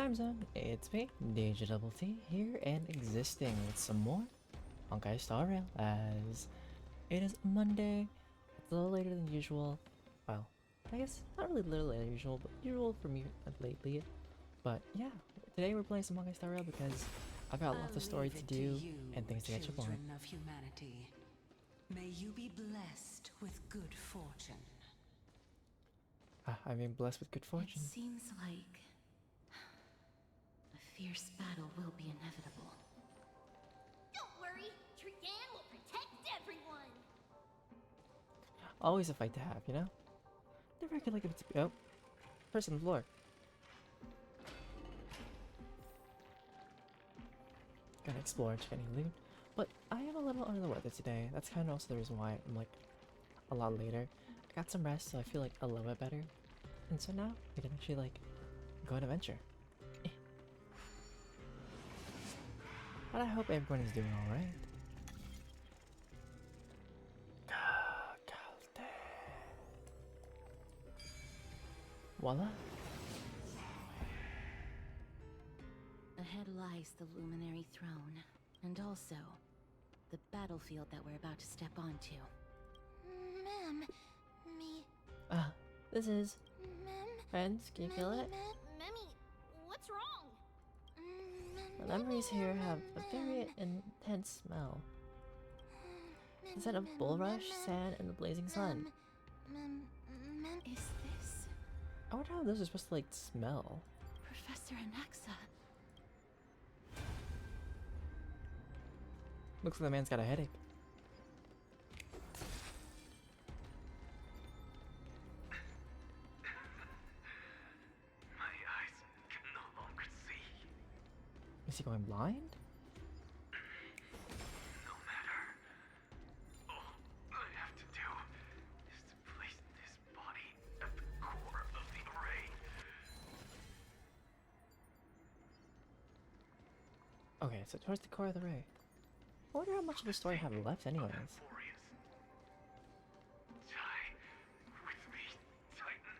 time zone, it's me, DjDoubleT, here and existing with some more Honkai Star Rail, as it is Monday. It's a little later than usual. Well, I guess not really a little later than usual, but usual for me lately. But yeah, today we're playing some Honkai Star Rail because I've got lots of story to do and things to catch up on. Of humanity, may you be blessed with good fortune. I've been blessed with good fortune. It seems like a fierce battle will be inevitable. Don't worry, Trigan will protect everyone. Always a fight to have, you know? Never acted like it's oh, person on the floor. Gotta explore, check any loot. But I am a little under the weather today. That's kind of also the reason why I'm like a lot later. I got some rest, so I feel like a little bit better. And so now we can actually like go on an adventure. But I hope everyone is doing alright. Voila. Ahead lies the Luminary Throne, and also the battlefield that we're about to step onto. Ma'am, me. This is Ma'am. friends, can you feel it? Memmy, what's wrong? The memories here have a very intense smell. The scent of bulrush, sand, and the blazing sun. Is this I wonder how those are supposed to like smell. Professor Anaxa? Looks like the man's got a headache. My eyes can no longer see. Is he going blind? No matter. All I have to do is to place this body at the core of the array. Okay, so towards the core of the ray. I wonder how much of the story I have left anyways. Warriors. Die with me, Titan.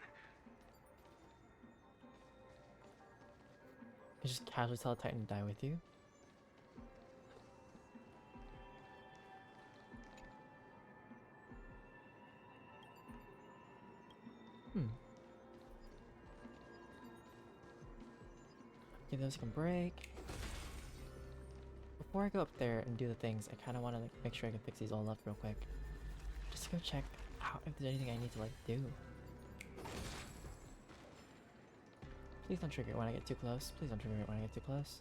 You just casually tell a Titan to die with you? Give those a break. Before I go up there and do the things, I kind of want to like, make sure I can fix these all up real quick. Just to go check out if there's anything I need to like do. Please don't trigger it when I get too close. Please don't trigger it when I get too close.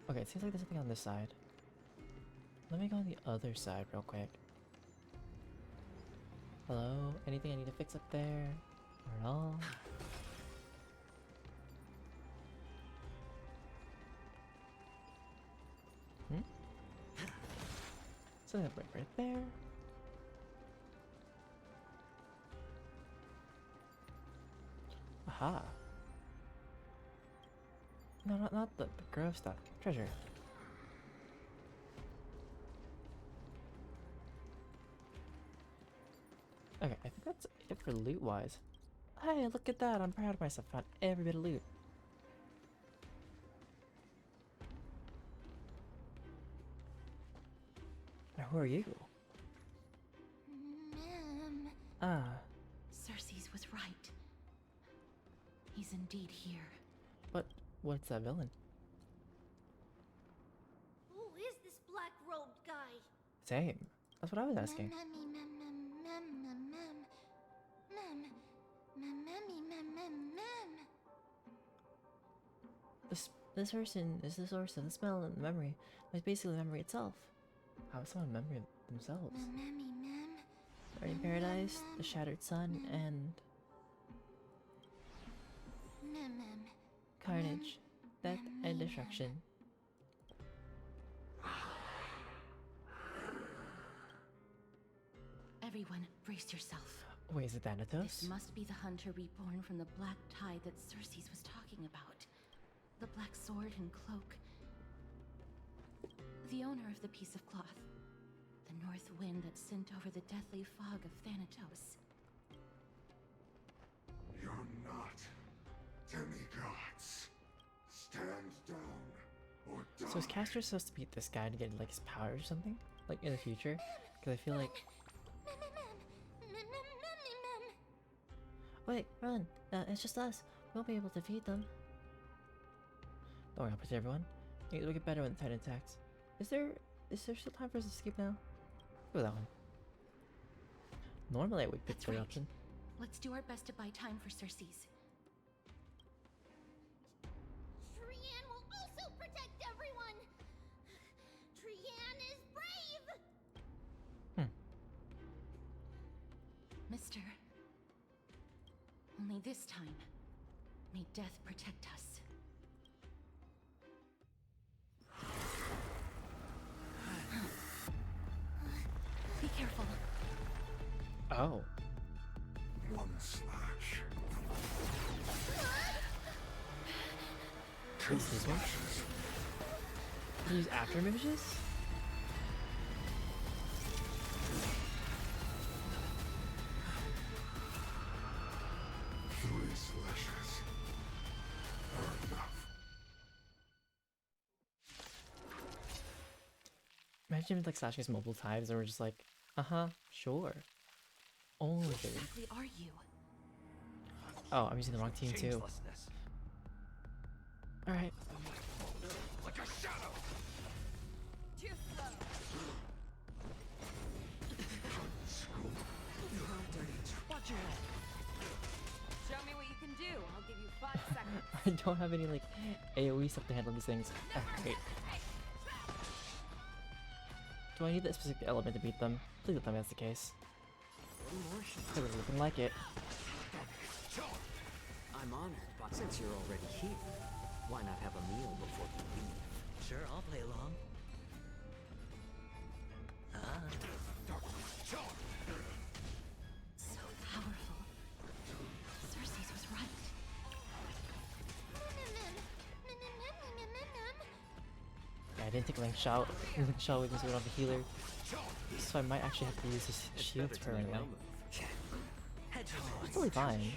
Okay, it seems like there's something on this side. Let me go on the other side real quick. Hello? Anything I need to fix up there? Or at all? Something right there. Aha. No, not the grove stuff. Treasure. Okay, I think that's it for loot-wise. Hey, look at that! I'm proud of myself. Found every bit of loot. Now, who are you? Ma'am. Cersei's was right. He's indeed here. But what's that villain? Who is this black-robed guy? Same. That's what I was asking. This person is the source of the smell and the memory. It's basically the memory itself. How is someone memory themselves? Burning paradise, the shattered sun, and carnage, death, and destruction. Everyone, brace yourself. Wait, is it Thanatos? This must be the hunter reborn from the black tide that Cersei's was talking about. The black sword and cloak. The owner of the piece of cloth. The north wind that sent over the deathly fog of Thanatos. You're not So is Castor supposed to beat this guy to get like his powers or something? Like in the future? Because I feel like... Wait, run! It's just us. We'll be able to defeat them. Don't worry, I'll protect everyone. It'll get better when the Titan attacks. Is there still time for us to escape now? Go with that one. Normally I would pick the That's right. option. Let's do our best to buy time for Cersei's. Trian will also protect everyone. Trian is brave. Mister. Only this time, may death protect us. Be careful. Oh. One slash. Two slashes. Use after images? Three slashes are enough. Imagine if like slashing us multiple times and we're just like, sure. Only What dude. exactly are you? Oh, I'm using the wrong team too. Changelessness. Alright. Like a shadow. Too slow. Watch your head. Show me what you can do. I'll give you 5 seconds. I don't have any like AoE stuff to handle these things. Oh, great. Do I need that specific element to beat them? Please don't tell me that's the case. It was looking like it. I'm honored, but since you're already here, why not have a meal before you leave? Sure, I'll play along. So powerful. Cersei's was right. Yeah, I didn't take Link Shot. Link Shot with this on the healer. So I might actually have to use his shields Better to make permanently. no move. Head your man. It's totally fine.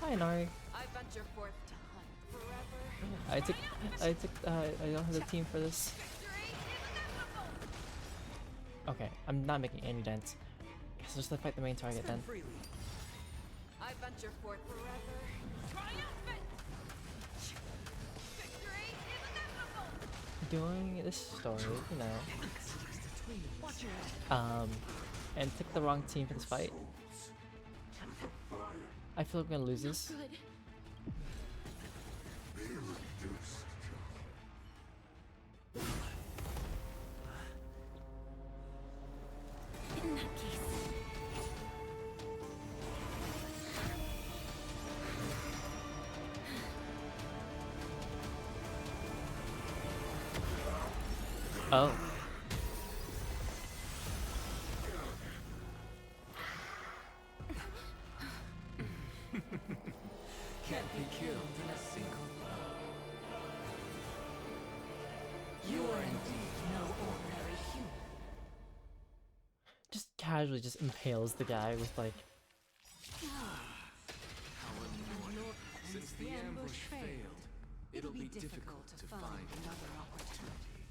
Hi, Nari. I venture forth to hunt forever. I don't have the team for this. Okay, I'm not making any dents. Guess I'll just fight the main target then. Freely. I venture forth forever. Triumphant! Victory is inevitable! Doing this story, you know. Watch your head. And took the wrong team for this fight. I feel like I'm gonna lose this. Good. Be reduced In that case. Oh. Can't be killed in a single blow. You are indeed no ordinary human. Just casually just impales the guy with like... Since the ambush failed, it'll be difficult to find another opportunity.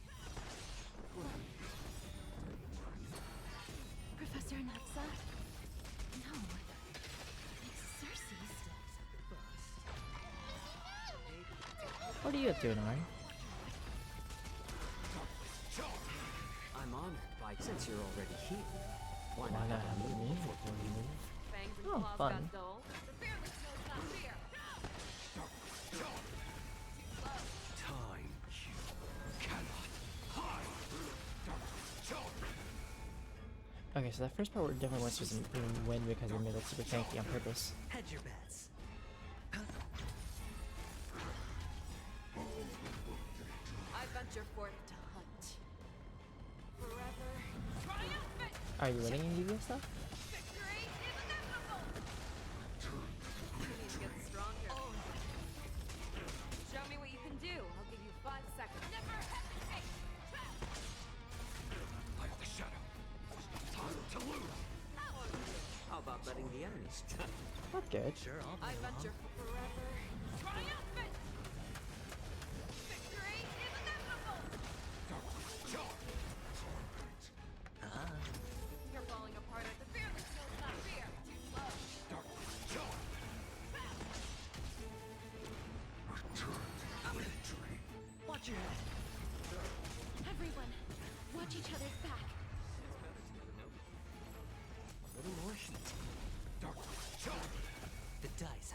Professor Natsa? No. It's Cersei's. What are you up to, Nari? I'm honored by since you're already here. Why Why not not have have a a meal meal before before you you leave? Fangs and Oh, claws fun. got dull. The fearless knows not fear. Time you cannot hide. Okay, so that first part we're definitely wants to win because we made it super tanky on purpose. Hedge your bets. I venture forth to hunt. Forever. Triumphant! Are you winning any of this stuff? Victory is inevitable! You need to get stronger. Show me what you can do. I'll give you 5 seconds. Never hesitate! Like the shadow. Time to lose. That won't do. How about letting the enemies? Not good. Sure, I'll I play along. venture forever. Triumphant!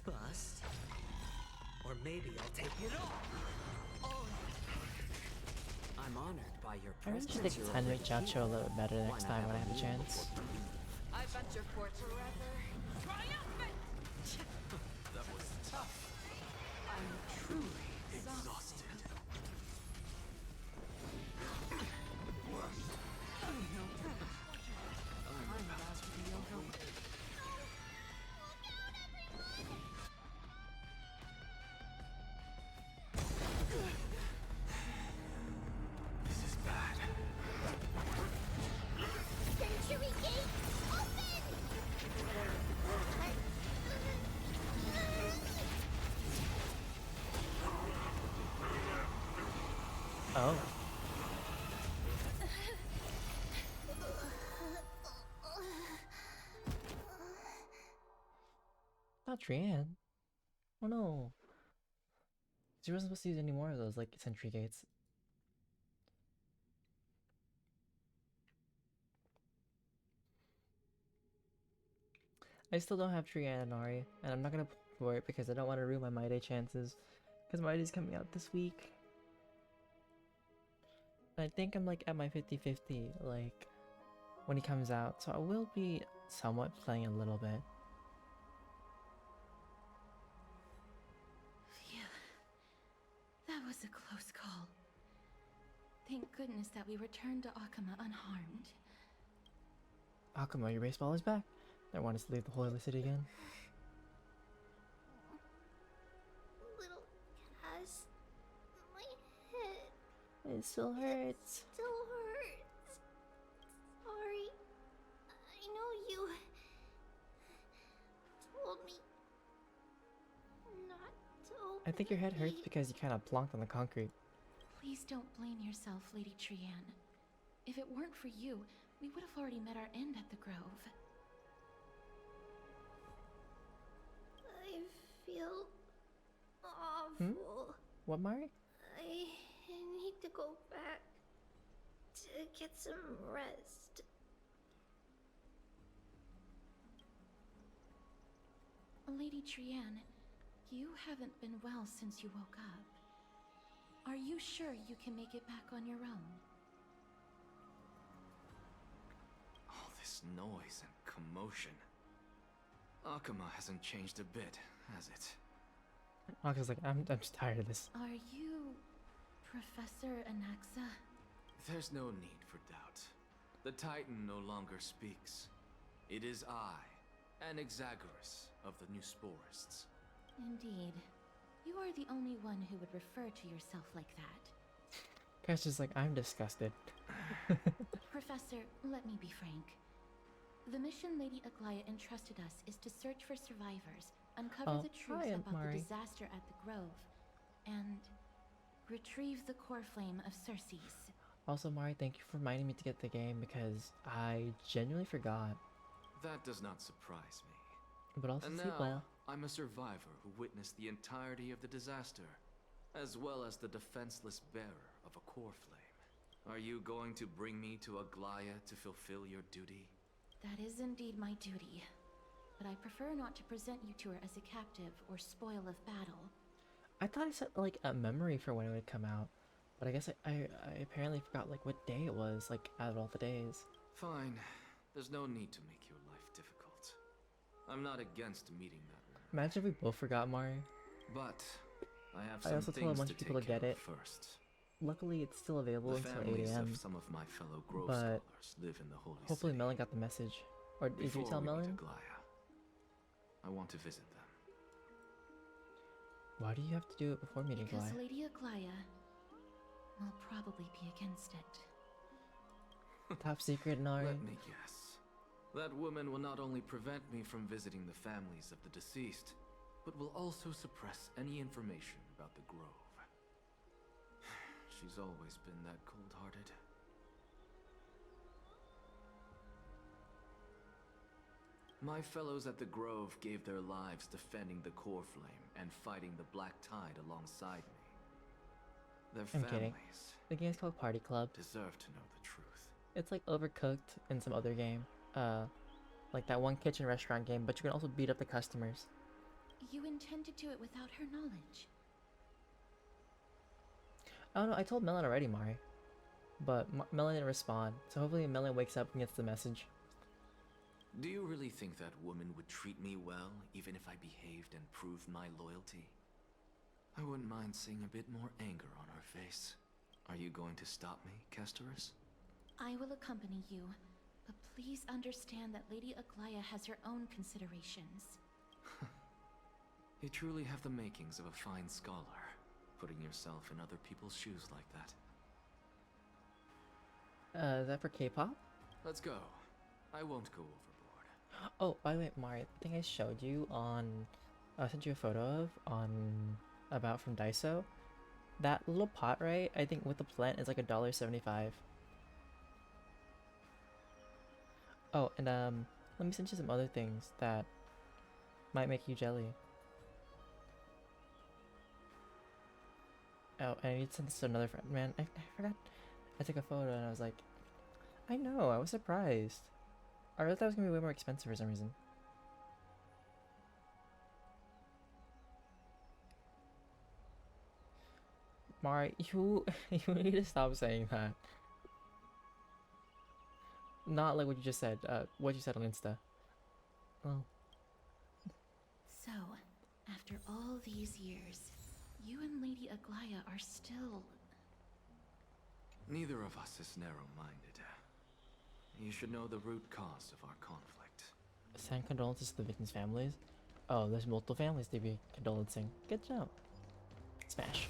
Bust. Or maybe I'll take it all. I'm honored by your I really presence. should take time to make Chacho a little bit better next time when I have a chance. I venture forth forever. Triumphant! That was tough. I'm truly Exhausted. I'm about to be overwhelmed. This is bad. Century Gate, open! Oh. Not Trian. Oh no. She wasn't supposed to use any more of those, like, sentry gates. I still don't have Trian and Ari, and I'm not gonna pull for it because I don't want to ruin my My Day chances. Because My Day's coming out this week. And I think I'm like at my 50-50, like, when he comes out. So I will be somewhat playing a little bit. Phew. That was a close call. Thank goodness that we returned to Akama unharmed. Akuma, your baseball is back. I want us to leave the holy city again. Little Cass, my head It still hurts. still hurts. Sorry. I know you told me not to open I think your head the hurts gate. because you kind of plonked on the concrete. Please don't blame yourself, Lady Trian. If it weren't for you, we would have already met our end at the Grove. I feel awful. What, Mari? I need to go back to get some rest. Lady Trian, you haven't been well since you woke up. Are you sure you can make it back on your own? All this noise and commotion. Akuma hasn't changed a bit, has it? Aka's like, I'm just tired of this. Are you Professor Anaxa? There's no need for doubt. The Titan no longer speaks. It is I, Anaxagoras of the New Sporists. Indeed. You are the only one who would refer to yourself like that. Cass is like, I'm disgusted. Professor, let me be frank. The mission Lady Aglaya entrusted us is to search for survivors, uncover Oh, the truth hi, Aunt about Mari. the disaster at the Grove, and retrieve the core flame of Circes. Also, Mari, thank you for reminding me to get the game because I genuinely forgot. That does not surprise me. But also And sleep now, well. I'm a survivor who witnessed the entirety of the disaster, as well as the defenseless bearer of a core flame. Are you going to bring me to Aglaya to fulfill your duty? That is indeed my duty, but I prefer not to present you to her as a captive or spoil of battle. I thought I set like a memory for when it would come out, but I guess I apparently forgot like what day it was, like out of all the days. Fine. There's no need to make your life difficult. I'm not against meeting that woman. Imagine if we both forgot, Mari. But I have I some also told a things bunch to of people take to get care it. of first. Luckily, it's still available The until 8 families a.m. of some of my fellow Grove but scholars live in the Holy Hopefully, City. Melon got the message. Or did you Before tell we meet Melon? Aglaya, I want to visit them. Why do you have to do it before meeting Because Gly? Lady Aglaya will probably be against it. Top secret, Nari. Let me guess. That woman will not only prevent me from visiting the families of the deceased, but will also suppress any information about the Grove. She's always been that cold-hearted. My fellows at the Grove gave their lives defending the core flame and fighting the Black Tide alongside me. Their I'm families kidding. The game's called Party Club. deserve to know the truth. It's like Overcooked in some other game. Like that one kitchen restaurant game, but you can also beat up the customers. you intend to do it without her knowledge? I don't know, I told Melon already, Mari. But Melon didn't respond, so hopefully Melon wakes up and gets the message. Do you really think that woman would treat me well, even if I behaved and proved my loyalty? I wouldn't mind seeing a bit more anger on her face. Are you going to stop me, Castorus? I will accompany you, but please understand that Lady Aglaya has her own considerations. You truly have the makings of a fine scholar, putting yourself in other people's shoes like that. Is that for K-pop? Let's go. I won't go overboard. Oh, by the way, Mari, the thing I showed you on, I sent you a photo of on about from Daiso. That little pot, right? I think with the plant is like $1.75. Oh, and let me send you some other things that might make you jelly. Oh, and I need to send this to another friend. Man, I forgot. I took a photo and I was like, I know, I was surprised. I really thought it was gonna be way more expensive for some reason. Mari, you need to stop saying that. Not like what you just said. What you said on Insta. Oh. So, after all these years, you and Lady Aglaya are still... Neither of us is narrow-minded. You should know the root cause of our conflict. Send condolences to the victims' families. Oh, there's multiple families to be condolencing. Good job. Smash.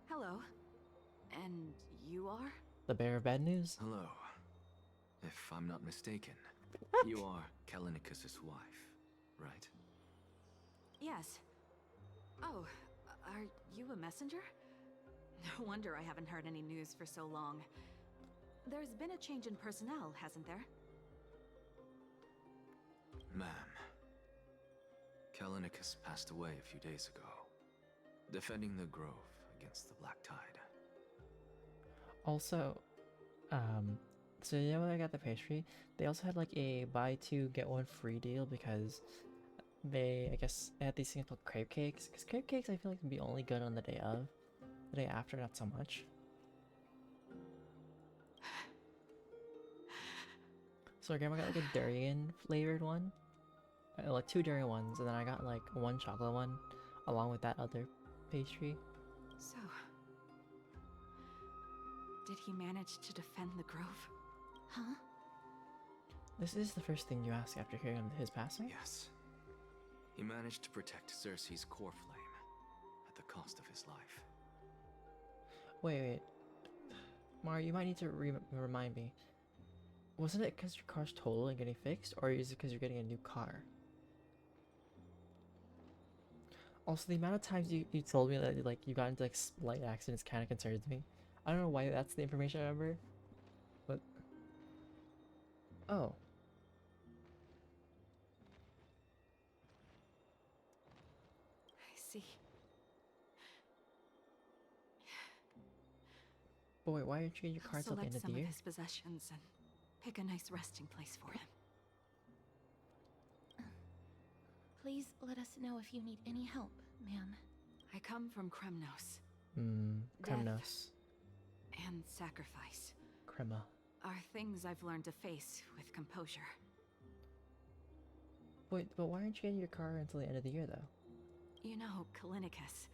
Hello. And you are? The bearer of bad news. Hello. If I'm not mistaken, you are Kalinicus's wife, right? Yes. Oh, are you a messenger? No wonder I haven't heard any news for so long. There's been a change in personnel, hasn't there? Ma'am, Kalinicus passed away a few days ago, defending the grove against the Black Tide. Also, so you know when I got the pastry, they also had like a buy two get one free deal because they, I guess, had these things called crepe cakes. Because crepe cakes I feel like can be only good on the day of. The day after, not so much. So our grandma got like a durian flavored one. Like 2 durian ones, and then I got like 1 chocolate one along with that other pastry. So... did he manage to defend the grove? Huh? This is the first thing you ask after hearing of his passing? Yes. He managed to protect Cersei's core flame at the cost of his life. Wait. Mari, you might need to remind me. Wasn't it because your car's total and getting fixed, or is it because you're getting a new car? Also, the amount of times you told me that like you got into like slight accidents kind of concerns me. I don't know why that's the information I remember, but oh. I see. Boy, why aren't you getting your I'll car till the end select of some the of year? his possessions and pick a nice resting place for him. Please let us know if you need any help, ma'am. I come from Kremnos, Kremnos. and sacrifice Crema. are things I've learned to face with composure. Wait, but why aren't you getting your car until the end of the year though? You know, Kalinicus,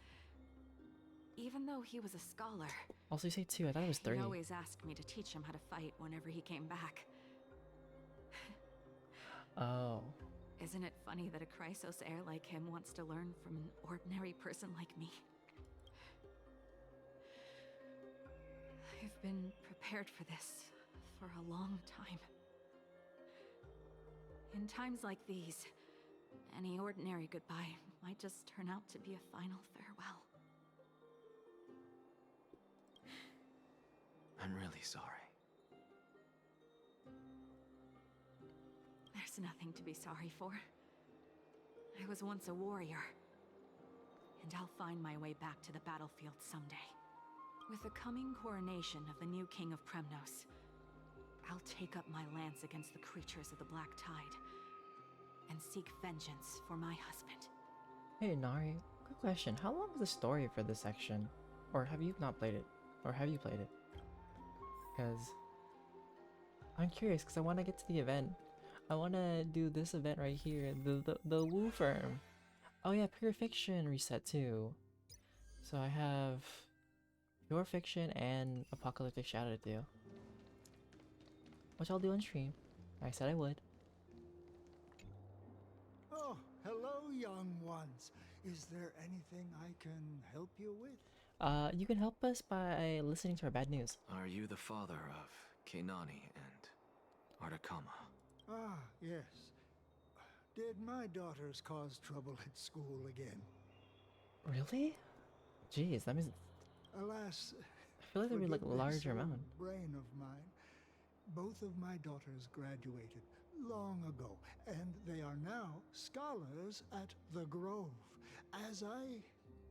even though he was a scholar, Also, you say 2, I thought it was 3. he always asked me to teach him how to fight whenever he came back. Oh. Isn't it funny that a Chrysos heir like him wants to learn from an ordinary person like me? I've been prepared for this for a long time. In times like these, any ordinary goodbye might just turn out to be a final farewell. I'm really sorry. There's nothing to be sorry for. I was once a warrior, and I'll find my way back to the battlefield someday. With the coming coronation of the new king of Kremnos, I'll take up my lance against the creatures of the Black Tide. and seek vengeance for my husband. Hey Nari, quick question. How long is the story for this section? Or have you not played it? Or have you played it? Because I'm curious, because I want to get to the event. I want to do this event right here, the Woo Firm. Oh yeah, Pure Fiction reset too. So I have Pure Fiction and Apocalyptic Shadow to do, which I'll do on stream. I said I would. Oh, hello, young ones. Is there anything I can help you with? You can help us by listening to our bad news. Are you the father of Keinani and Artakama? Ah, yes. Did my daughters cause trouble at school again? Really? Jeez, that means Alas, I feel like there'd be like a forgive this larger old amount. brain of mine. Both of my daughters graduated long ago, and they are now scholars at the Grove. As I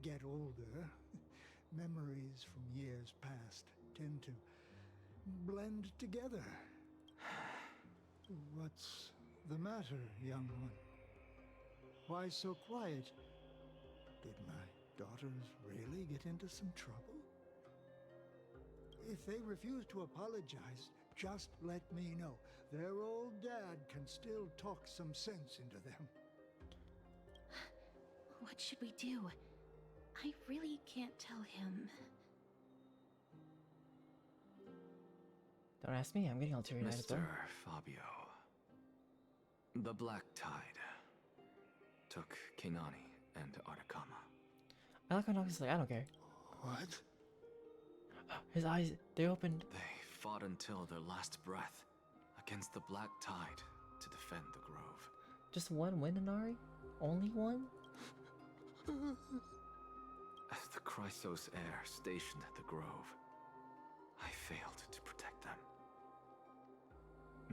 get older, memories from years past tend to blend together. What's the matter, young one? Why so quiet? Did my daughters really get into some trouble? If they refuse to apologize, just let me know. Their old dad can still talk some sense into them. What should we do? I really can't tell him. Don't ask me, I'm getting all teary-eyed. Mr. Fabio. The Black Tide took Keinani and Artakama. I like how Nox is like, I don't care. What? His eyes, they opened. They fought until their last breath against the Black Tide to defend the Grove. Just one win, Inari? Only one? As the Chrysos heir stationed at the Grove, I failed to protect them.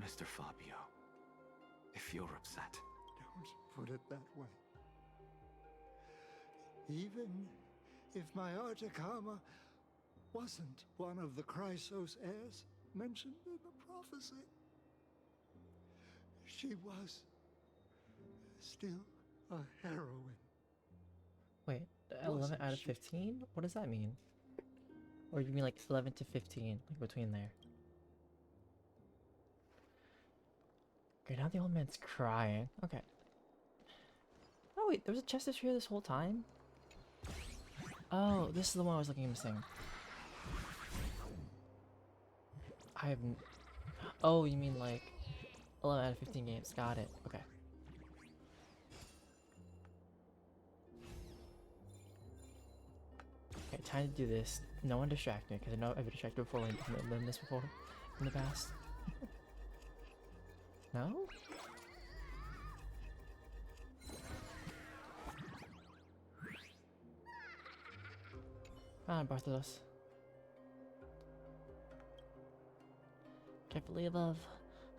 Mr. Fabio, if you're upset, Don't put it that way. Even if my Artakama wasn't one of the Chrysos heirs mentioned in the prophecy, she was still a heroine. Wait, 11 Wasn't out of she? 15? What does that mean? Or you mean like 11 to 15, like between there? Okay, now the old man's crying. Okay. Oh wait, there was a chest here this whole time? Oh, this is the one I was looking missing. I have oh, you mean like 11 out of 15 games. Got it. Okay. Okay, time to do this. No one distract me, because I know I've been distracted before when I've done this before in the past. No? Come on, Bartholos. Carefully above.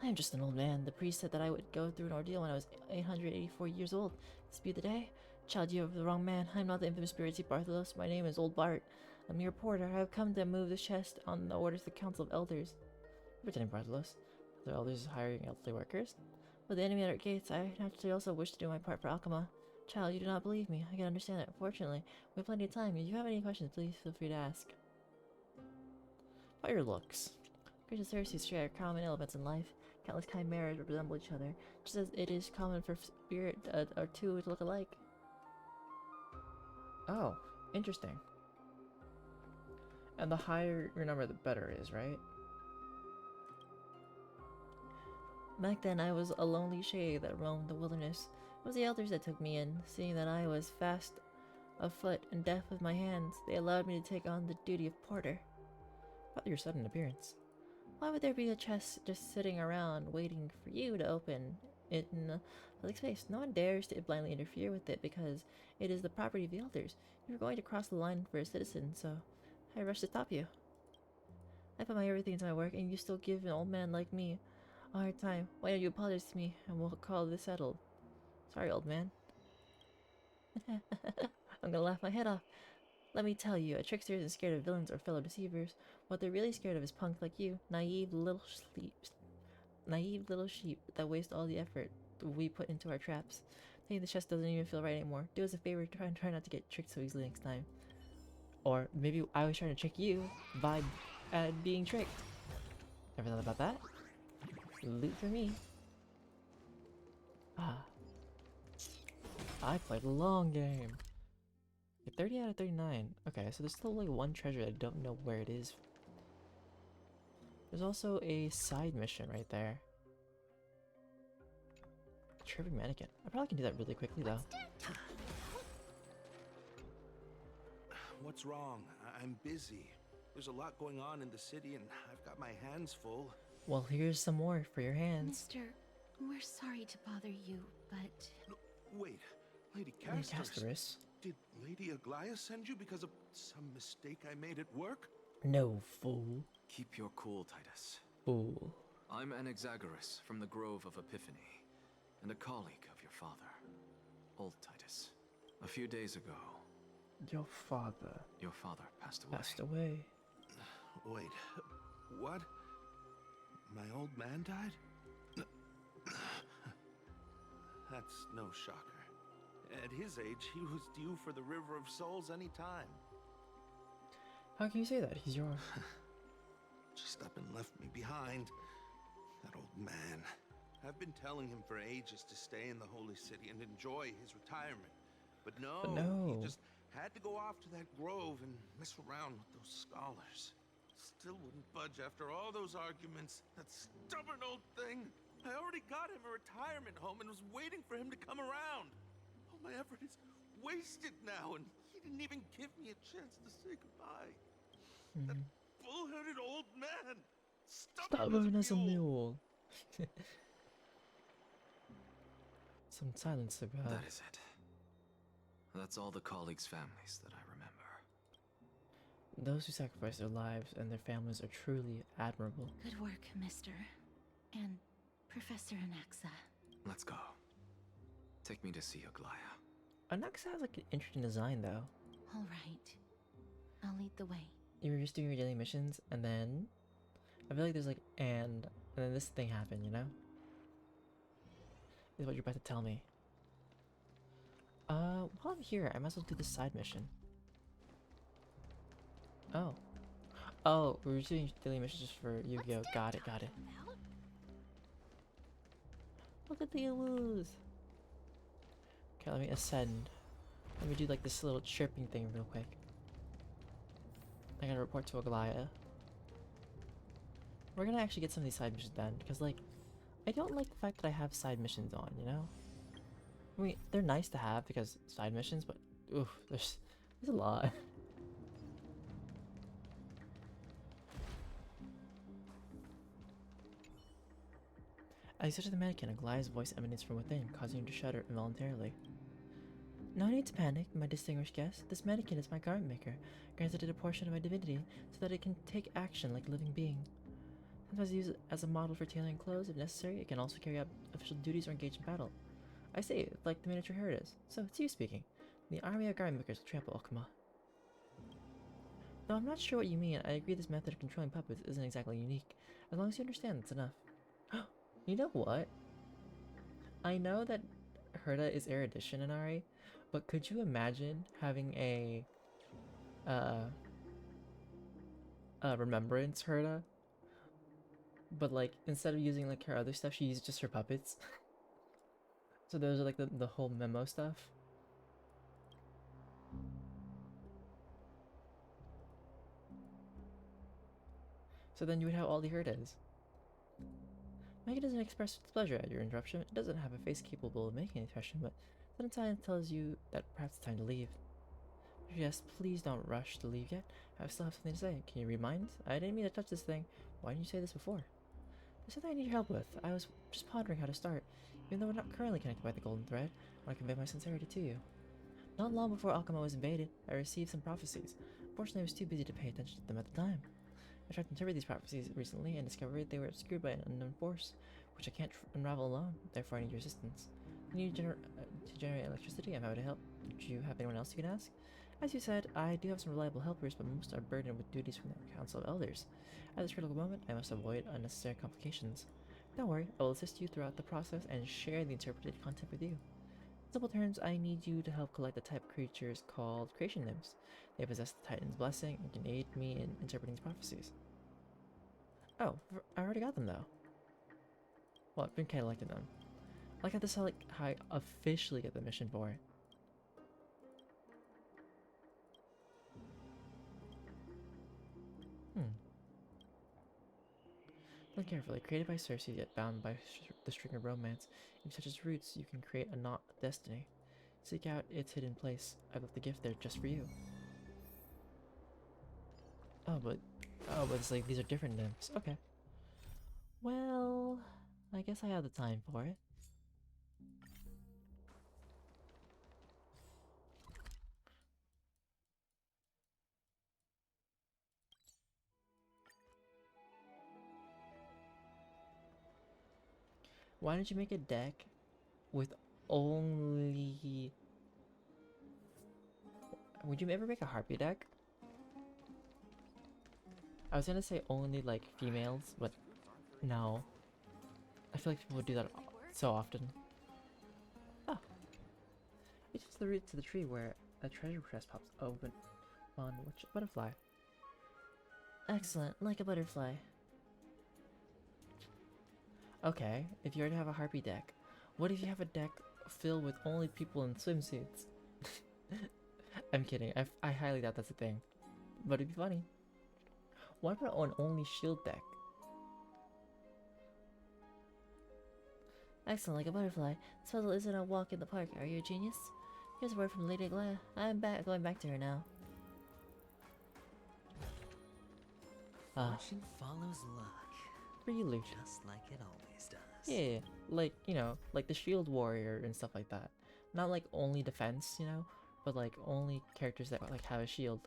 I am just an old man. The priest said that I would go through an ordeal when I was 884 years old. This be the day? Child, you have the wrong man. I am not the infamous spirit Bartholos. My name is Old Bart. A mere porter. I have come to move this chest on the orders of the Council of Elders. Pretending Bartholos. The elders hiring elderly workers. With the enemy at our gates, I naturally also wish to do my part for Alchema. Child, you do not believe me. I can understand it. Fortunately, we have plenty of time. If you have any questions, please feel free to ask. About your looks. Creatures Ceres share common elements in life. Countless chimeras resemble each other, just as it is common for spirit or two to look alike. Oh, interesting. And the higher your number, the better it is, right? Back then, I was a lonely shade that roamed the wilderness. It was the elders that took me in, seeing that I was fast of foot and deft with my hands. They allowed me to take on the duty of porter. About your sudden appearance. Why would there be a chest just sitting around waiting for you to open it in a public space? No one dares to blindly interfere with it because it is the property of the elders. You were going to cross the line for a citizen, so I rushed to stop you. I put my everything into my work, and you still give an old man like me a hard time. Why don't you apologize to me, and we'll call this settled? Sorry, old man. I'm gonna laugh my head off. Let me tell you, a trickster isn't scared of villains or fellow deceivers. What they're really scared of is punks like you, naive little sheep that waste all the effort we put into our traps. Taking the chest doesn't even feel right anymore. Do us a favor, try not to get tricked so easily next time. Or maybe I was trying to trick you by being tricked. Ever thought about that? Loot for me. Ah. I played a long game. 30 out of 39. Okay, so there's still like one treasure I don't know where it is. There's also a side mission right there. Tripping mannequin. I probably can do that really quickly though. What's wrong? I'm busy. There's a lot going on in the city and I've got my hands full. Well, here's some more for your hands. Mister, we're sorry to bother you, but... No, wait, Lady Lady Castorus. Castorus. Did Lady Aglaia send you because of some mistake I made at work? No, fool. Keep your cool, Titus. Fool. I'm Anaxagoras from the Grove of Epiphany, and a colleague of your father, old Titus. A few days ago, Your father your father passed away. passed away. Wait, what? My old man died? That's no shocker. At his age, he was due for the River of Souls any time. How can you say that? He's your... Just up and left me behind. That old man. I've been telling him for ages to stay in the Holy City and enjoy his retirement. But no, no. He just had to go off to that grove and mess around with those scholars. Still wouldn't budge after all those arguments. That stubborn old thing. I already got him a retirement home and was waiting for him to come around. All my effort is wasted now, and he didn't even give me a chance to say goodbye. That bull-headed old man. Stubborn as a mule. Some silence about. That is it. That's all the colleagues' families that I remember. Those who sacrifice their lives and their families are truly admirable. Good work, Mister. And Professor Anaxa. Let's go. Take me to see Aglaia. Anaxa has like an interesting design though. All right. I'll lead the way. You were just doing your daily missions and then I feel like there's like and then this thing happened, you know? Is what you're about to tell me. While I'm here, I might as well do this side mission. Oh. Oh, we're just doing daily missions just for Yu-Gi-Oh! Got it. Look at the woos. Okay, let me ascend. Let me do like this little chirping thing real quick. I gotta report to Aglaia. We're gonna actually get some of these side missions done because like I don't like the fact that I have side missions on, you know? I mean, they're nice to have because side missions, but oof, there's a lot. As you touch the mannequin, Aglaia's voice emanates from within, causing you to shudder involuntarily. No need to panic, my distinguished guest. This mannequin is my garment maker, granted it a portion of my divinity so that it can take action like a living being. Sometimes I use it as a model for tailoring clothes if necessary. It can also carry out official duties or engage in battle. I see, like the miniature here it is. So it's you speaking. The army of garment makers will trample Okuma. Though I'm not sure what you mean, I agree this method of controlling puppets isn't exactly unique. As long as you understand, that's enough. You know what? I know that Herta is erudition in RA, but could you imagine having a remembrance Herta? But like instead of using like her other stuff, she uses just her puppets. So those are like the whole memo stuff. So then you would have all the Hertas. Megan doesn't express displeasure at your interruption. It doesn't have a face capable of making an expression, but sometimes tells you that perhaps it's time to leave. Yes, please don't rush to leave yet. I still have something to say. Can you read minds? I didn't mean to touch this thing. Why didn't you say this before? There's something I need your help with. I was just pondering how to start. Even though we're not currently connected by the golden thread, I want to convey my sincerity to you. Not long before Alchema was invaded, I received some prophecies. Unfortunately, I was too busy to pay attention to them at the time. I tried to interpret these prophecies recently and discovered they were obscured by an unknown force, which I can't unravel alone. Therefore, I need your assistance. I need to generate electricity. I'm happy to help. Do you have anyone else you can ask? As you said, I do have some reliable helpers, but most are burdened with duties from the Council of Elders. At this critical moment, I must avoid unnecessary complications. Don't worry, I will assist you throughout the process and share the interpreted content with you. In simple terms, I need you to help collect the type creatures called creation nymphs. They possess the Titan's blessing and can aid me in interpreting prophecies. Oh, I already got them though. Well, I've been collecting them. I like how this is like how I officially get the mission for it. Look carefully. Created by Cersei, yet bound by the string of romance. If you touch its roots, you can create a knot of destiny. Seek out its hidden place. I've left the gift there just for you. Oh, but it's like these are different nymphs. Okay. Well, I guess I have the time for it. Why don't you make a deck with only... Would you ever make a harpy deck? I was gonna say only like females, but no. I feel like people would do that so often. Oh. It's just the root to the tree where a treasure chest pops open on which butterfly. Excellent, like a butterfly. Okay, if you already have a harpy deck, what if you have a deck filled with only people in swimsuits? I'm kidding, I highly doubt that's a thing. But it'd be funny. What about an only shield deck? Excellent, like a butterfly. This puzzle isn't a walk in the park. Are you a genius? Here's a word from Lady Aglaya. Going back to her now. Fortune follows luck. Really? Just like it always does. Yeah, like, you know, like the shield warrior and stuff like that. Not like only defense, you know, but like only characters that like have a shield.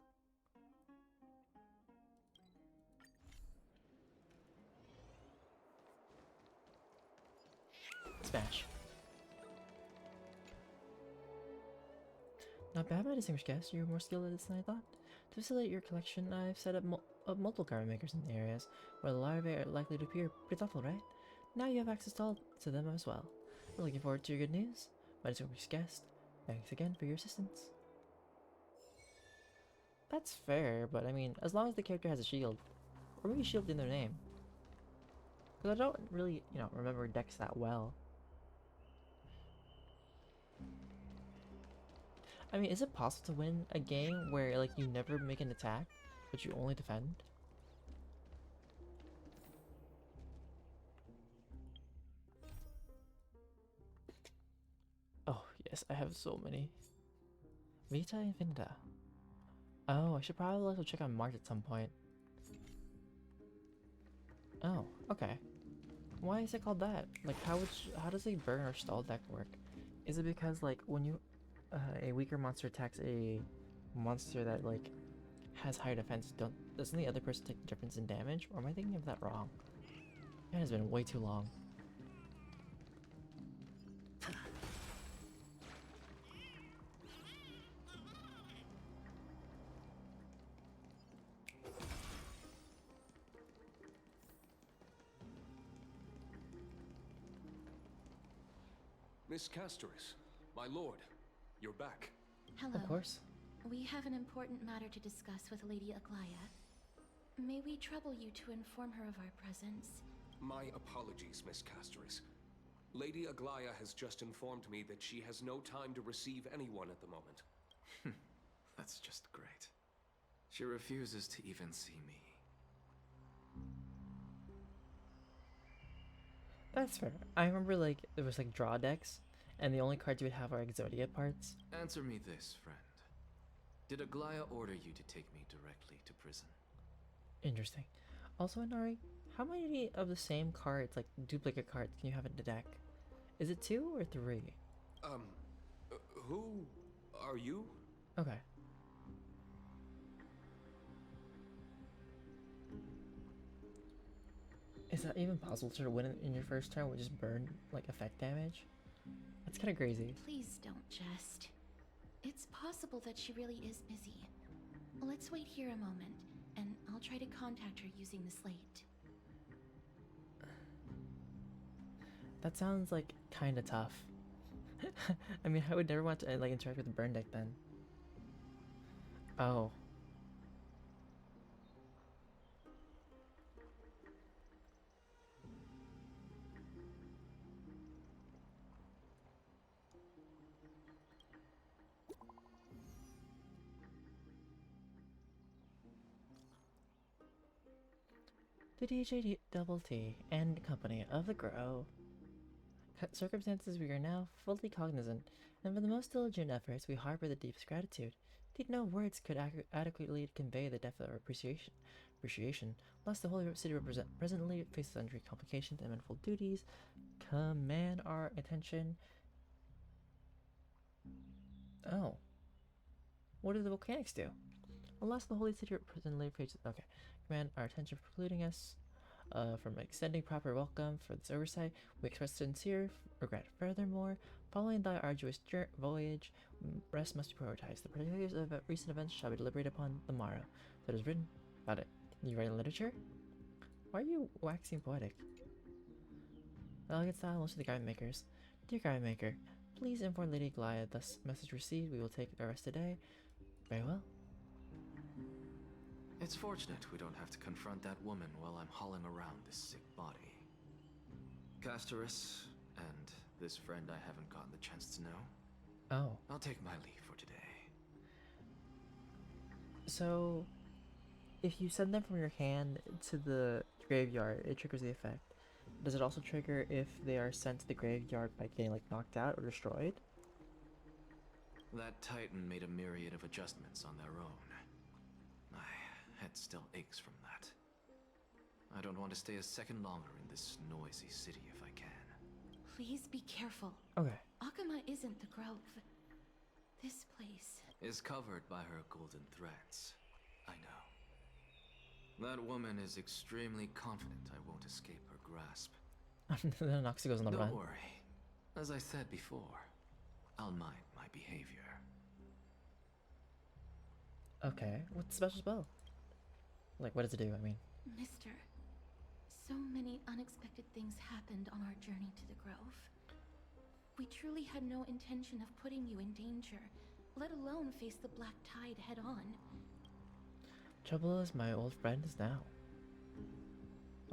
Smash. Not bad, my distinguished guest. You're more skilled at this than I thought. To facilitate your collection, I've set up multiple garment makers in the areas where the larvae are likely to appear. Pretty thoughtful, right? Now you have access to them as well. We're looking forward to your good news. My distinguished guest, thanks again for your assistance. That's fair, but I mean, as long as the character has a shield, or maybe shield in their name. Because I don't really, you know, remember decks that well. I mean, is it possible to win a game where like you never make an attack, but you only defend? Oh, yes, I have so many. Vita Infinita. Oh, I should probably also check on Mars at some point. Oh, okay. Why is it called that? Like, how does a burn or stall deck work? Is it because like when you a weaker monster attacks a monster that like has higher defense, doesn't the other person take the difference in damage? Or am I thinking of that wrong? It has been way too long. Miss Castoris, my lord, you're back. Hello. Of course. We have an important matter to discuss with Lady Aglaya. May we trouble you to inform her of our presence? My apologies, Miss Castoris. Lady Aglaya has just informed me that she has no time to receive anyone at the moment. That's just great. She refuses to even see me. That's fair. I remember like there was like draw decks, and the only cards you would have are Exodia parts. Answer me this, friend. Did Aglaya order you to take me directly to prison? Interesting. Also, Inari, how many of the same cards, like duplicate cards, can you have in the deck? Is it 2 or 3? Who are you? Okay. Is that even possible to win in your first turn with just burn, like, effect damage? That's kind of crazy. Please don't jest. It's possible that she really is busy. Let's wait here a moment, and I'll try to contact her using the slate. That sounds like kind of tough. I mean, I would never want to like interact with the burn deck then. Oh. The DjDoubleT and Company of the Grove. Circumstances we are now fully cognizant, and for the most diligent efforts we harbor the deepest gratitude. Indeed, no words could adequately convey the depth of our appreciation. Lest the Holy City presently faces sundry complications and manifold duties, command our attention. Oh. What do the volcanics do? Alas, the Holy City presently faces. Okay. Command our attention for precluding us from extending proper welcome for this oversight. We express sincere regret. Furthermore, following thy arduous voyage, rest must be prioritized. The particulars of recent events shall be deliberated upon the morrow. So it is written about it. You writing literature? Why are you waxing poetic? Elegant style, most of the garment makers. Dear garment maker, please inform Lady Goliath thus message received. We will take the rest today. Very well. It's fortunate we don't have to confront that woman while I'm hauling around this sick body. Castorus, and this friend I haven't gotten the chance to know. Oh. I'll take my leave for today. So, if you send them from your hand to the graveyard, it triggers the effect. Does it also trigger if they are sent to the graveyard by getting like knocked out or destroyed? That Titan made a myriad of adjustments on their own. My head still aches from that. I don't want to stay a second longer in this noisy city if I can. Please be careful. Okay. Akama isn't the Grove. This place is covered by her golden threads. I know. That woman is extremely confident I won't escape her grasp. Then Noxie goes on the run. Don't worry. As I said before, I'll mind my behavior. Okay, what's the special spell? Like, what does it do? I mean, Mister, so many unexpected things happened on our journey to the Grove. We truly had no intention of putting you in danger, let alone face the Black Tide head on. trouble is my old friend is now.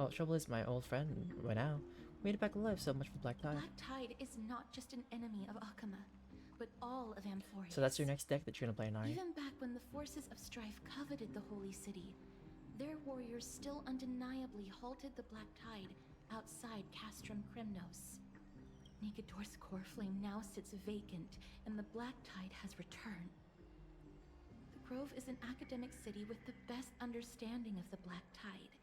Oh, trouble is my old friend right now. Made it back alive, so much for Black Tide. Black Tide is not just an enemy of Akama, but all of Amphorius. So that's your next deck that you're gonna play, Nari? Even back when the forces of strife coveted the Holy City, their warriors still undeniably halted the Black Tide outside Castrum Kremnos. Nigador's core flame now sits vacant, and the Black Tide has returned. The Grove is an academic city with the best understanding of the Black Tide.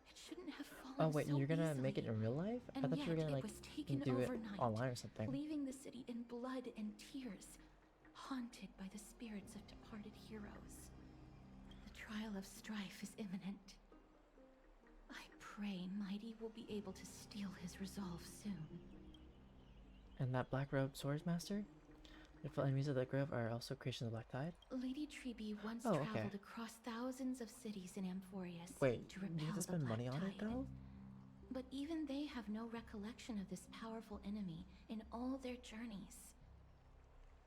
It shouldn't have fallen Oh wait, so you're gonna easily. make it in real life? And I thought you were yet gonna it like was taken do it overnight, online or something. leaving the city in blood and tears, haunted by the spirits of departed heroes. The trial of strife is imminent. I pray Mighty will be able to steal his resolve soon. And that black robe swordsmaster? The enemies of the Grove are also creations of Black Tide? Lady Trebe once Oh, okay. traveled across thousands of cities in Amphorius Wait, to do you repel have to the spend Black money on it Tide. though? But even they have no recollection of this powerful enemy in all their journeys.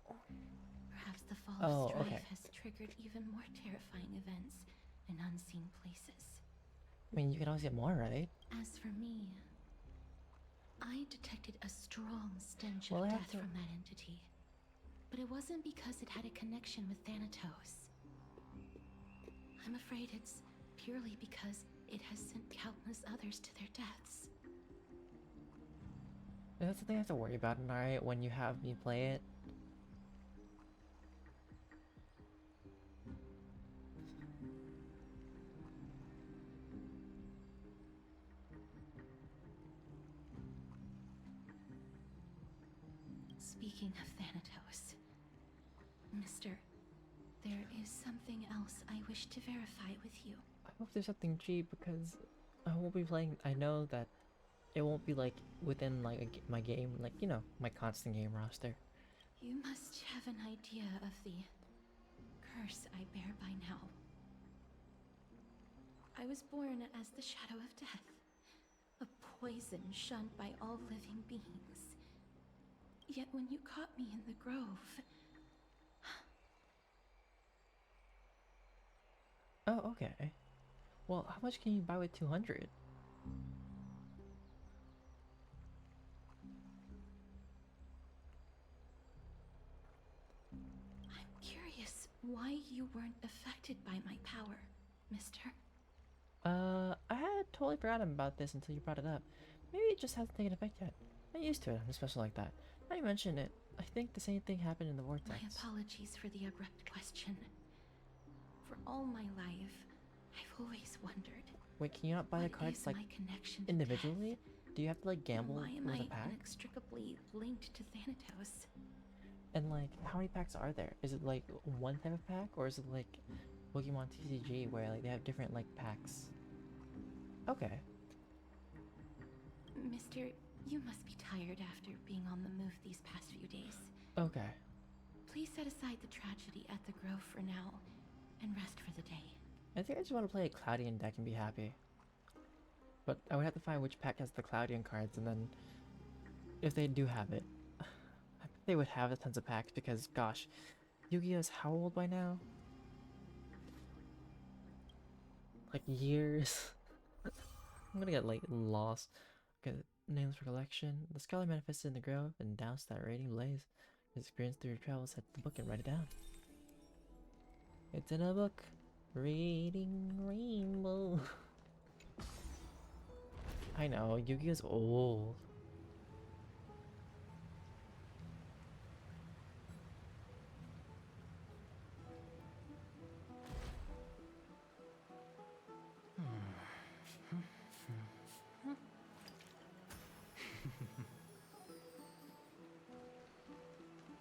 Perhaps the fall of strife okay. has triggered even more terrifying events in unseen places. I mean, you can always get more, right? As for me, I detected a strong stench Well, of I have death to- from that entity. But it wasn't because it had a connection with Thanatos. I'm afraid it's purely because it has sent countless others to their deaths. Is that something I have to worry about, Nari, when you have me play it? Speaking of Thanatos, Mister, there is something else I wish to verify with you. I hope there's something cheap because I won't be playing. I know that it won't be like within like my game, like, you know, my constant game roster. You must have an idea of the curse I bear by now. I was born as the shadow of death, a poison shunned by all living beings. Yet when you caught me in the grove... Oh, okay. Well, how much can you buy with 200? I'm curious why you weren't affected by my power, mister. I had totally forgotten about this until you brought it up. Maybe it just hasn't taken effect yet. I'm used to it, I'm special like that. Now you mention it, I think the same thing happened in the Vortex. My apologies for the abrupt question. For all my life, I've always wondered. Wait, can you not buy the cards like individually? Do you have to like gamble why am with I a pack? inextricably linked to Thanatos? And like, how many packs are there? Is it like one type of pack, or is it like Pokemon TCG where like they have different like packs? Okay. Mister, you must be tired after being on the move these past few days. Okay. Please set aside the tragedy at the Grove for now, and rest for the day. I think I just want to play a Cloudian deck and be happy. But I would have to find which pack has the Cloudian cards, and then if they do have it, I bet they would have tons of packs because, gosh, Yu-Gi-Oh's how old by now? Like years. I'm gonna get like lost. Okay, names for collection. The scholar manifested in the grove and doused that radiant blaze. His experience through your travels, set the book and write it down. It's in a book. Reading Rainbow. I know, Yu-Gi-Oh's old.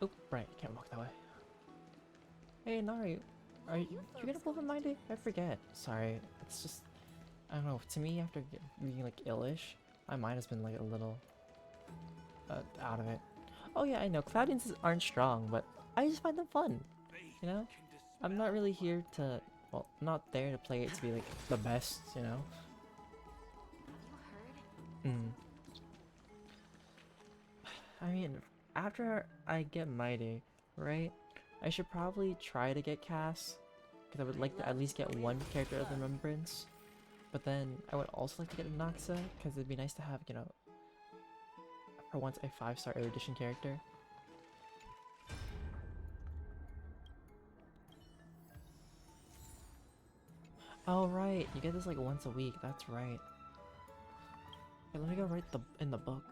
Oh, right, can't walk that way. Hey, Nari, are you gonna pull from my day? I forget. Sorry, it's just, I don't know, to me after being like illish, my mind has been like a little out of it. Oh yeah, I know, Cloudians aren't strong, but I just find them fun, you know? I'm not really here to, well, I'm not there to play it to be like the best, you know? Have you heard? I mean, after I get Mighty, right? I should probably try to get Cass, because I would like to at least get one character of the Remembrance. But then I would also like to get a Noxa, because it'd be nice to have, you know, for once a 5-star erudition character. Oh right, you get this like once a week, that's right. Okay, let me go write in the book.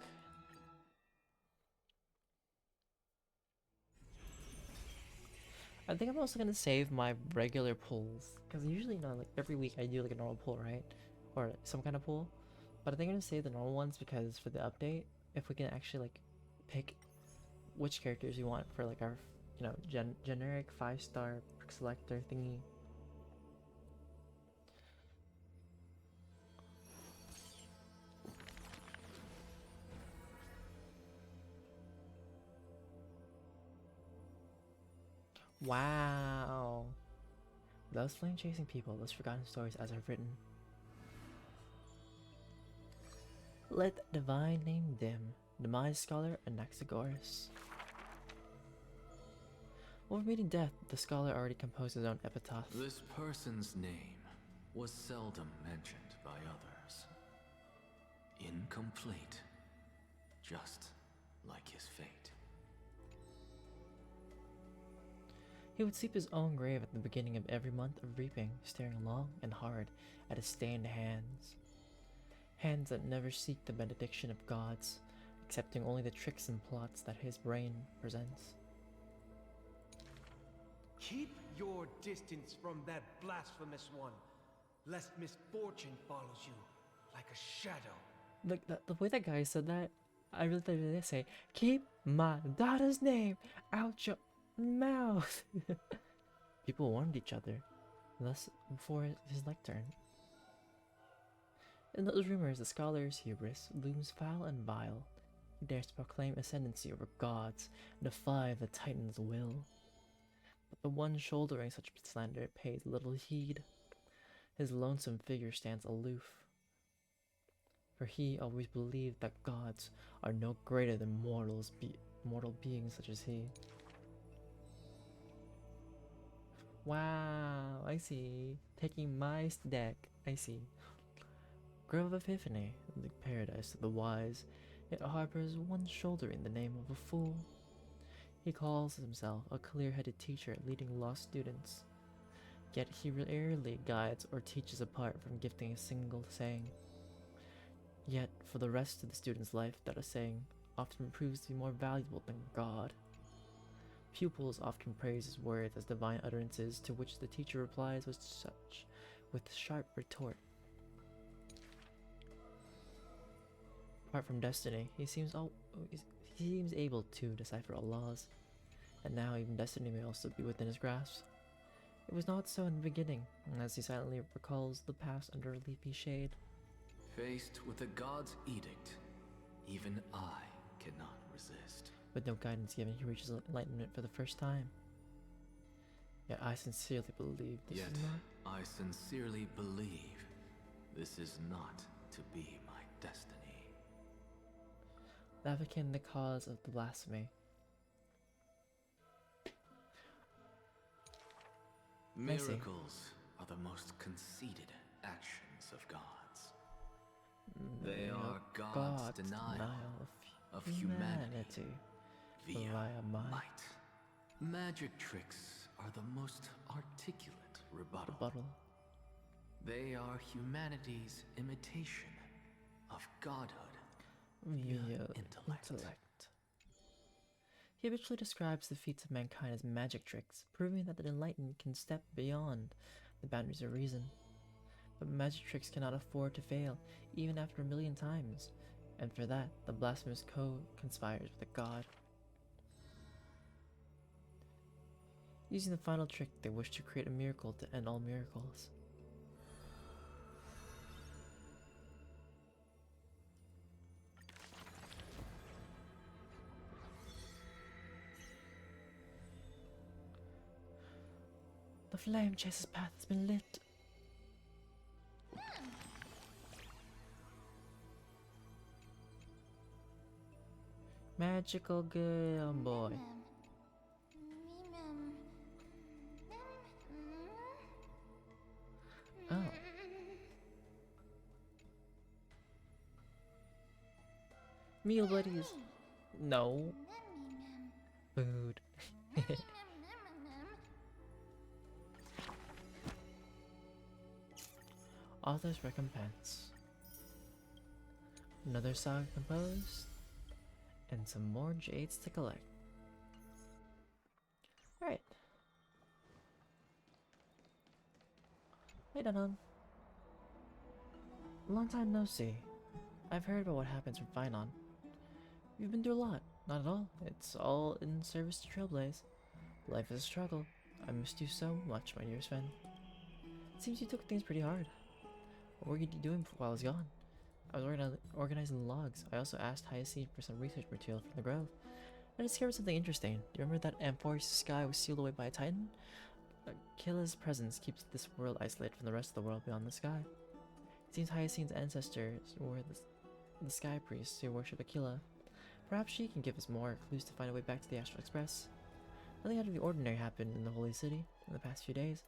I think I'm also gonna save my regular pulls, because usually, you know, like every week I do like a normal pull, right? Or some kind of pull. But I think I'm gonna save the normal ones because for the update, if we can actually like pick which characters you want for like our, you know, generic 5-star selector thingy. Wow. Those flame chasing people, those forgotten stories as I've written. Let divine name dim, demise scholar Anaxagoras. Over meeting death, the scholar already composed his own epitaph. This person's name was seldom mentioned by others. Incomplete, just like his fate. He would sweep his own grave at the beginning of every month of reaping, staring long and hard at his stained hands. Hands that never seek the benediction of gods, accepting only the tricks and plots that his brain presents. Keep your distance from that blasphemous one, lest misfortune follows you like a shadow. Look, the way that guy said that, I really thought they say, "Keep my daughter's name out your mouth." People warned each other, thus before his lectern. In those rumors, the scholar's hubris looms foul and vile. He dares to proclaim ascendancy over gods, and defy the Titan's will. But the one shouldering such slander pays little heed. His lonesome figure stands aloof. for he always believed that gods are no greater than mortal beings such as he. Wow, I see. Taking my deck, I see. Grove of Epiphany, the paradise of the wise, it harbors one shouldering the name of a fool. He calls himself a clear-headed teacher leading lost students, yet he rarely guides or teaches apart from gifting a single saying. Yet, for the rest of the student's life, that a saying often proves to be more valuable than God. Pupils often praise his words as divine utterances, to which the teacher replies with sharp retort. Apart from destiny, he seems able to decipher all laws, and now even destiny may also be within his grasp. It was not so in the beginning, as he silently recalls the past under a leafy shade. Faced with a god's edict, even I cannot resist. With no guidance given, he reaches enlightenment for the first time. Yet I sincerely believe this is not... I sincerely believe this is not to be my destiny. Advocating the cause of the blasphemy. Miracles are the most conceited actions of gods. They are God's denial of humanity via might. Magic tricks are the most articulate rebuttal. They are humanity's imitation of godhood via intellect. He habitually describes the feats of mankind as magic tricks, proving that the enlightened can step beyond the boundaries of reason. But magic tricks cannot afford to fail, even after 1,000,000 times, and for that, the blasphemous co-conspires with a god. Using the final trick, they wish to create a miracle to end all miracles. The flame chaser's path has been lit. Magical girl boy. Oh. Meal buddies. No. Food. Author's recompense. Another song composed, and some more jades to collect. Alright. Hey, Danon. Long time no see. I've heard about what happens from Finon. You've been through a lot. Not at all. It's all in service to Trailblaze. Life is a struggle. I missed you so much, my dearest friend. It seems you took things pretty hard. What were you doing while I was gone? I was organizing the logs. I also asked Hyacinth for some research material from the Grove. I discovered something interesting. Do you remember that Amphor's sky was sealed away by a titan? Akila's presence keeps this world isolated from the rest of the world beyond the sky. It seems Hyacinth's ancestors were the sky priests who worship Akila. Perhaps she can give us more clues to find a way back to the Astral Express. Nothing out of the ordinary happened in the Holy City in the past few days.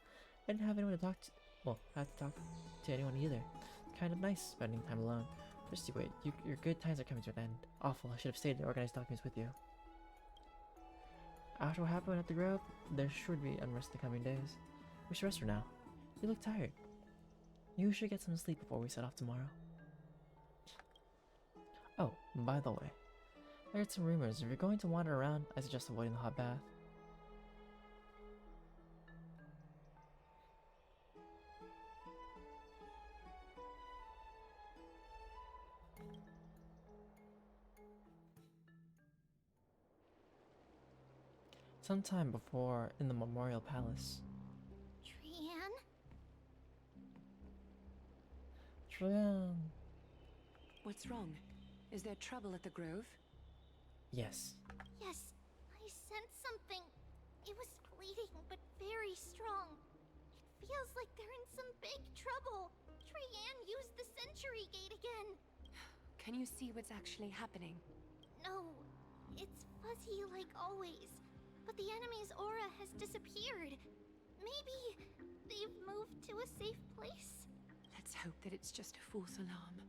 I didn't have anyone to talk to. Well, I have to talk to anyone either. It's kind of nice spending time alone. Just you wait. Your good times are coming to an end. Awful. I should have stayed and organized documents with you. After what happened at the Grove, there should be unrest in the coming days. We should rest for now. You look tired. You should get some sleep before we set off tomorrow. Oh, by the way, I heard some rumors. If you're going to wander around, I suggest avoiding the hot bath. Sometime before in the Memorial Palace. Trian. What's wrong? Is there trouble at the Grove? Yes. Yes, I sensed something. It was fleeting, but very strong. It feels like they're in some big trouble. Trian used the Century Gate again. Can you see what's actually happening? No, it's fuzzy like always. But the enemy's aura has disappeared. Maybe they've moved to a safe place? Let's hope that it's just a false alarm.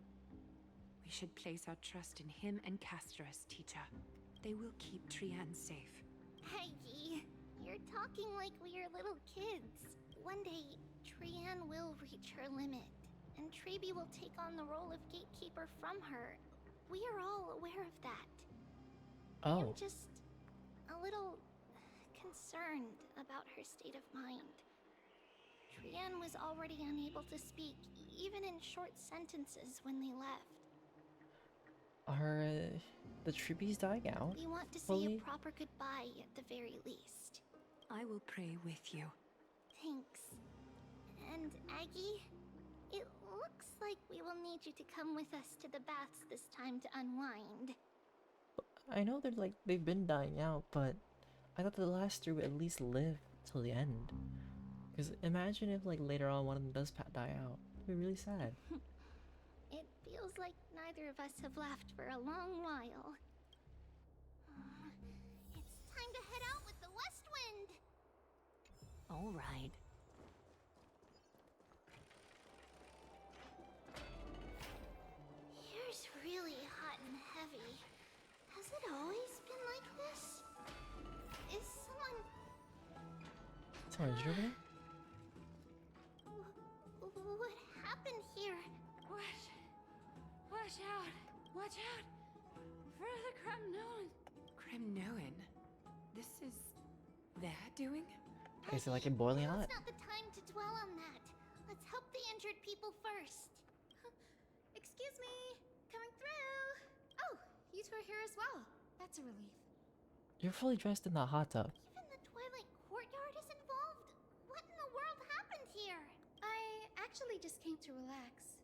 We should place our trust in him and Castorus, teacher. They will keep Trian safe. Aggie, you're talking like we are little kids. One day, Trian will reach her limit, and Trebi will take on the role of gatekeeper from her. We are all aware of that. Oh. I'm just a little concerned about her state of mind. Trian was already unable to speak, even in short sentences when they left. Are the tribbies dying out? We want to say fully? a proper goodbye at the very least. I will pray with you. Thanks. And Aggie, it looks like we will need you to come with us to the baths this time to unwind. I know they've been dying out, but I thought the last three would at least live till the end. Because imagine if later on one of them does die out. It'd be really sad. It feels like neither of us have laughed for a long while. It's time to head out with the west wind! All right. Here's really hot and heavy. Has it always been like this? Is someone... Someone injured over there? What happened here? Watch out! Watch out! For the Cremnoan! Cremnoan? This is their doing? Is it like it boiling hot? Now's not the time to dwell on that. Let's help the injured people first. Excuse me, coming through. Oh, you two are here as well. That's a relief. You're fully dressed in the hot tub. Even the Twilight Courtyard is involved? What in the world happened here? I actually just came to relax.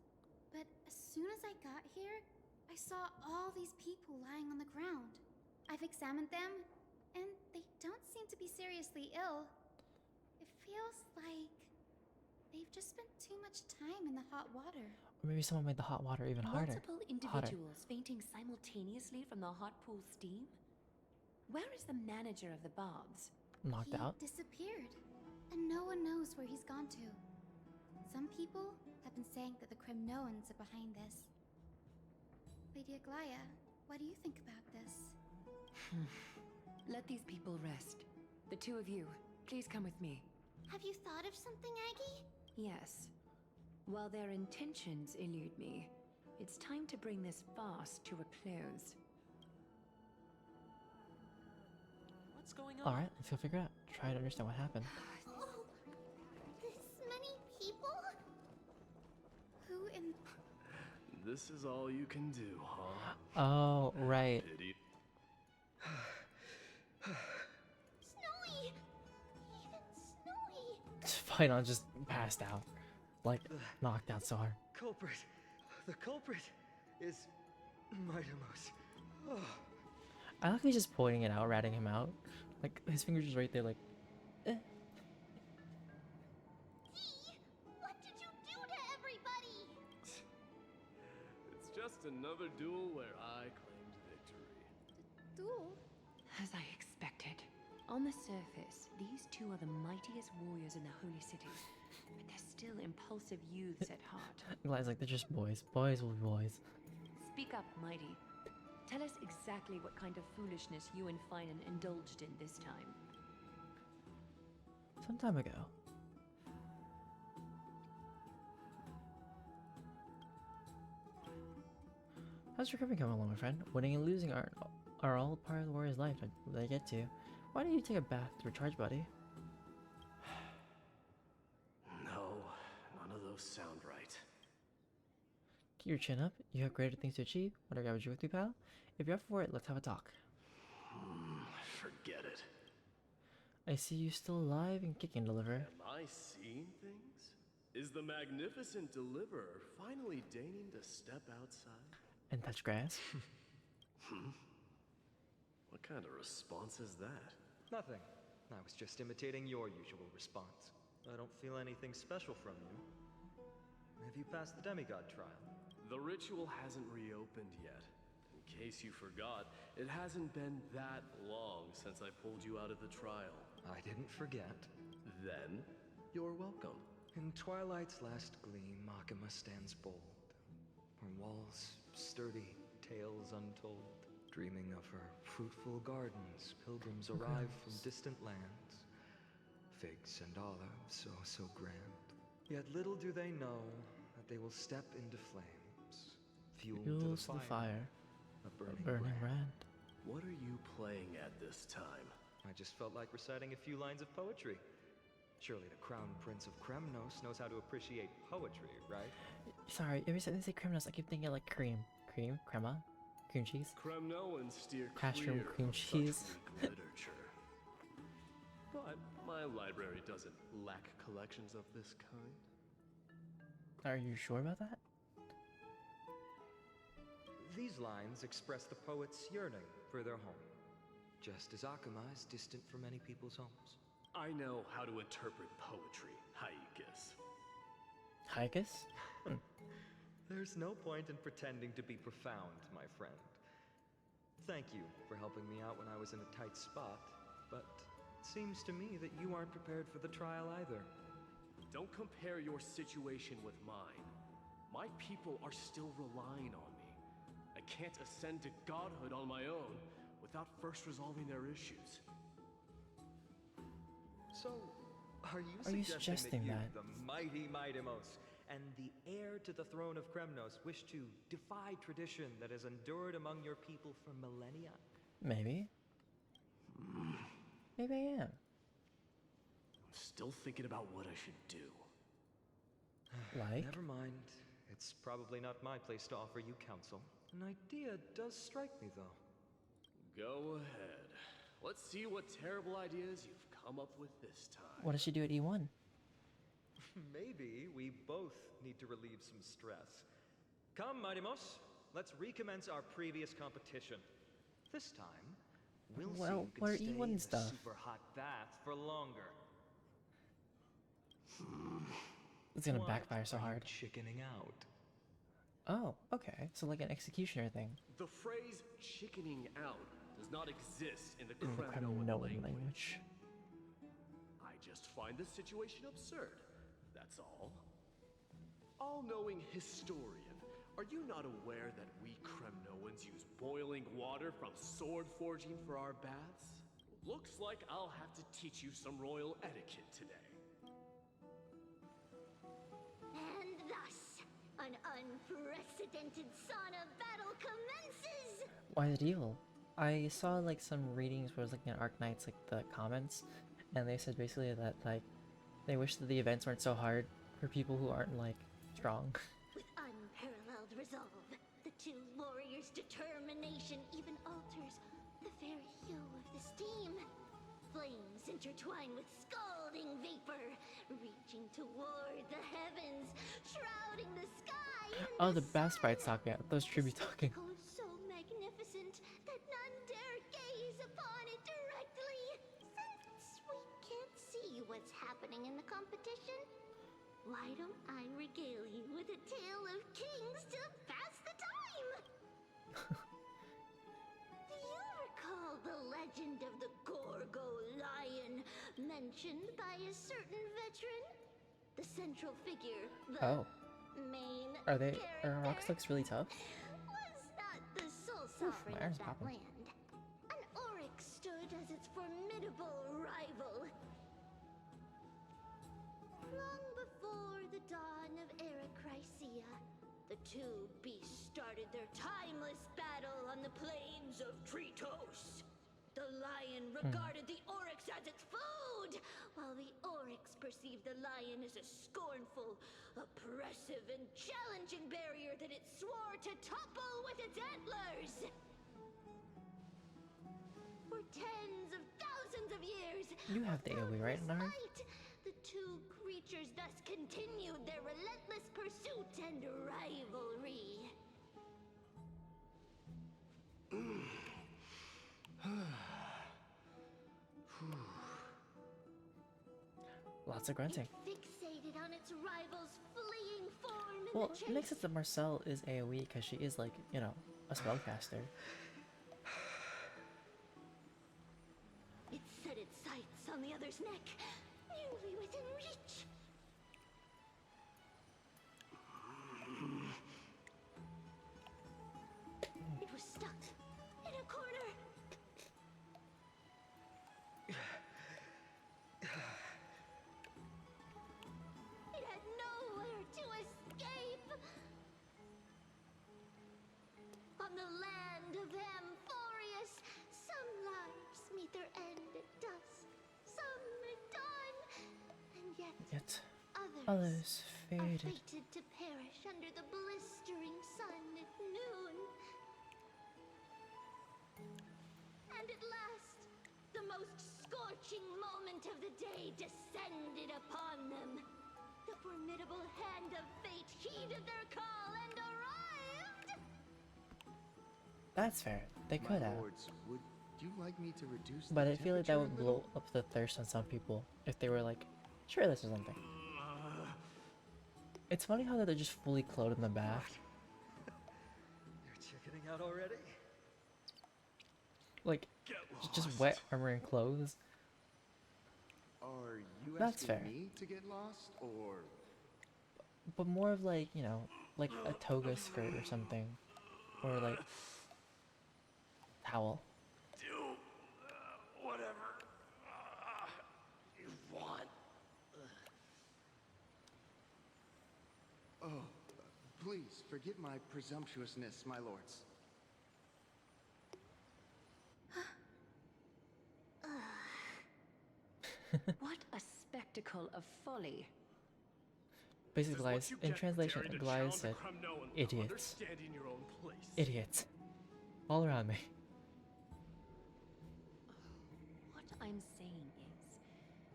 But as soon as I got here, I saw all these people lying on the ground. I've examined them, and they don't seem to be seriously ill. It feels like they've just spent too much time in the hot water. Or maybe someone made the hot water even harder. Multiple individuals fainting simultaneously from the hot pool steam? Where is the manager of the baths? Knocked out? He disappeared, and no one knows where he's gone to. Some people have been saying that the Cremnoans are behind this. Lady Aglaya, what do you think about this? Let these people rest. The two of you, please come with me. Have you thought of something, Aggie? Yes. While their intentions elude me, it's time to bring this farce to a close. What's going on? Alright, let's go figure out. Try to understand what happened. Oh, this many people? Who in... This is all you can do, huh? Oh, right. Pity. Snowy! Even Snowy! Final just passed out. Knocked out so hard. Culprit. The culprit is Mightimos. Oh. I like he's just pointing it out, ratting him out. His fingers just right there, eh. Dee, what did you do to everybody? It's just another duel where I claimed victory. Duel? As I expected. On the surface, these two are the mightiest warriors in the Holy City, but they're still impulsive youths at heart. Glad they're just boys. Boys will be boys. Speak up, Mighty. Tell us exactly what kind of foolishness you and Finan indulged in this time. Some time ago. How's recovery coming along, my friend? Winning and losing are all part of the warrior's life. They get to. Why don't you take a bath to recharge, buddy? No, none of those sound right. Keep your chin up. You have greater things to achieve. Want to grab a drink with you, pal? If you're up for it, let's have a talk. Forget it. I see you still alive and kicking, Deliverer. Am I seeing things? Is the magnificent Deliverer finally deigning to step outside? And touch grass? What kind of response is that? Nothing. I was just imitating your usual response. I don't feel anything special from you. Have you passed the demigod trial? The ritual hasn't reopened yet. In case you forgot, it hasn't been that long since I pulled you out of the trial. I didn't forget. Then, you're welcome. In twilight's last gleam, Makima stands bold. Her walls sturdy, tales untold. Dreaming of her fruitful gardens, pilgrims arrive from distant lands. Figs and olives, so grand. Yet little do they know that they will step into flames. Fuel to the fire. A burning brand. What are you playing at this time? I just felt like reciting a few lines of poetry. Surely the Crown Prince of Kremnos knows how to appreciate poetry, right? Sorry, every time they say Kremnos, I keep thinking like cream. Cream? Crema? Cream cheese? Kremnoans steer Castrum clear cream of cheese. such weak literature. But my library doesn't lack collections of this kind. Are you sure about that? These lines express the poet's yearning for their home, just as Akuma is distant from many people's homes. I know how to interpret poetry, Haikus. Haikus? There's no point in pretending to be profound, my friend. Thank you for helping me out when I was in a tight spot, but it seems to me that you aren't prepared for the trial either. Don't compare your situation with mine. My people are still relying on me. I can't ascend to godhood on my own without first resolving their issues. So, are you suggesting that the mighty Mightimos, and the heir to the throne of Kremnos wish to defy tradition that has endured among your people for millennia? Maybe. Maybe I am. I'm still thinking about what I should do. Like? Never mind. It's probably not my place to offer you counsel. An idea does strike me, though. Go ahead. Let's see what terrible ideas you've come up with this time. What does she do at E1? Maybe we both need to relieve some stress. Come, Mightimos, let's recommence our previous competition. This time, we'll see who what are can stay E1 in stuff? the super hot bath for longer. It's gonna What backfire so are you hard. chickening out. Oh, okay. So like an executioner thing. The phrase chickening out does not exist in the In the Kremnoan language. I just find the situation absurd. That's all. All-knowing historian, are you not aware that we Kremnoans use boiling water from sword forging for our baths? Looks like I'll have to teach you some royal etiquette today. And thus, an unprecedented sauna battle commences! Why is it evil? I saw like some readings where it was like in Arknights, like the comments, and they said basically that like they wish that the events weren't so hard for people who aren't like strong. With unparalleled resolve, the two warriors' determination even alters the very hue of the steam. Flames intertwine with scalding vapor, reaching toward the heavens, shrouding the sky. Oh, the bath sprites talking. Those tribute talking. spectacle is so magnificent that none dare gaze upon it directly. Since we can't see what's happening in the competition, why don't I regale you with a tale of kings to pass the time? Do you recall the legend of the Gorgo lion mentioned by a certain veteran? The central figure, the main Are they? character, Are Rockslux really tough? was not the sole Oof, sovereign my iron's of that popping. land. An Oryx stood as its formidable rival. Long before the dawn of Erechrysia, the two beasts started their timeless battle on the plains of Tritos. The lion regarded the Oryx as its food, while the Oryx perceived the lion as a scornful, oppressive, and challenging barrier that it swore to topple with its antlers. For tens of thousands of years, You have the AoE, right, Nari? the two creatures thus continued their relentless pursuit and rivalry. Lots of grunting. Fixated on its rival's fleeing form Well, it makes sense that Marcel is AoE because she is like, you know, a spellcaster. It set its sights on the other's neck, nearly within reach. It was stuck in a corner. It had nowhere to escape. On the land of Amphorius, some lives meet their end at dusk, some at dawn, and yet Others are faded. fated to perish under the blistering sun at noon. And at last, the most scorching moment of the day descended upon them. The formidable hand of fate heeded their call and arrived! That's fair. They could have. Lords, would you like me to reduce But the I feel like that temperature would a little? blow up the thirst on some people if they were like, try this or something. It's funny how they're just fully clothed in the bath. You're chickening out already? Like, just wet armor and clothes. Are you That's asking fair. me to get lost, or But more of like, you know, like a toga skirt or something. Or like, towel. Do whatever you want. oh, please forgive my presumptuousness, my lords. What a spectacle of folly. Basically, Glyas, in translation, Glyas said, idiots. Idiots. All around me. What I'm saying is,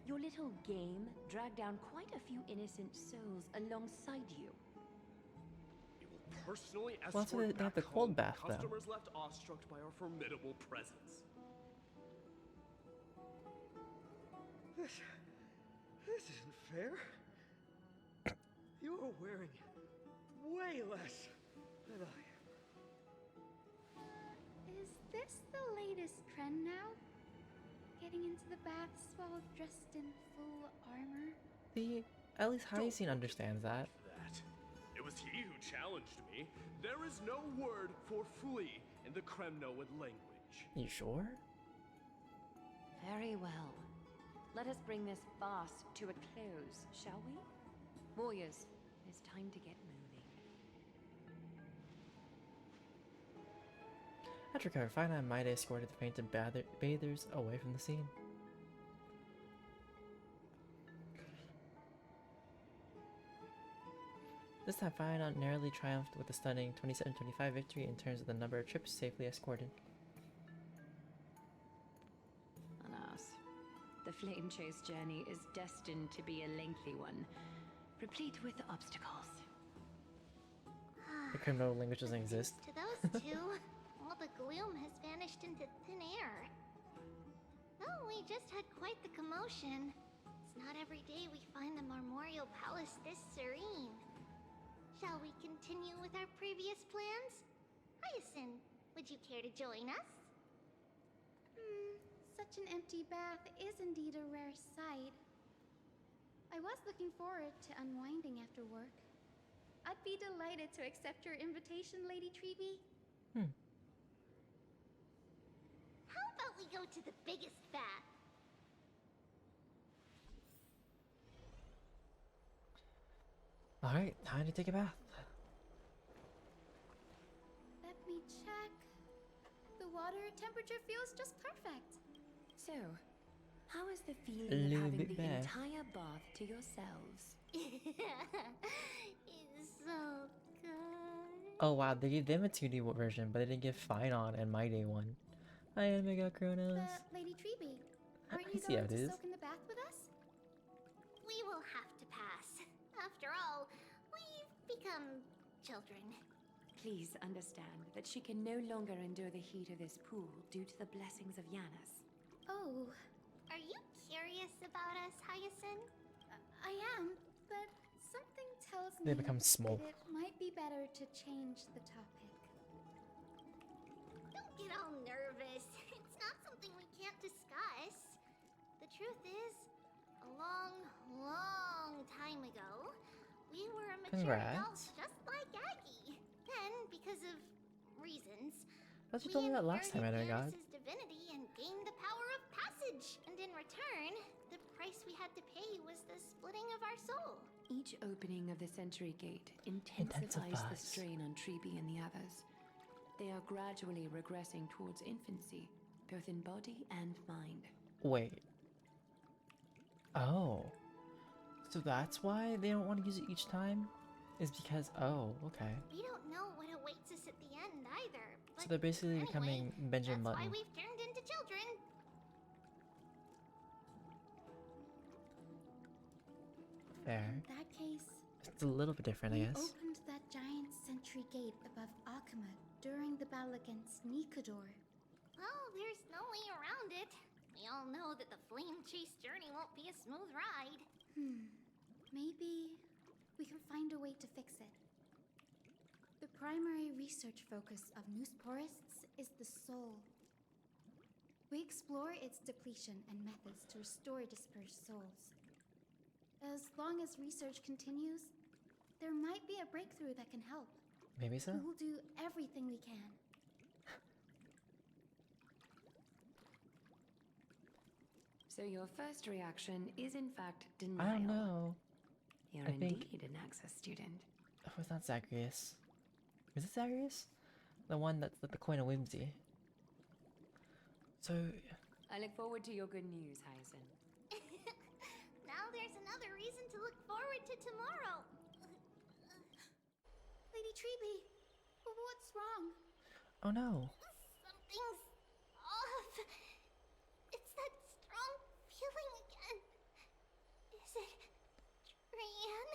your little game dragged down quite a few innocent souls alongside you. We will personally Well, that's why escort they have back the cold home bath, though. customers left awestruck by our formidable presence. This isn't fair. You're wearing way less than I am. Is this the latest trend now? Getting into the baths while dressed in full armor? At least Hyacinth understands that. That. It was he who challenged me. There is no word for flee in the Kremnoan language. You sure? Very well. Let us bring this farce to a close, shall we? Warriors, it's time to get moving. After clarifying, I might have escorted the fainted bathers away from the scene. This time, Feyenoord narrowly triumphed with a stunning 27-25 victory in terms of the number of trips safely escorted. Alas, the Flame Chase journey is destined to be a lengthy one, replete with obstacles. The criminal language doesn't exist. To those two, all the gloom has vanished into thin air. Oh, we just had quite the commotion. It's not every day we find the Marmorial Palace this serene. Shall we continue with our previous plans? Hyacinth, would you care to join us? Such an empty bath is indeed a rare sight. I was looking forward to unwinding after work. I'd be delighted to accept your invitation, Lady Treeby. How about we go to the biggest bath? Alright, time to take a bath. Let me check. The water temperature feels just perfect. So, how is the A feeling of little having bit the bad. entire bath to yourselves? It's so good. Oh wow, they gave them a 2D version, but they didn't give Feyenoord and My Day one. Hi, Omega Kronos. But, Lady Treeby, aren't I you see how going it to is. soak in the bath with us? We will have to pass. After all, we've become children. Please understand that she can no longer endure the heat of this pool due to the blessings of Yanis. Oh. Are you curious about us, Hyacinth? I am, but Something tells They me become small. that it might be better to change the topic. Don't get all nervous. It's not something we can't discuss. The truth is, a long, long time ago, we were a mature adults Congrats. just like Aggie. Then, because of reasons, Thought you we told me that last time, inherited Energod. Gannis's divinity and gained the power of passage. And in return, the price we had to pay was the splitting of our soul. Each opening of the Century Gate intensifies the Intensifies. strain on Treeby and the others. They are gradually regressing towards infancy, both in body and mind. Wait. Oh. So that's why they don't want to use it each time? Is because, oh, okay. We don't know what awaits us at the end either. So But they're basically anyway, becoming Benjamin that's why Button. we've turned into children. Fair. In that case, It's a little bit different, I we guess. opened that giant sentry gate above Akama during the battle against Nikador. Well, there's no way around it. We all know that the flame chase journey won't be a smooth ride. Maybe we can find a way to fix it. The primary research focus of Noosporists is the soul. We explore its depletion and methods to restore dispersed souls. As long as research continues, there might be a breakthrough that can help. Maybe so? We will do everything we can. So your first reaction is in fact I denial. don't know. You're I think- indeed an Access student. Oh, it's not Zagreus. Is it Zagreus? The one that's the coin of whimsy. So, I look forward to your good news, Hyacinth. Now there's another reason to look forward to tomorrow. Lady Treeby, what's wrong? oh no. Something's off. It's that strong feeling again. Is it Trian?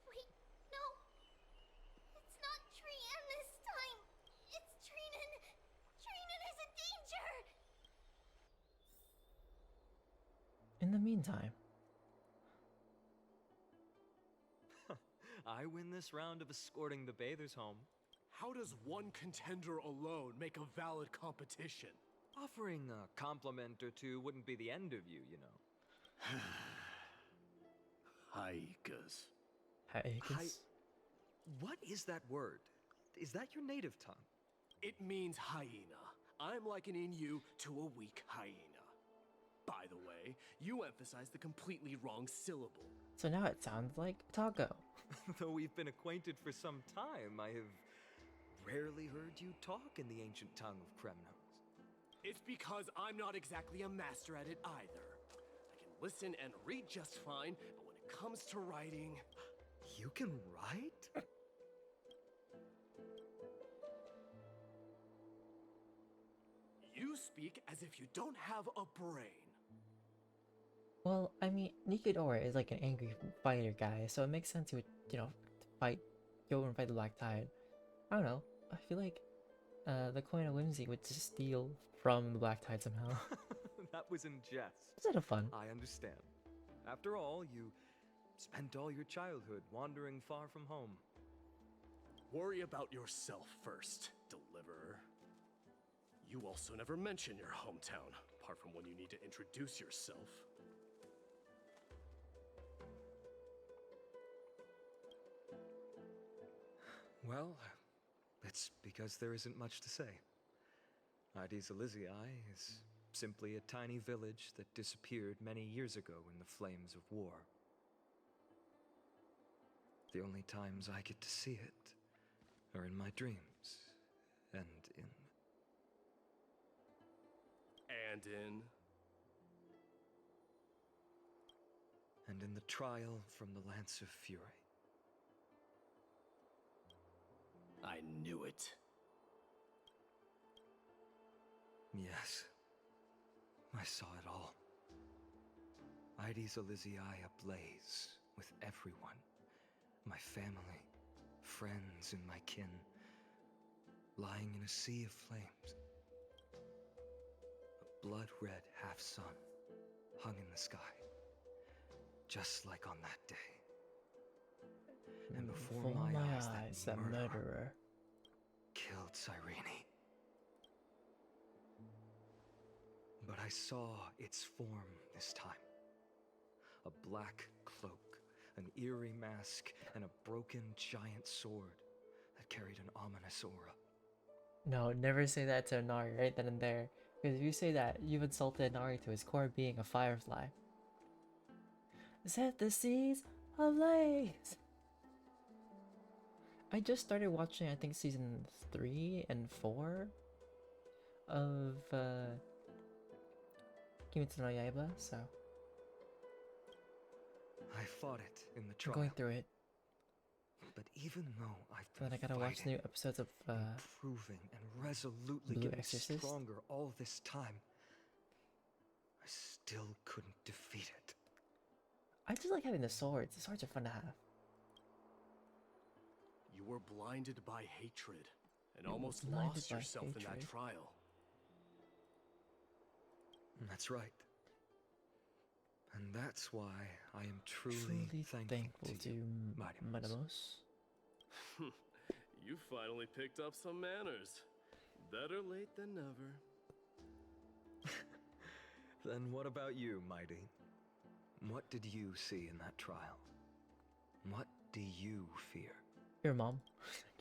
Wait, no. It's not Trian this time. It's Trinan. Trinan is a danger. In the meantime, I win this round of escorting the bathers home. How does one contender alone make a valid competition? Offering a compliment or two wouldn't be the end of you, you know. Haikas. Haikus. What is that word? Is that your native tongue? It means hyena. I'm likening you to a weak hyena. By the way, you emphasize the completely wrong syllable. So now it sounds like taco. Though we've been acquainted for some time, I have rarely heard you talk in the ancient tongue of Kremnos. It's because I'm not exactly a master at it either. I can listen and read just fine, but when it comes to writing... You can write? You speak as if you don't have a brain. Well, I mean, Nikadora is like an angry fighter guy, so it makes sense he would, you know, go and fight the Black Tide. I don't know. I feel like the coin of whimsy would just steal from the Black Tide somehow. That was in jest. Instead of fun. I understand. After all, you spent all your childhood wandering far from home. Worry about yourself first, Deliverer. You also never mention your hometown, apart from when you need to introduce yourself. Well, it's because there isn't much to say. Ides Elysiae is simply a tiny village that disappeared many years ago in the flames of war. The only times I get to see it are in my dreams and in... And in... and in the trial from the Lance of Fury. I knew it. Yes, I saw it all. Ides Elysiae ablaze with everyone. My family, friends, and my kin, lying in a sea of flames. A blood-red half-sun hung in the sky, just like on that day. And before For my eyes, that that murderer killed Cyrene. But I saw its form this time. A black cloak, an eerie mask, and a broken giant sword that carried an ominous aura. No, never say that to Inari right then and there. Because if you say that, you've insulted Inari to his core being a firefly. Set the seas ablaze! I just started watching, I think, season 3 and 4 of Kimetsu no Yaiba, so I fought it in the I'm trial. going through it. But even though I've But then I gotta watch new episodes of improving and resolutely Blue getting Exorcist. stronger all this time, I still couldn't defeat it. I just like having the swords. The swords are fun to have. You were blinded by hatred and You were almost blinded lost by yourself in that hatred. trial. That's right. And that's why I am truly, thankful to you, Madamos. You finally picked up some manners. Better late than never. Then what about you, Mighty? What did you see in that trial? What do you fear? Your mom.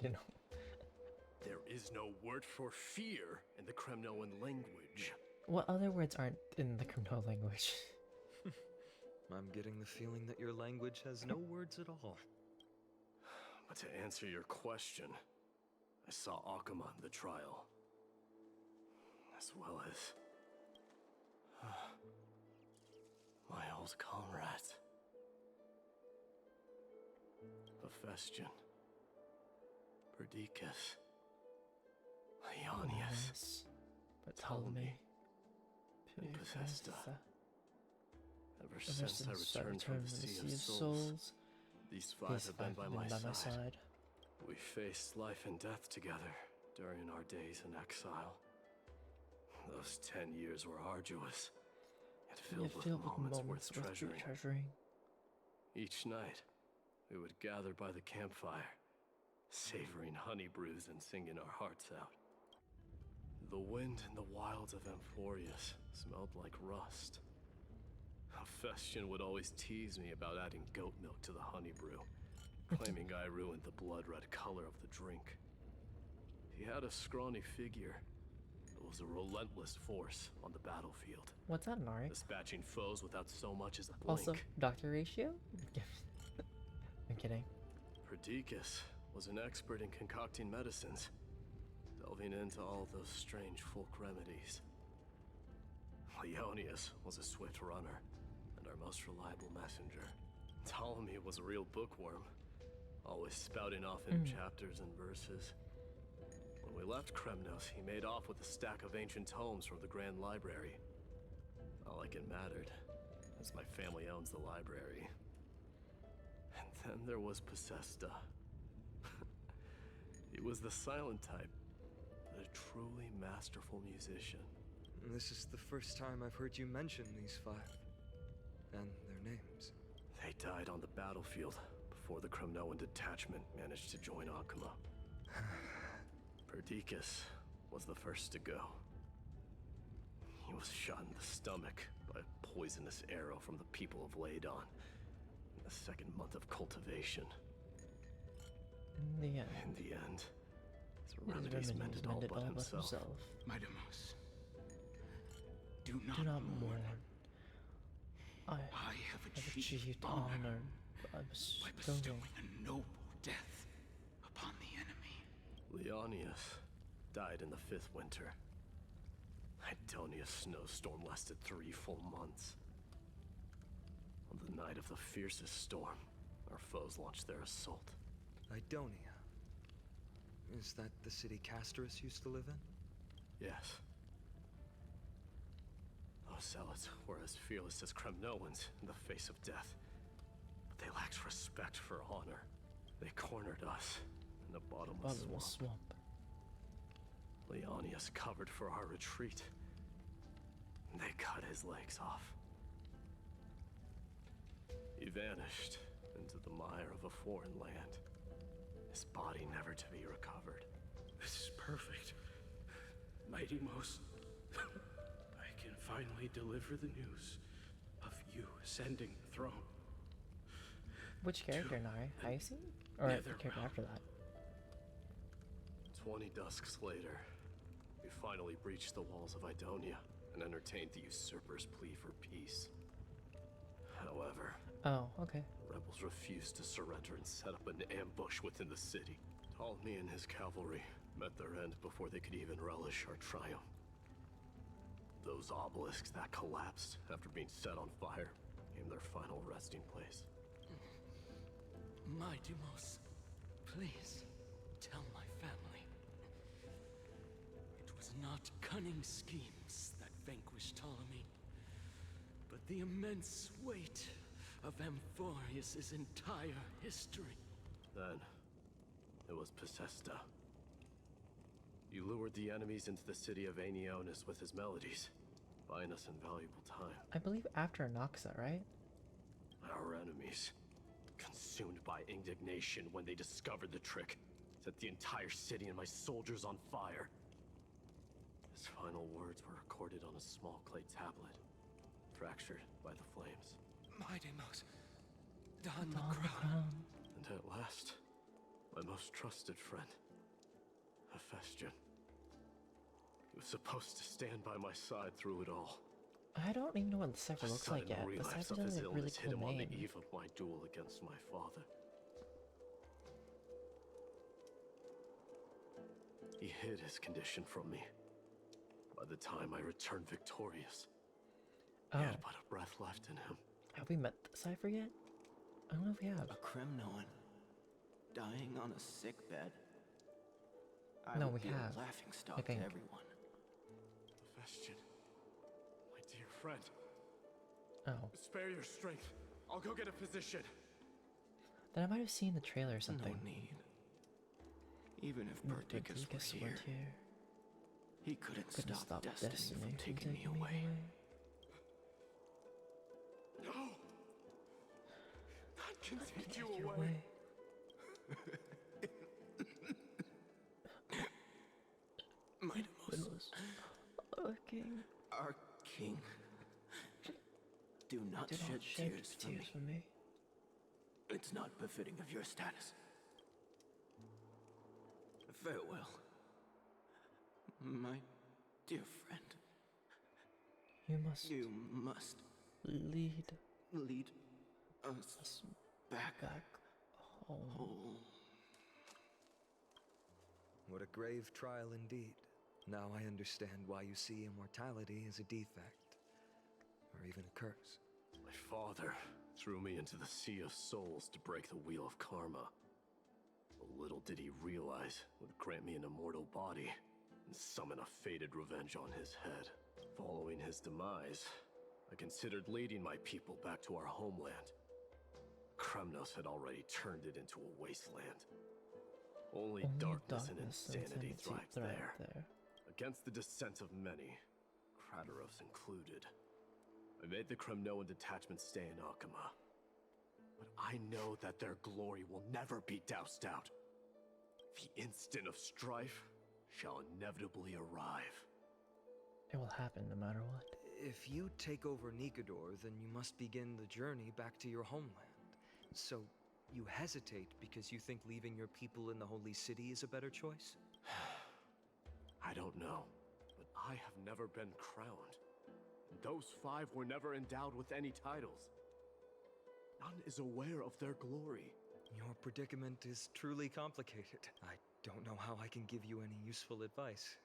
You know. There is no word for fear in the Kremnoan language. What other words aren't in the criminal language? I'm getting the feeling that your language has no words at all. But to answer your question, I saw Akuma in the trial. As well as my old comrades. Hephaestion, Perdiccas, Leonius, Ptolemy, and Bethesda. Ever Ever since I returned from the Sea of Souls, these five have been by my side. We faced life and death together during our days in exile. Those 10 years were arduous, yet filled with moments worth treasuring. Each night, we would gather by the campfire, savoring honey brews and singing our hearts out. The wind in the wilds of Amphorius smelled like rust. Hephaestion would always tease me about adding goat milk to the honey brew, claiming I ruined the blood-red color of the drink. He had a scrawny figure, but was a relentless force on the battlefield. What's that, Nari? Dispatching foes without so much as a blink. Also, doctor ratio? I'm kidding. Perdiccas was an expert in concocting medicines, delving into all those strange folk remedies. Leonius was a swift runner, and our most reliable messenger. Ptolemy was a real bookworm, always spouting off in chapters and verses. When we left Kremnos, he made off with a stack of ancient tomes from the Grand Library. Not like it mattered, as my family owns the library. And then there was Bethesda. He was the silent type, but a truly masterful musician. This is the first time I've heard you mention these five. And their names. They died on the battlefield before the Kremnoan detachment managed to join Akuma. Perdiccas was the first to go. He was shot in the stomach by a poisonous arrow from the people of Ladon in the second month of cultivation. In the end, his remedies mended all but himself. Madamos, Do not mourn. I have achieved honor by bestowing a noble death upon the enemy. Leonius died in the 5th winter. Idonia's snowstorm lasted 3 full months. On the night of the fiercest storm, our foes launched their assault. Idonia. Is that the city Castorus used to live in? Yes. Those zealots were as fearless as Kremnoans in the face of death. But they lacked respect for honor. They cornered us in a bottomless swamp. Leonius covered for our retreat. They cut his legs off. He vanished into the mire of a foreign land. His body never to be recovered. This is perfect. Mighty Most, I can finally deliver the news of you ascending the throne. Which character, Nari? Hyacin? Or the character after that? 20 dusks later, we finally breached the walls of Idonia and entertained the usurper's plea for peace. However, okay. Rebels refused to surrender and set up an ambush within the city. Ptolemy and his cavalry met their end before they could even relish our triumph. Those obelisks that collapsed after being set on fire became their final resting place. Mighty Most, please tell my family. It was not cunning schemes that vanquished Ptolemy, but the immense weight of Amphorius' entire history. Then, it was Pacesta. You lured the enemies into the city of Aeneonis with his melodies, buying us invaluable time. I believe after Noxa, right? Our enemies, consumed by indignation when they discovered the trick, set the entire city and my soldiers on fire. His final words were recorded on a small clay tablet, fractured by the flames. Mighty Most, don the crown. And at last, my most trusted friend, Hephaestion. He was supposed to stand by my side through it all. I don't even know what the cipher looks like yet. The Relapse cipher of his has a really illness hit cool him on name. the eve of my duel against my father. He hid his condition from me. By the time I returned victorious, he had but a breath left in him. Have we met the cipher yet? I don't know if we have. A Kremnoan dying on a sick bed. No, would we be have. A laughing stock I think. to everyone. Hephaestion, my dear friend. Oh. Spare your strength. I'll go get a physician. Then I might have seen the trailer or something. No need. Even if Perdiccas were here, he couldn't stop destiny from taking me away. No! None can take you away. Mighty Most, our king, do not shed tears for me. It's not befitting of your status. Farewell, my dear friend. You must lead us back home. What a grave trial indeed. Now I understand why you see immortality as a defect, or even a curse. My father threw me into the sea of souls to break the wheel of karma. But little did he realize it would grant me an immortal body and summon a fated revenge on his head. Following his demise, I considered leading my people back to our homeland. Kremnos had already turned it into a wasteland. Only darkness and insanity thrived there. Against the dissent of many, Krateros included. I made the Kremnoan detachment stay in Akama. But I know that their glory will never be doused out. The instant of strife shall inevitably arrive. It will happen no matter what. If you take over Nikedor, then you must begin the journey back to your homeland. So, you hesitate because you think leaving your people in the Holy City is a better choice? I don't know, but I have never been crowned. Those 5 were never endowed with any titles. None is aware of their glory. Your predicament is truly complicated. I don't know how I can give you any useful advice.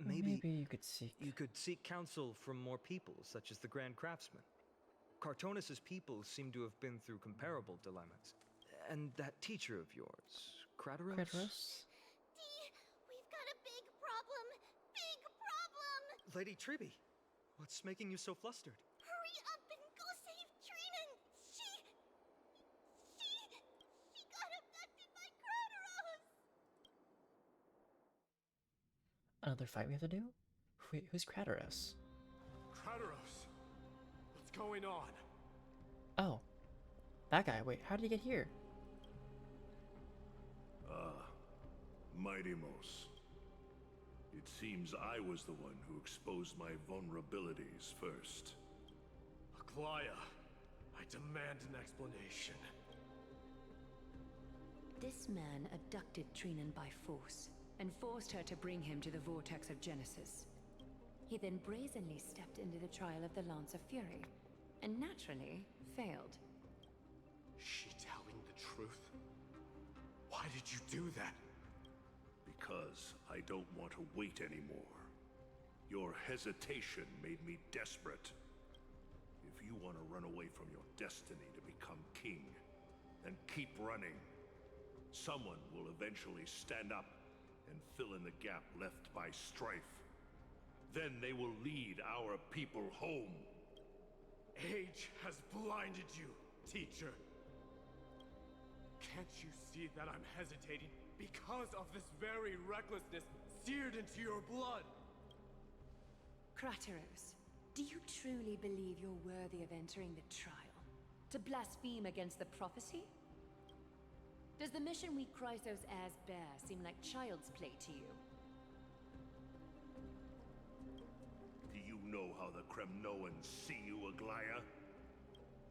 Maybe you could seek... You could seek counsel from more people, such as the Grand Craftsman. Cartonis' people seem to have been through comparable dilemmas. And that teacher of yours, Krateros? Krateros? We've got a big problem! Big problem! Lady Triby, what's making you so flustered? Hurry up and go save Trinan! She got abducted by Krateros! Another fight we have to do? Wait, who's Krateros? Krateros! What's going on? Oh. That guy, wait, how did he get here? Mighty-Mos. It seems I was the one who exposed my vulnerabilities first. Aglaya, I demand an explanation. This man abducted Trinan by force and forced her to bring him to the vortex of Genesis. He then brazenly stepped into the trial of the Lance of Fury, and naturally failed. She telling the truth? Why did you do that? Because I don't want to wait anymore. Your hesitation made me desperate. If you want to run away from your destiny to become king, then keep running. Someone will eventually stand up and fill in the gap left by strife. Then they will lead our people home. Age has blinded you, teacher. Can't you see that I'm hesitating because of this very recklessness seared into your blood? Krateros, do you truly believe you're worthy of entering the trial? To blaspheme against the prophecy? Does the mission we Chrysos heirs bear seem like child's play to you? Do you know how the Kremnoans see you, Aglaya?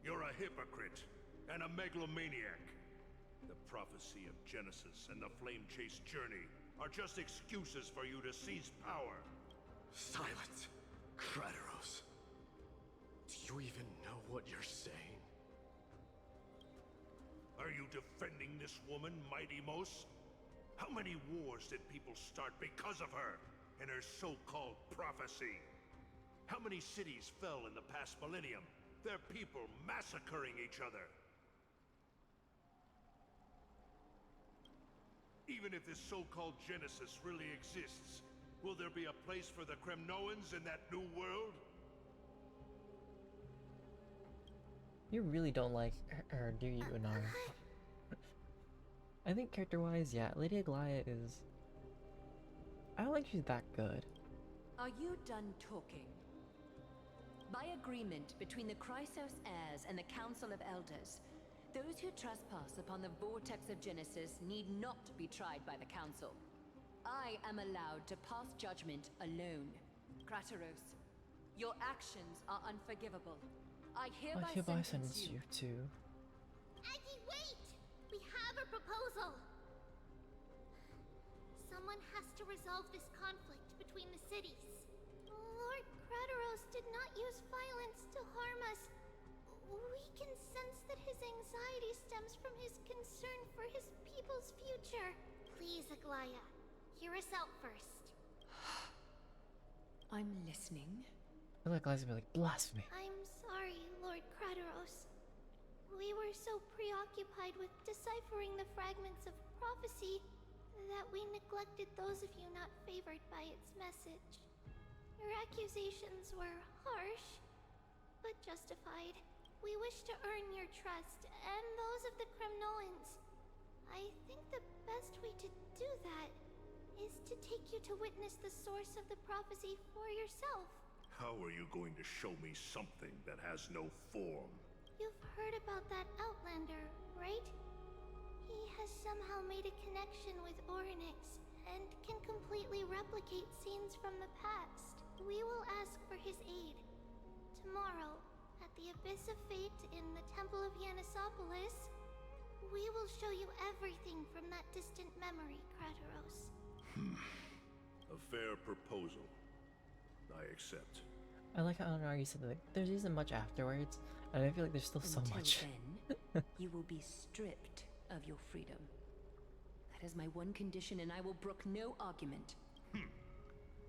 You're a hypocrite and a megalomaniac. The prophecy of Genesis and the flame-chased journey are just excuses for you to seize power. Silence, Krateros. Do you even know what you're saying? Are you defending this woman, Mighty-Mos? How many wars did people start because of her and her so-called prophecy? How many cities fell in the past millennium? Their people massacring each other. Even if this so-called Genesis really exists, will there be a place for the Kremnoans in that new world? You really don't like her, do you, Inara? I think character-wise, yeah, Lady Aglaya is... I don't think she's that good. Are you done talking? By agreement between the Chrysos heirs and the Council of Elders, those who trespass upon the vortex of Genesis need not be tried by the Council. I am allowed to pass judgment alone. Krateros, your actions are unforgivable. I hereby sentence you to... Aggie, wait! We have a proposal! Someone has to resolve this conflict between the cities. Lord Krateros did not use violence to harm us. We can sense that his anxiety stems from his concern for his people's future. Please, Aglaya, hear us out first. I'm listening. I feel like Aglaya's gonna be like, blasphemy. I'm sorry, Lord Krateros. We were so preoccupied with deciphering the fragments of prophecy that we neglected those of you not favored by its message. Your accusations were harsh, but justified. We wish to earn your trust, and those of the Kremnoans. I think the best way to do that is to take you to witness the source of the prophecy for yourself. How are you going to show me something that has no form? You've heard about that Outlander, right? He has somehow made a connection with Orynyx, and can completely replicate scenes from the past. We will ask for his aid. Tomorrow, at the Abyss of Fate in the Temple of Yanisopolis, we will show you everything from that distant memory, Krateros. A fair proposal. I accept. I like how Inara said that, like, there isn't much afterwards, and I feel like there's still so much. Then, you will be stripped of your freedom. That is my one condition, and I will brook no argument.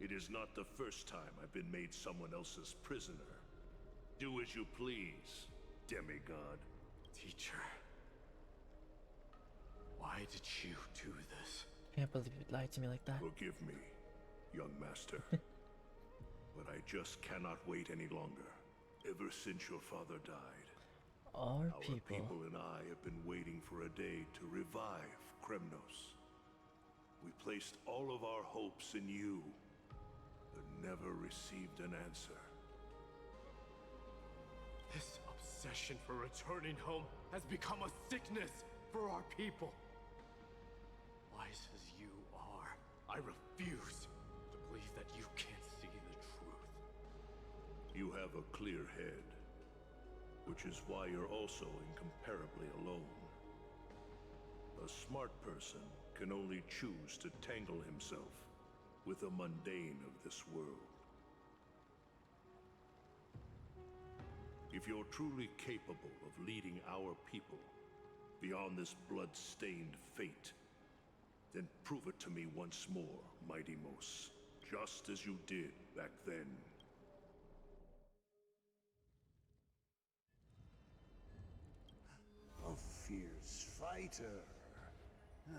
It is not the first time I've been made someone else's prisoner. Do as you please, demigod. Teacher, why did you do this? I can't believe you lied to me like that. Forgive me, young master. But I just cannot wait any longer. Ever since your father died, our people and I have been waiting for a day to revive Kremnos. We placed all of our hopes in you, but never received an answer. This obsession for returning home has become a sickness for our people. Wise as you are, I refuse to believe that you can't see the truth. You have a clear head, which is why you're also incomparably alone. A smart person can only choose to tangle himself with the mundane of this world. If you're truly capable of leading our people beyond this blood-stained fate, then prove it to me once more, Mighty Mos, just as you did back then. A fierce fighter.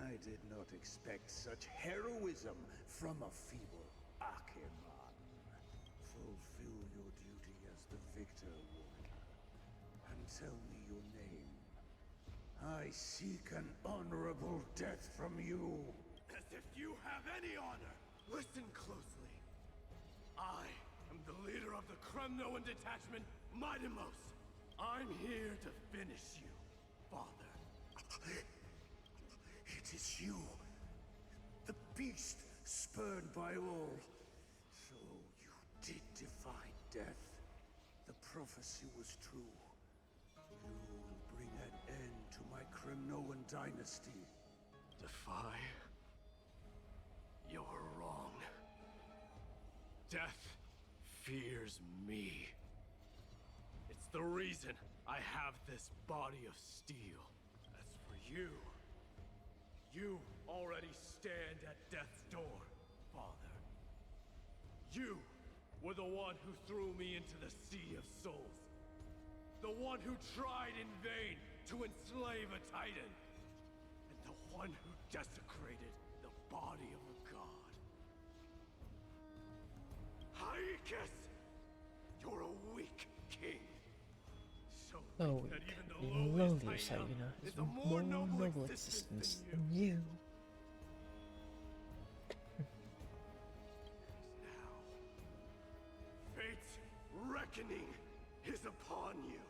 I did not expect such heroism from a feeble Acheman. Fulfill your duty as the victor, warrior, and tell me your name. I seek an honorable death from you. As if you have any honor! Listen closely. I am the leader of the Kremnoan detachment, Mighty Mos. I'm here to finish you, Father. It is you, the beast spurned by all. So you did defy death. The prophecy was true. You will bring an end to my Kremnoan dynasty. Defy? You're wrong. Death fears me. It's the reason I have this body of steel. As for you, you already stand at death's door, Father. You were the one who threw me into the Sea of Souls. The one who tried in vain to enslave a Titan. And the one who desecrated the body of a god. Haikus! You're a weak king. So Oh, weak that even the the lowliest lowliest hyena hyena is is a more noble existence than you. Fate's reckoning is upon you.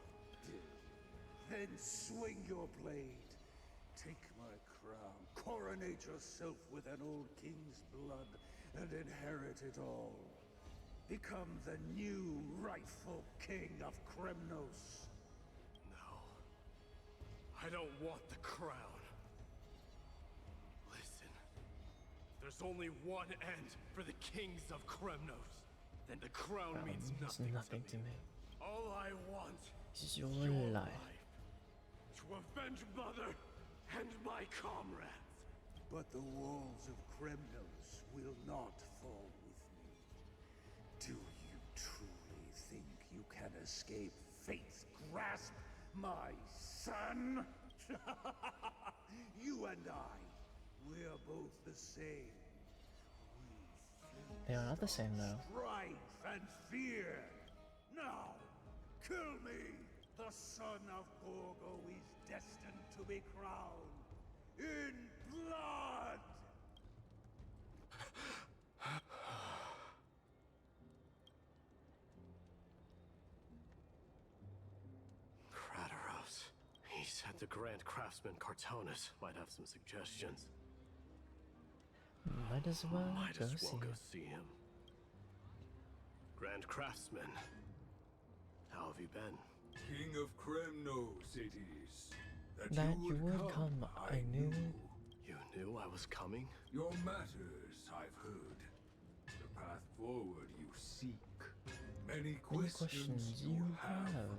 Then swing your blade. Take my crown. Coronate yourself with an old king's blood and inherit it all. Become the new rightful king of Kremnos. No. I don't want the crown. Listen. There's only one end for the kings of Kremnos. Then the crown means nothing to me. All I want This is your life. to avenge Mother and my comrades. But the walls of Kremnos will not fall with me. Do you truly think you can escape fate's grasp, my son? You and I, we're both the same. They are not the same though. Strife and fear. Now, kill me! The son of Gorgo is destined to be crowned in blood! Kratos. He said the Grand Craftsman Cartonus might have some suggestions. Might as well Might go as well see go him. see him. Grand Craftsman, how have you been? King of Kremnos it is. That you would come, I knew. You knew I was coming? Your matters, I've heard. The path forward you seek. Many questions you have.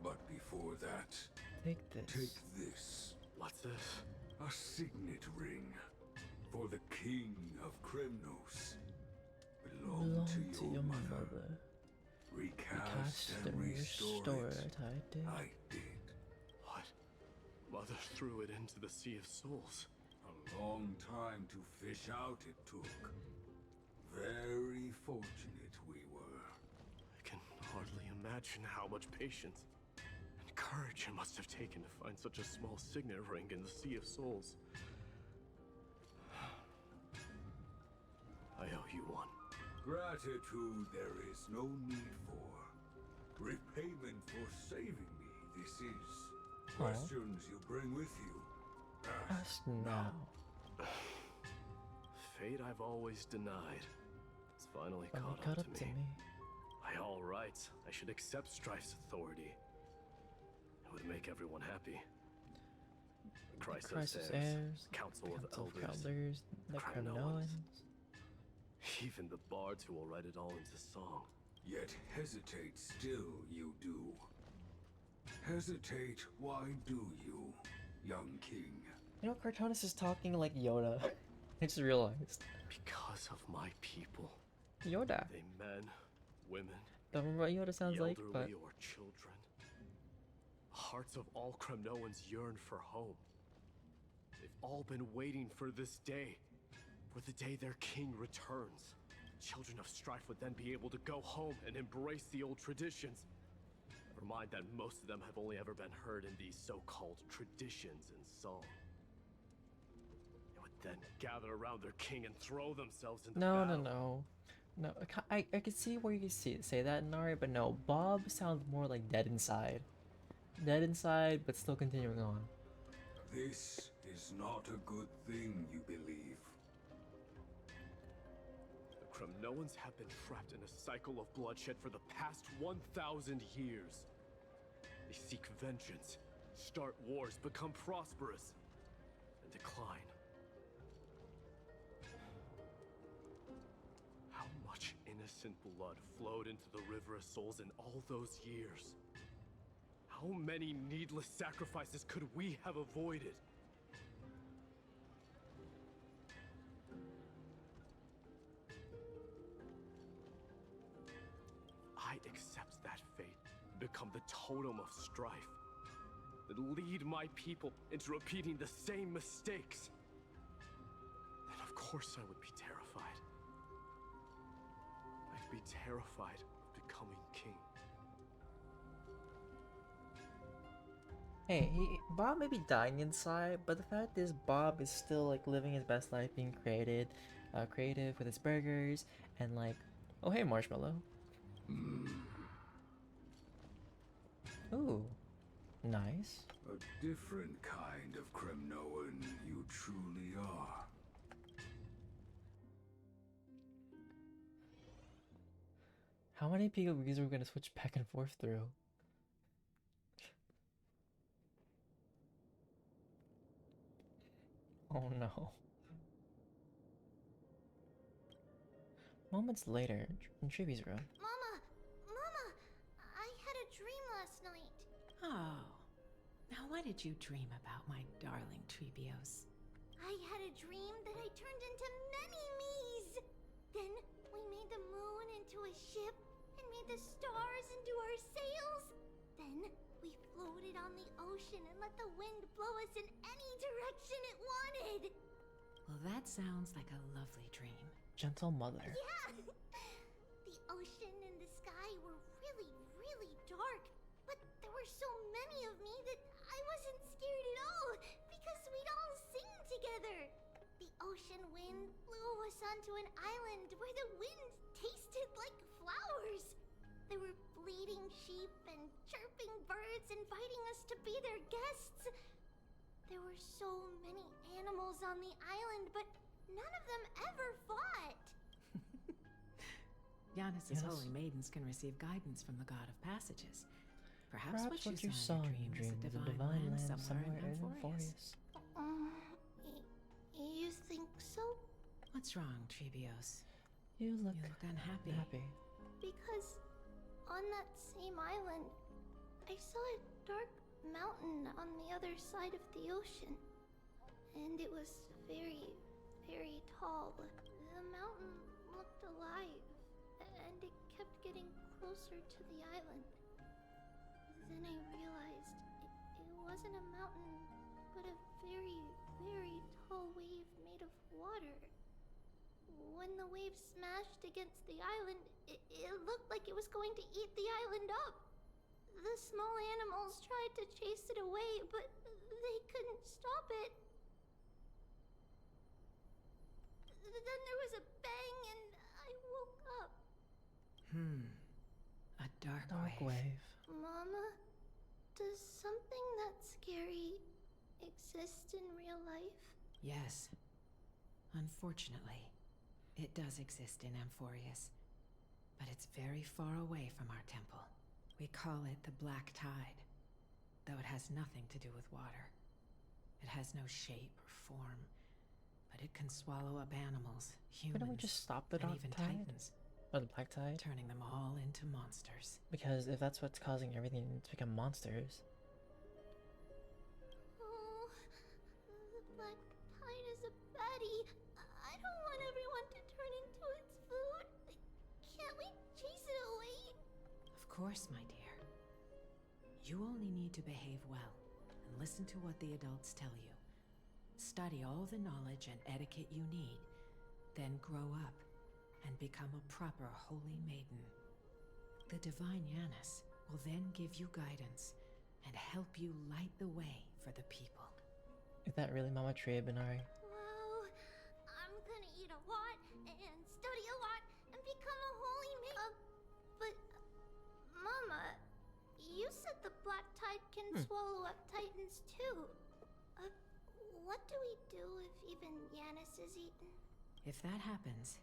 But before that, take this. Take this. What's this? A signet ring. For the king of Kremnos. Belong to your mother. Recast and restore it. I did. What? Mother threw it into the Sea of Souls. A long time to fish out it took. Very fortunate we were. I can hardly imagine how much patience and courage it must have taken to find such a small signet ring in the Sea of Souls. I owe you one. Gratitude there is no need for. Repayment for saving me this is? Questions you bring with you? Ask now. Fate I've always denied. It's finally caught up to me. By all rights, I should accept Strife's authority. It would make everyone happy. The Chrysos heirs, Council of Elders, the Cremnoans. Even the bards who will write it all into song. Yet hesitate still you do. Hesitate, why do you, young king? You know, Cartoonist is talking like Yoda. I just realized. Because of my people. Yoda. They men, women, Don't remember what Yoda sounds like, but... or children. The hearts of all Cremnoans yearn for home. They've all been waiting for this day. For the day their king returns. Children of Strife would then be able to go home and embrace the old traditions. Never mind that most of them have only ever been heard in these so-called traditions in song. They would then gather around their king and throw themselves into battle. No, I could see where you could say that, Nari, but no, Bob sounds more like dead inside. Dead inside, but still continuing on. This is not a good thing, you believe. The Cremnoans have been trapped in a cycle of bloodshed for the past 1,000 years. They seek vengeance, start wars, become prosperous, and decline. How much innocent blood flowed into the River of Souls in all those years? How many needless sacrifices could we have avoided? I accept that fate and become the totem of strife that lead my people into repeating the same mistakes. Then of course I would be terrified. I'd be terrified of becoming king. Hey, Bob may be dying inside, but the fact is Bob is still like living his best life, being creative with his burgers, and like, oh hey, Marshmallow. Ooh, nice. A different kind of Cremnoan you truly are. How many POVs are we gonna switch back and forth through? Oh no. Moments later, in Triby's room. Mama! I had a dream last night. Oh. Now what did you dream about, my darling Trebios? I had a dream that I turned into many me's. Then we made the moon into a ship and made the stars into our sails. Then we floated on the ocean and let the wind blow us in any direction it wanted. Well, that sounds like a lovely dream. Gentle mother. Yeah! The ocean and the sky were really, really dark. But there were so many of me that I wasn't scared at all because we'd all sing together. The ocean wind blew us onto an island where the wind tasted like flowers. There were bleating sheep and chirping birds inviting us to be their guests. There were so many animals on the island, but none of them ever fought. Giannis's holy maidens can receive guidance from the God of Passages. Perhaps what you saw in your dream is a divine land somewhere in Emphorius. You think so? What's wrong, Trebios? You look unhappy. Because on that same island, I saw a dark mountain on the other side of the ocean. And it was very, very tall. The mountain looked alive, and it kept getting closer to the island. Then I realized it wasn't a mountain, but a very, very tall wave made of water. When the wave smashed against the island, it looked like it was going to eat the island up. The small animals tried to chase it away, but they couldn't stop it. Then there was a bang and I woke up. A dark wave. Mama? Does something that scary exist in real life? Yes. Unfortunately, it does exist in Amphorius. But it's very far away from our temple. We call it the Black Tide, though it has nothing to do with water. It has no shape or form, but it can swallow up animals, humans, Why don't we just stop the and dark even tide? titans, Or the black tide? turning them all into monsters. Because if that's what's causing everything to become monsters, Oh, the black tide is a baddie. I don't want everyone to turn into its food. Can't we chase it away? Of course, my dear. You only need to behave well and listen to what the adults tell you. Study all the knowledge and etiquette you need, then grow up and become a proper holy maiden. The divine Yanis will then give you guidance and help you light the way for the people. is that really Mama Tria Benari? Wow, I'm gonna eat a lot and study a lot and become a holy maiden. But, Mama, you said the black tide can swallow up titans too. What do we do if even Yanis is eaten? If that happens,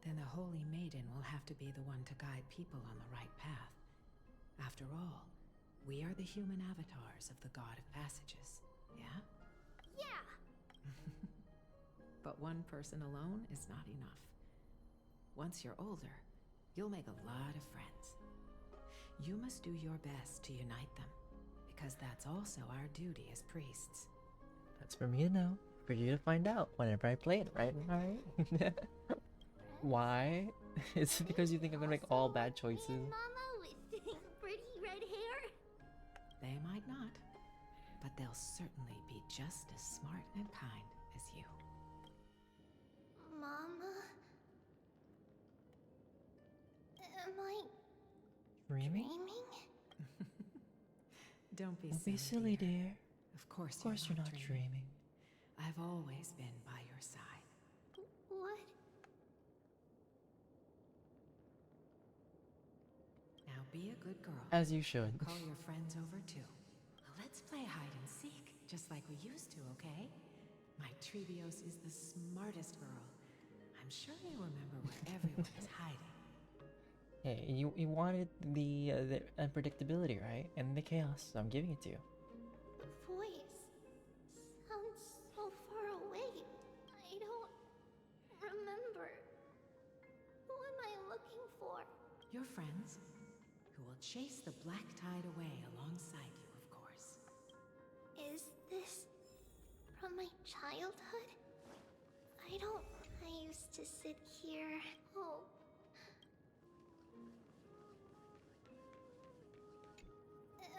then the Holy Maiden will have to be the one to guide people on the right path. After all, we are the human avatars of the God of Passages, yeah? Yeah! But one person alone is not enough. Once you're older, you'll make a lot of friends. You must do your best to unite them, because that's also our duty as priests. That's for me to know, for you to find out whenever I play it, right? Alright? Why? Is it because you think I'm gonna make all bad choices? Mama with pretty red hair? They might not, but they'll certainly be just as smart and kind as you. Mama? Am I Dreaming? Don't be silly, dear. Of course you're not dreaming. I've always been by your side. What? Now be a good girl. As you should. Call your friends over too. Let's play hide and seek, just like we used to, okay? My Trebios is the smartest girl. I'm sure you remember where everyone is hiding. Hey, you wanted the unpredictability, right? And the chaos, so I'm giving it to you. The voice sounds so far away. I don't remember. Who am I looking for? Your friends, who will chase the black tide away alongside you, of course. Is this from my childhood? I used to sit here. Oh.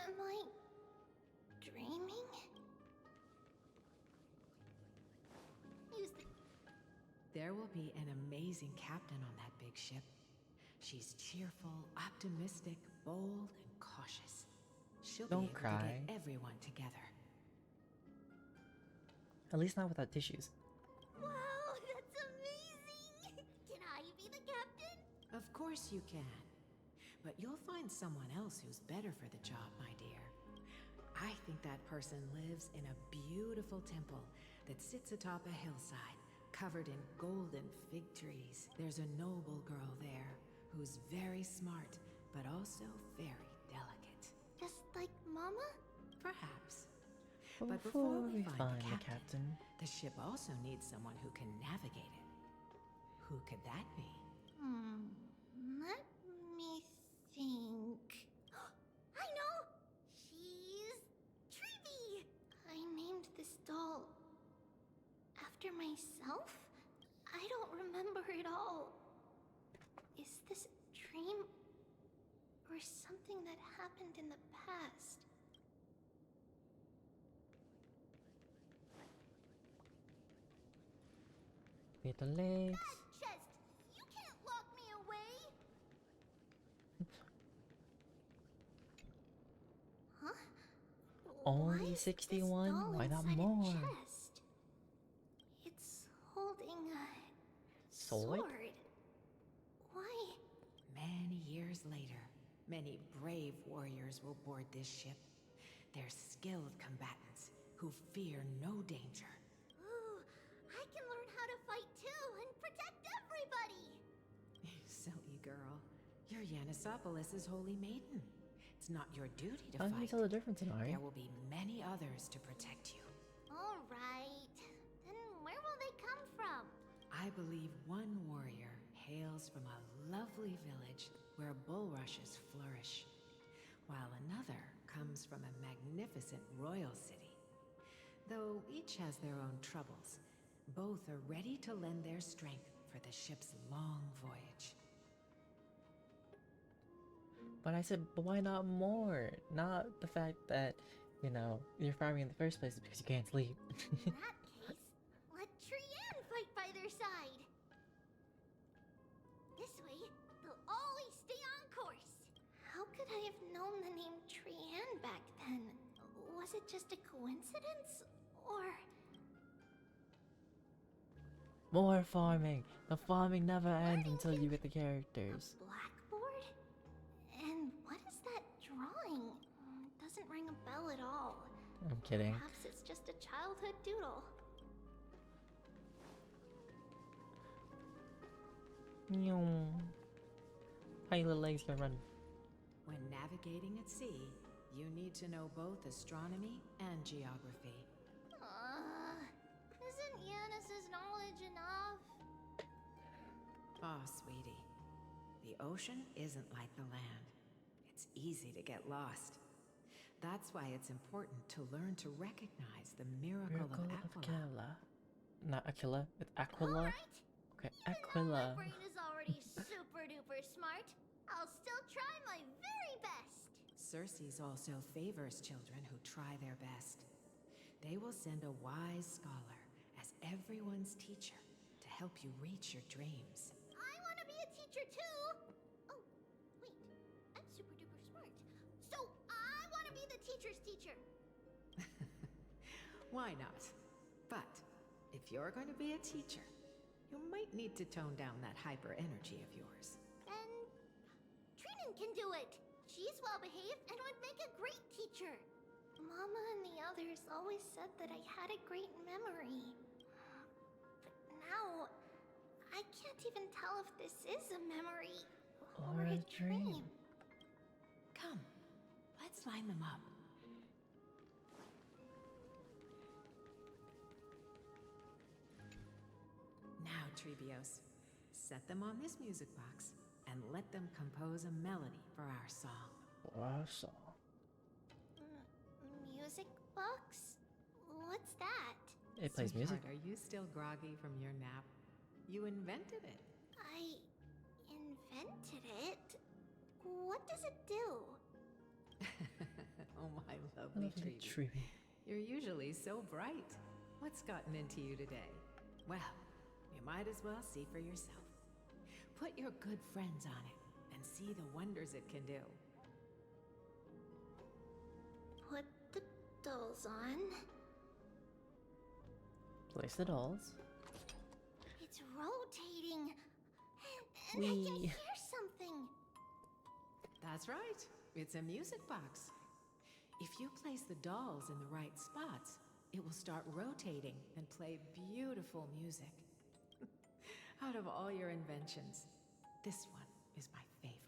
Am I dreaming? There will be an amazing captain on that big ship. She's cheerful, optimistic, bold, and cautious. She'll be able to get everyone together. At least not without tissues. Wow, that's amazing! Can I be the captain? Of course you can. But you'll find someone else who's better for the job, my dear. I think that person lives in a beautiful temple that sits atop a hillside, covered in golden fig trees. There's a noble girl there who's very smart, but also very delicate. Just like Mama? Perhaps. But before we find the captain, the ship also needs someone who can navigate it. Who could that be? Let me think. I know! She's Trebi! I named this doll after myself? I don't remember it all. Is this a dream? Or something that happened in the past? little legs. That chest! You can't lock me away! Huh? Only 61? Why not more? Chest? It's holding a sword. Why? Many years later, many brave warriors will board this ship. They're skilled combatants who fear no danger. Ooh, I can learn how to fight too and protect everybody! Silly girl. You're Yanisopoulos' holy maiden. It's not your duty to How fight. can you tell the difference in Ari? There will be many others to protect you. Alright. Then where will they come from? I believe one warrior hails from a lovely village where bulrushes flourish, while another comes from a magnificent royal city. Though each has their own troubles, both are ready to lend their strength for the ship's long voyage. But I said, but why not more? Not the fact that, you know, you're farming in the first place because you can't sleep. In that case, let Trian fight by their side. This way, they'll always stay on course. How could I have known the name Trian back then? Was it just a coincidence? Or... More farming! The farming never ends until you get the characters. blackboard? And what is that drawing? Doesn't ring a bell at all. I'm kidding. Perhaps it's just a childhood doodle. How your little legs can run? When navigating at sea, you need to know both astronomy and geography. Isn't Yanis's knowledge enough? Oh, sweetie. The ocean isn't like the land. It's easy to get lost. That's why it's important to learn to recognize the miracle of Aquila. Not Aquila, it's Aquila. Okay, Aquila. My brain is already super duper smart. I'll still try my very best. Circes also favors children who try their best. They will send a wise scholar as everyone's teacher to help you reach your dreams. I want to be a teacher too. Oh, wait. I'm super duper smart. So I want to be the teacher's teacher. Why not? But if you're going to be a teacher, you might need to tone down that hyper energy of yours. And Trinan can do it. She's well behaved and would make a great teacher. Mama and the others always said that I had a great memory. But now, I can't even tell if this is a memory or a dream. Come, let's line them up. Now, Trebios, set them on this music box and let them compose a melody for our song. Awesome. Music box? What's that? It plays music. Sweetheart, are you still groggy from your nap? You invented it. I invented it? What does it do? Oh, my lovely Trebi. Trebi. You're usually so bright. What's gotten into you today? Well, you might as well see for yourself. Put your good friends on it and see the wonders it can do. Put the dolls on. Place the dolls. It's rotating. And I can hear something. That's right. It's a music box. If you place the dolls in the right spots, it will start rotating and play beautiful music. Out of all your inventions, this one is my favorite.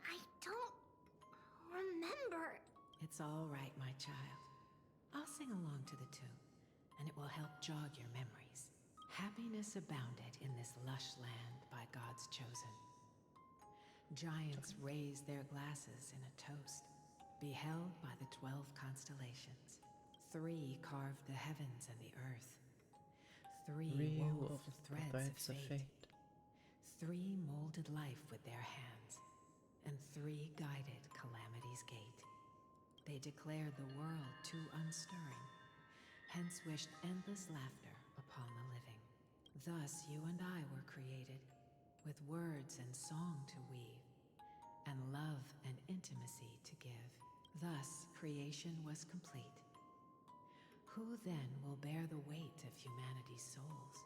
I don't remember. It's all right, my child. I'll sing along to the tune, and it will help jog your memories. Happiness abounded in this lush land by God's chosen. Giants raised their glasses in a toast, beheld by the 12 constellations. 3 carved the heavens and the earth. 3 wove the threads of fate. 3 molded life with their hands, and 3 guided calamity's gate. They declared the world too unstirring, hence wished endless laughter upon the living. Thus you and I were created, with words and song to weave, and love and intimacy to give. Thus creation was complete. Who then will bear the weight of humanity's souls,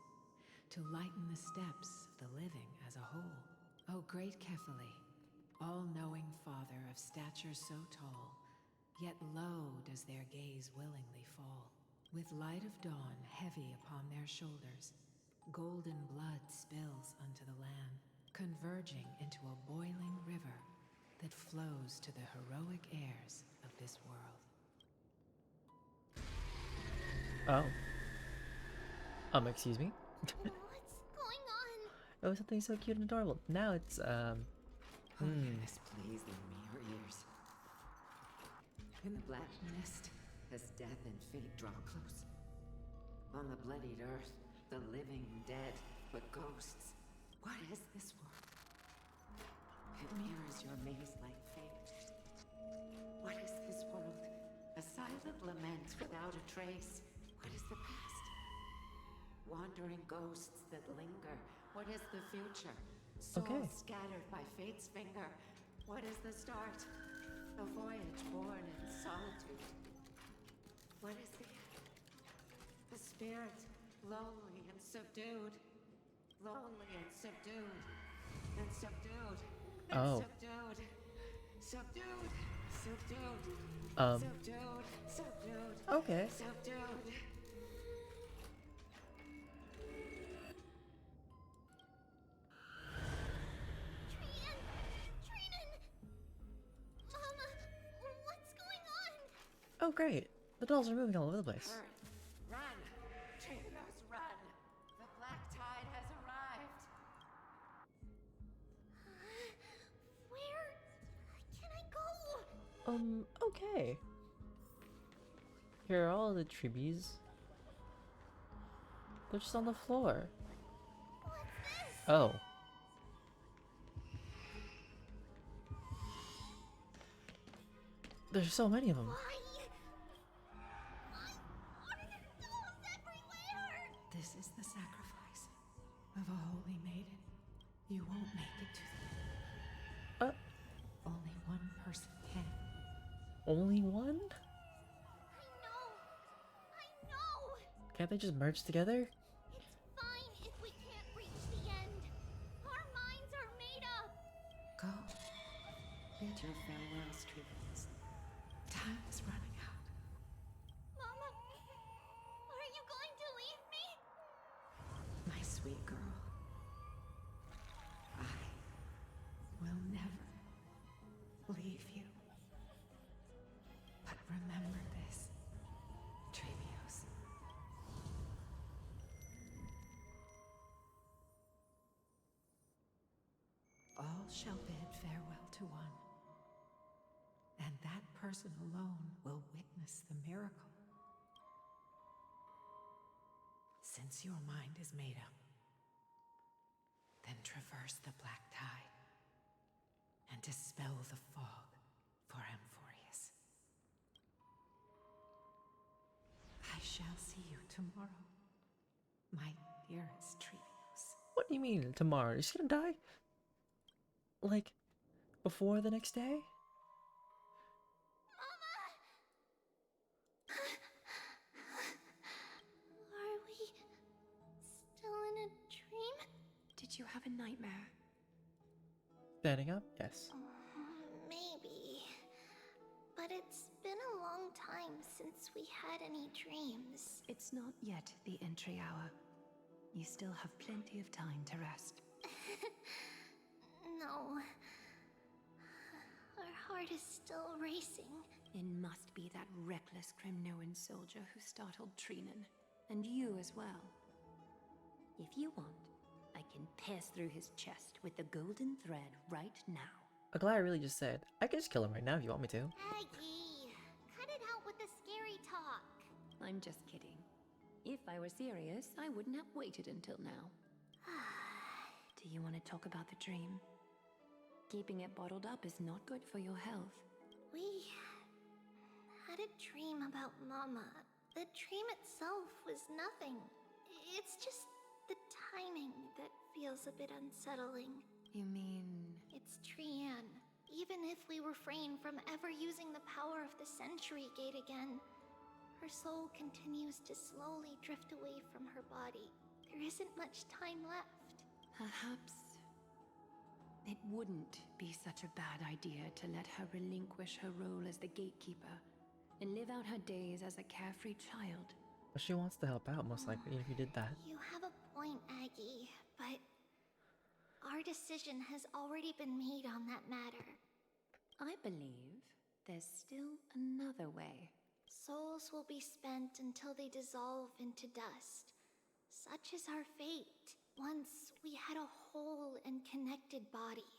to lighten the steps of the living as a whole? O great Kephale, all-knowing father of stature so tall, yet low does their gaze willingly fall. With light of dawn heavy upon their shoulders, golden blood spills unto the land, converging into a boiling river that flows to the heroic heirs of this world. Excuse me? What's going on? It was something so cute and adorable. Now it's, Holiness, please lend me your ears. In the black mist, as death and fate draw close, on the bloodied earth, the living dead, but ghosts. What is this world? It mirrors your maze-like fate. What is this world? A silent lament without a trace. What is the past? Wandering ghosts that linger. What is the future? Souls scattered by fate's finger. What is the start? A voyage born in solitude. What is the end? The spirit, lonely and subdued. Lonely and subdued. And subdued. And subdued. Subdued. Subdued. Subdued. Subdued. Okay. Subdued. Oh, great. The dolls are moving all over the place. Run! Trainers, run! The black tide has arrived! Where can I go? Okay. Here are all the tribbies. They're just on the floor. What's this? Oh. There's so many of them. Why are there dolls everywhere? This is the sacrifice of a holy maiden. You won't make it to the... Only one person can. Only one? I know! Can't they just merge together? It's fine if we can't reach the end. Our minds are made up. Go. Bid your farewells, Tribbles. Time is running out. Mama, are you going to leave me? My sweet girl. I will never leave you. But remember this, Trebios. All shall bid farewell to one, and that person alone will witness the miracle. Since your mind is made up, then traverse the black tide and dispel the fog for Amphorius. I shall see you tomorrow, my dearest Trebios. What do you mean, tomorrow? Is she gonna die? Like, before the next day? Are we still in a dream? Did you have a nightmare? Standing up? Yes. Maybe. But it's been a long time since we had any dreams. It's not yet the entry hour. You still have plenty of time to rest. No. Our heart is still racing. It must be that reckless Kremnoan soldier who startled Trinan. And you as well. If you want, I can pierce through his chest with the golden thread right now. Aglaya really just said, I can just kill him right now if you want me to. Aggie, cut it out with the scary talk. I'm just kidding. If I were serious, I wouldn't have waited until now. Do you want to talk about the dream? Keeping it bottled up is not good for your health. We had a dream about Mama. The dream itself was nothing. It's just the timing that feels a bit unsettling. You mean... It's Trian. Even if we refrain from ever using the power of the Century Gate again, her soul continues to slowly drift away from her body. There isn't much time left. Perhaps It wouldn't be such a bad idea to let her relinquish her role as the gatekeeper and live out her days as a carefree child. But she wants to help out, most likely, if you did that. You have a point, Aggie, but our decision has already been made on that matter. I believe there's still another way. Souls will be spent until they dissolve into dust. Such is our fate. Once we had a whole and connected body.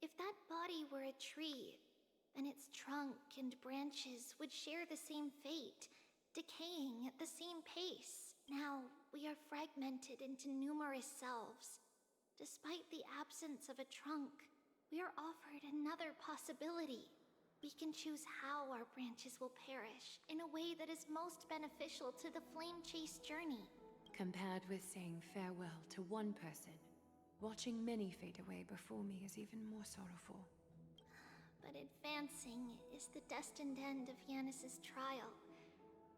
If that body were a tree, then its trunk and branches would share the same fate, decaying at the same pace. Now, we are fragmented into numerous selves. Despite the absence of a trunk, we are offered another possibility. We can choose how our branches will perish in a way that is most beneficial to the Flame Chase journey. Compared with saying farewell to one person, watching many fade away before me is even more sorrowful. But advancing is the destined end of Yanis's trial.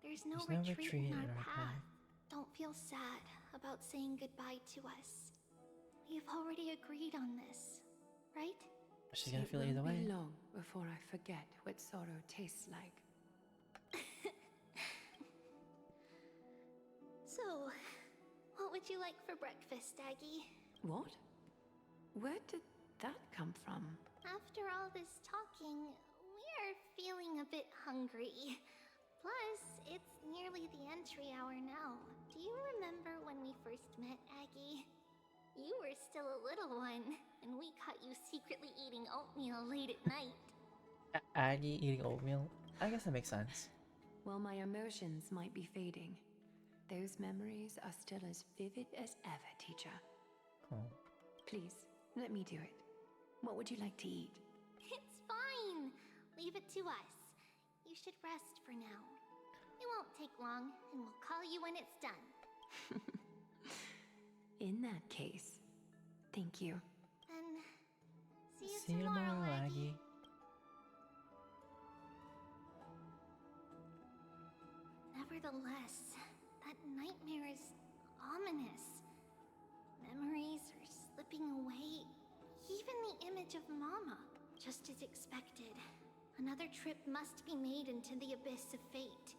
There's no There's retreat in our path. Don't feel sad about saying goodbye to us. We've already agreed on this, right? She's gonna feel either way. It won't be long before I forget what sorrow tastes like. So, what would you like for breakfast, Aggie? What? Where did that come from? After all this talking, we are feeling a bit hungry. Plus, it's nearly the entry hour now. Do you remember when we first met, Aggie? You were still a little one, and we caught you secretly eating oatmeal late at night. Aggie eating oatmeal? I guess that makes sense. While my emotions might be fading, those memories are still as vivid as ever, teacher. Oh. Please, let me do it. What would you like to eat? It's fine. Leave it to us. You should rest for now. It won't take long, and we'll call you when it's done. In that case, thank you. And see you tomorrow, Aggie. Nevertheless, that nightmare is ominous. Memories are slipping away. Even the image of Mama. Just as expected. Another trip must be made into the abyss of fate.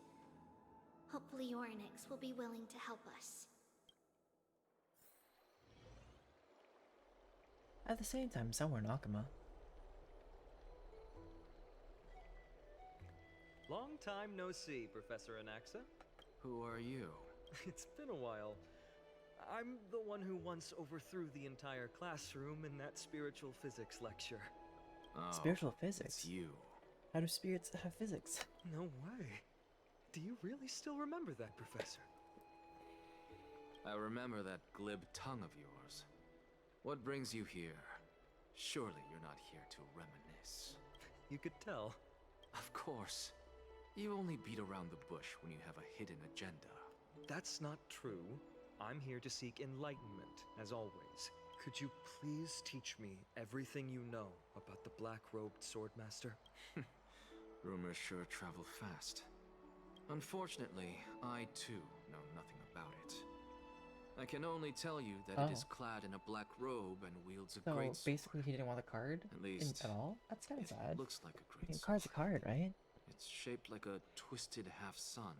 Hopefully Orynyx will be willing to help us. At the same time, somewhere in Akuma. Long time no see, Professor Anaxa. Who are you? It's been a while. I'm the one who once overthrew the entire classroom in that spiritual physics lecture. Oh, Spiritual physics? It's you. How do spirits have physics? No way. Do you really still remember that, Professor? I remember that glib tongue of yours. What brings you here? Surely you're not here to reminisce. You could tell. Of course. You only beat around the bush when you have a hidden agenda. That's not true. I'm here to seek enlightenment, as always. Could you please teach me everything you know about the black-robed swordmaster? Rumors sure travel fast. Unfortunately, I too know nothing about it. I can only tell you that it is clad in a black robe and wields a great sword. So basically he didn't want the card at least at all? That's kind of sad. It looks like a great sword. Card's a card, right? It's shaped like a twisted half-sun.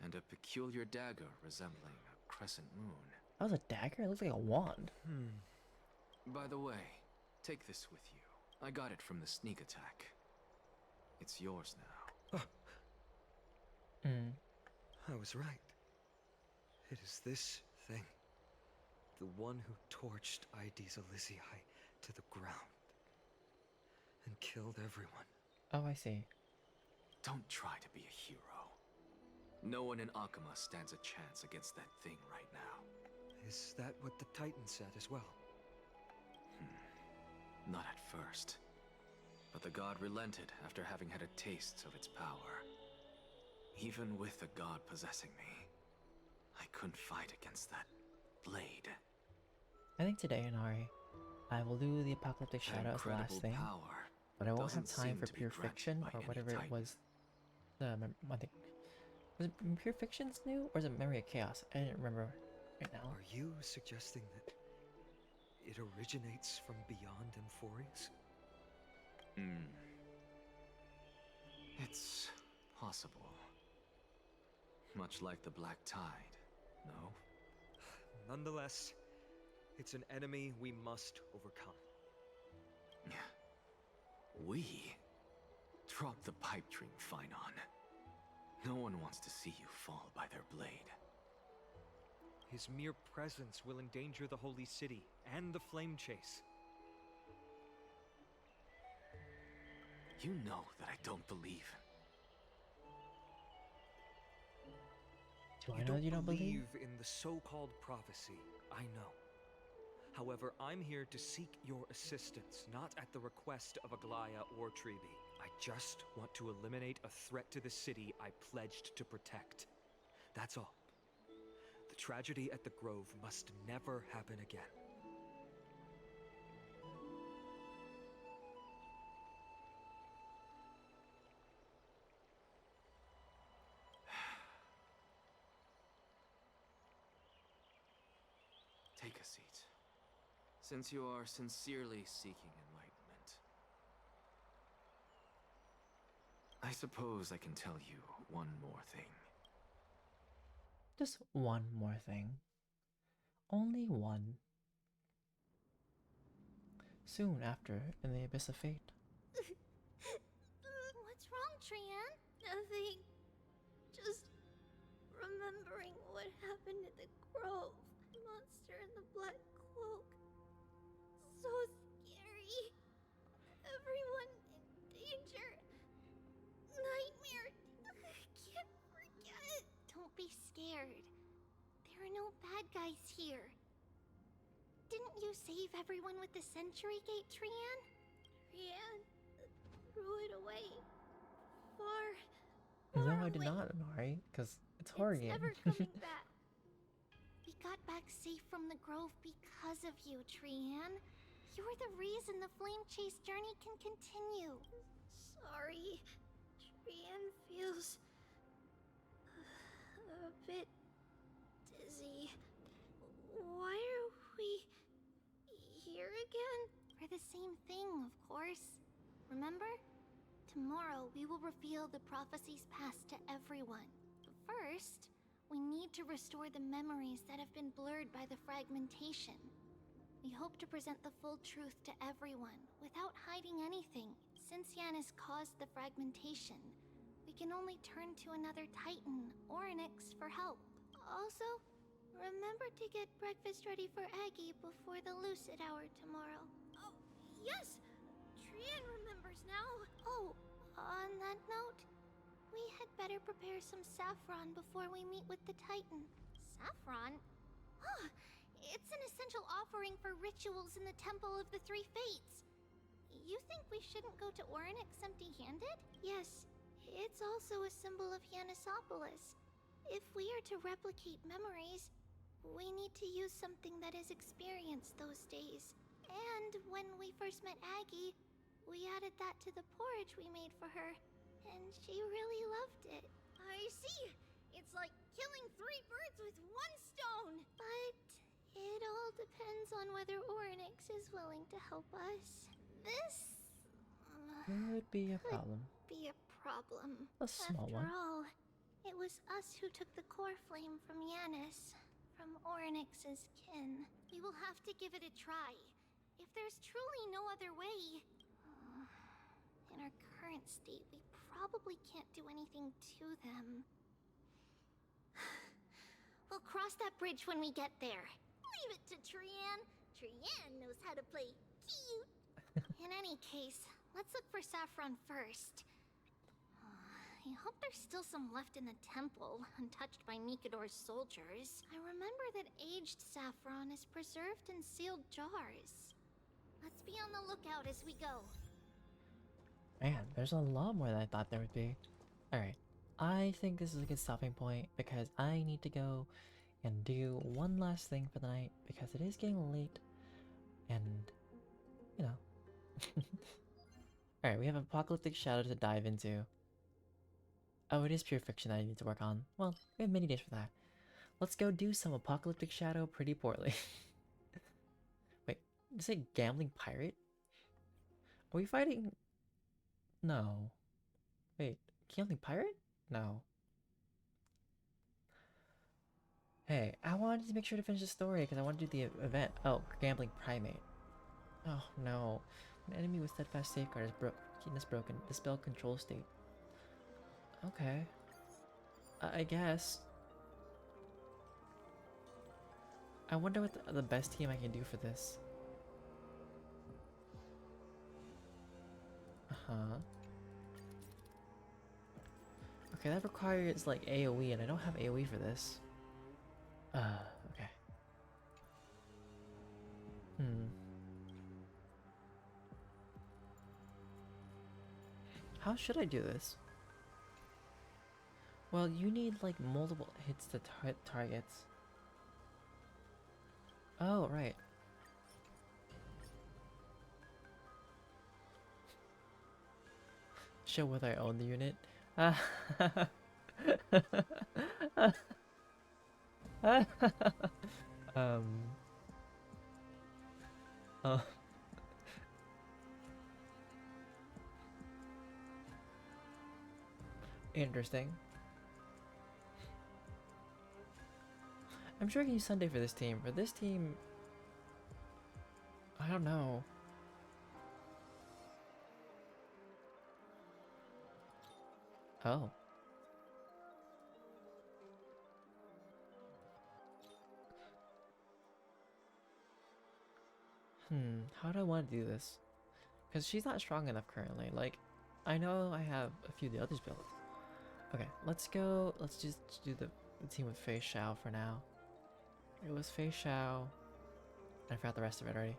And a peculiar dagger resembling a crescent moon. That was a dagger? It looks like a wand. By the way, take this with you. I got it from the sneak attack. It's yours now. I was right. It is this thing. The one who torched ID's Elysiae to the ground. And killed everyone. Oh, I see. Don't try to be a hero. No one in Akuma stands a chance against that thing right now. Is that what the Titan said as well? Not at first. But the god relented after having had a taste of its power. Even with the god possessing me, I couldn't fight against that blade. I think today, Inari, I will do the Apocalyptic Shadow as the last thing. But I won't have time for Pure Fiction or whatever it was. I think. Was it Pure Fiction's new or is it Memory of Chaos? I didn't remember right now. Are you suggesting that it originates from beyond Amphorius? It's possible. Much like the Black Tide, no? Nonetheless, it's an enemy we must overcome. We? Drop the pipe dream, Phynon. No one wants to see you fall by their blade. His mere presence will endanger the Holy City and the Flame Chase. You know that I don't believe. Do I know you don't believe? In the so-called prophecy, I know. However, I'm here to seek your assistance, not at the request of Aglaya or Treeby. I just want to eliminate a threat to the city I pledged to protect. That's all. The tragedy at the Grove must never happen again. Take a seat. Since you are sincerely seeking enlightenment, I suppose I can tell you one more thing. Just one more thing. Only one. Soon after, in the Abyss of Fate. What's wrong, Trian? Nothing. Just remembering what happened at the Grove. The monster in the black cloak. So scary. Everyone in danger. Nightmare. I can't forget. Don't be scared. There are no bad guys here. Didn't you save everyone with the Century Gate, Trian? Trian threw it away. Far No, I away. did not, Amari, because it's horror game. Never coming back. We got back safe from the Grove because of you, Trian. You're the reason the Flame Chase journey can continue. Sorry. Trian feels a bit dizzy. Why are we here again? For the same thing, of course. Remember? Tomorrow we will reveal the prophecy's past to everyone. But first, we need to restore the memories that have been blurred by the fragmentation. We hope to present the full truth to everyone, without hiding anything. Since Yanis caused the fragmentation, we can only turn to another Titan, Orynyx, for help. Also, remember to get breakfast ready for Aggie before the Lucid Hour tomorrow. Oh, yes! Trian remembers now! Oh, on that note, we had better prepare some saffron before we meet with the Titan. Saffron? Huh! It's an essential offering for rituals in the Temple of the Three Fates. You think we shouldn't go to Orynyx empty-handed? Yes, it's also a symbol of Yanisopolis. If we are to replicate memories, we need to use something that is experienced those days. And when we first met Aggie, we added that to the porridge we made for her, and she really loved it. I see! It's like killing 3 birds with 1 stone! But it all depends on whether Orynyx is willing to help us. This Could be a problem. be a problem. A small After one. all, it was us who took the core flame from Yanis, from Orynyx's kin. We will have to give it a try. If there's truly no other way, in our current state, we probably can't do anything to them. We'll cross that bridge when we get there. Leave it to Trian. Trian knows how to play cute. In any case, let's look for saffron first. I hope there's still some left in the temple, untouched by Nikador's soldiers. I remember that aged saffron is preserved in sealed jars. Let's be on the lookout as we go. Man, there's a lot more than I thought there would be. Alright, I think this is a good stopping point because I need to go and do one last thing for the night because it is getting late and, you know. Alright, we have Apocalyptic Shadow to dive into. Oh, it is pure fiction that I need to work on. Well, we have many days for that. Let's go do some Apocalyptic Shadow pretty poorly. Wait, Did it say gambling pirate? Are we fighting? No. Wait, gambling pirate? No. Hey, I wanted to make sure to finish the story because I want to do the event. Oh, gambling primate. Oh no. An enemy with steadfast safeguard is broken. Dispel control state. Okay. I guess. I wonder what the best team I can do for this. Uh-huh. Okay, that requires like AoE, and I don't have AoE for this. Okay. How should I do this? Well, you need like multiple hits to hit targets. Oh, right. Show whether I own the unit. Oh. Interesting. I'm sure I can use Sunday for this team. For this team, I don't know. Oh. How do I want to do this? Because she's not strong enough currently. Like, I know I have a few of the others built. Okay, let's go. Let's just do the team with Fei Xiao for now. It was Fei Xiao. I forgot the rest of it already.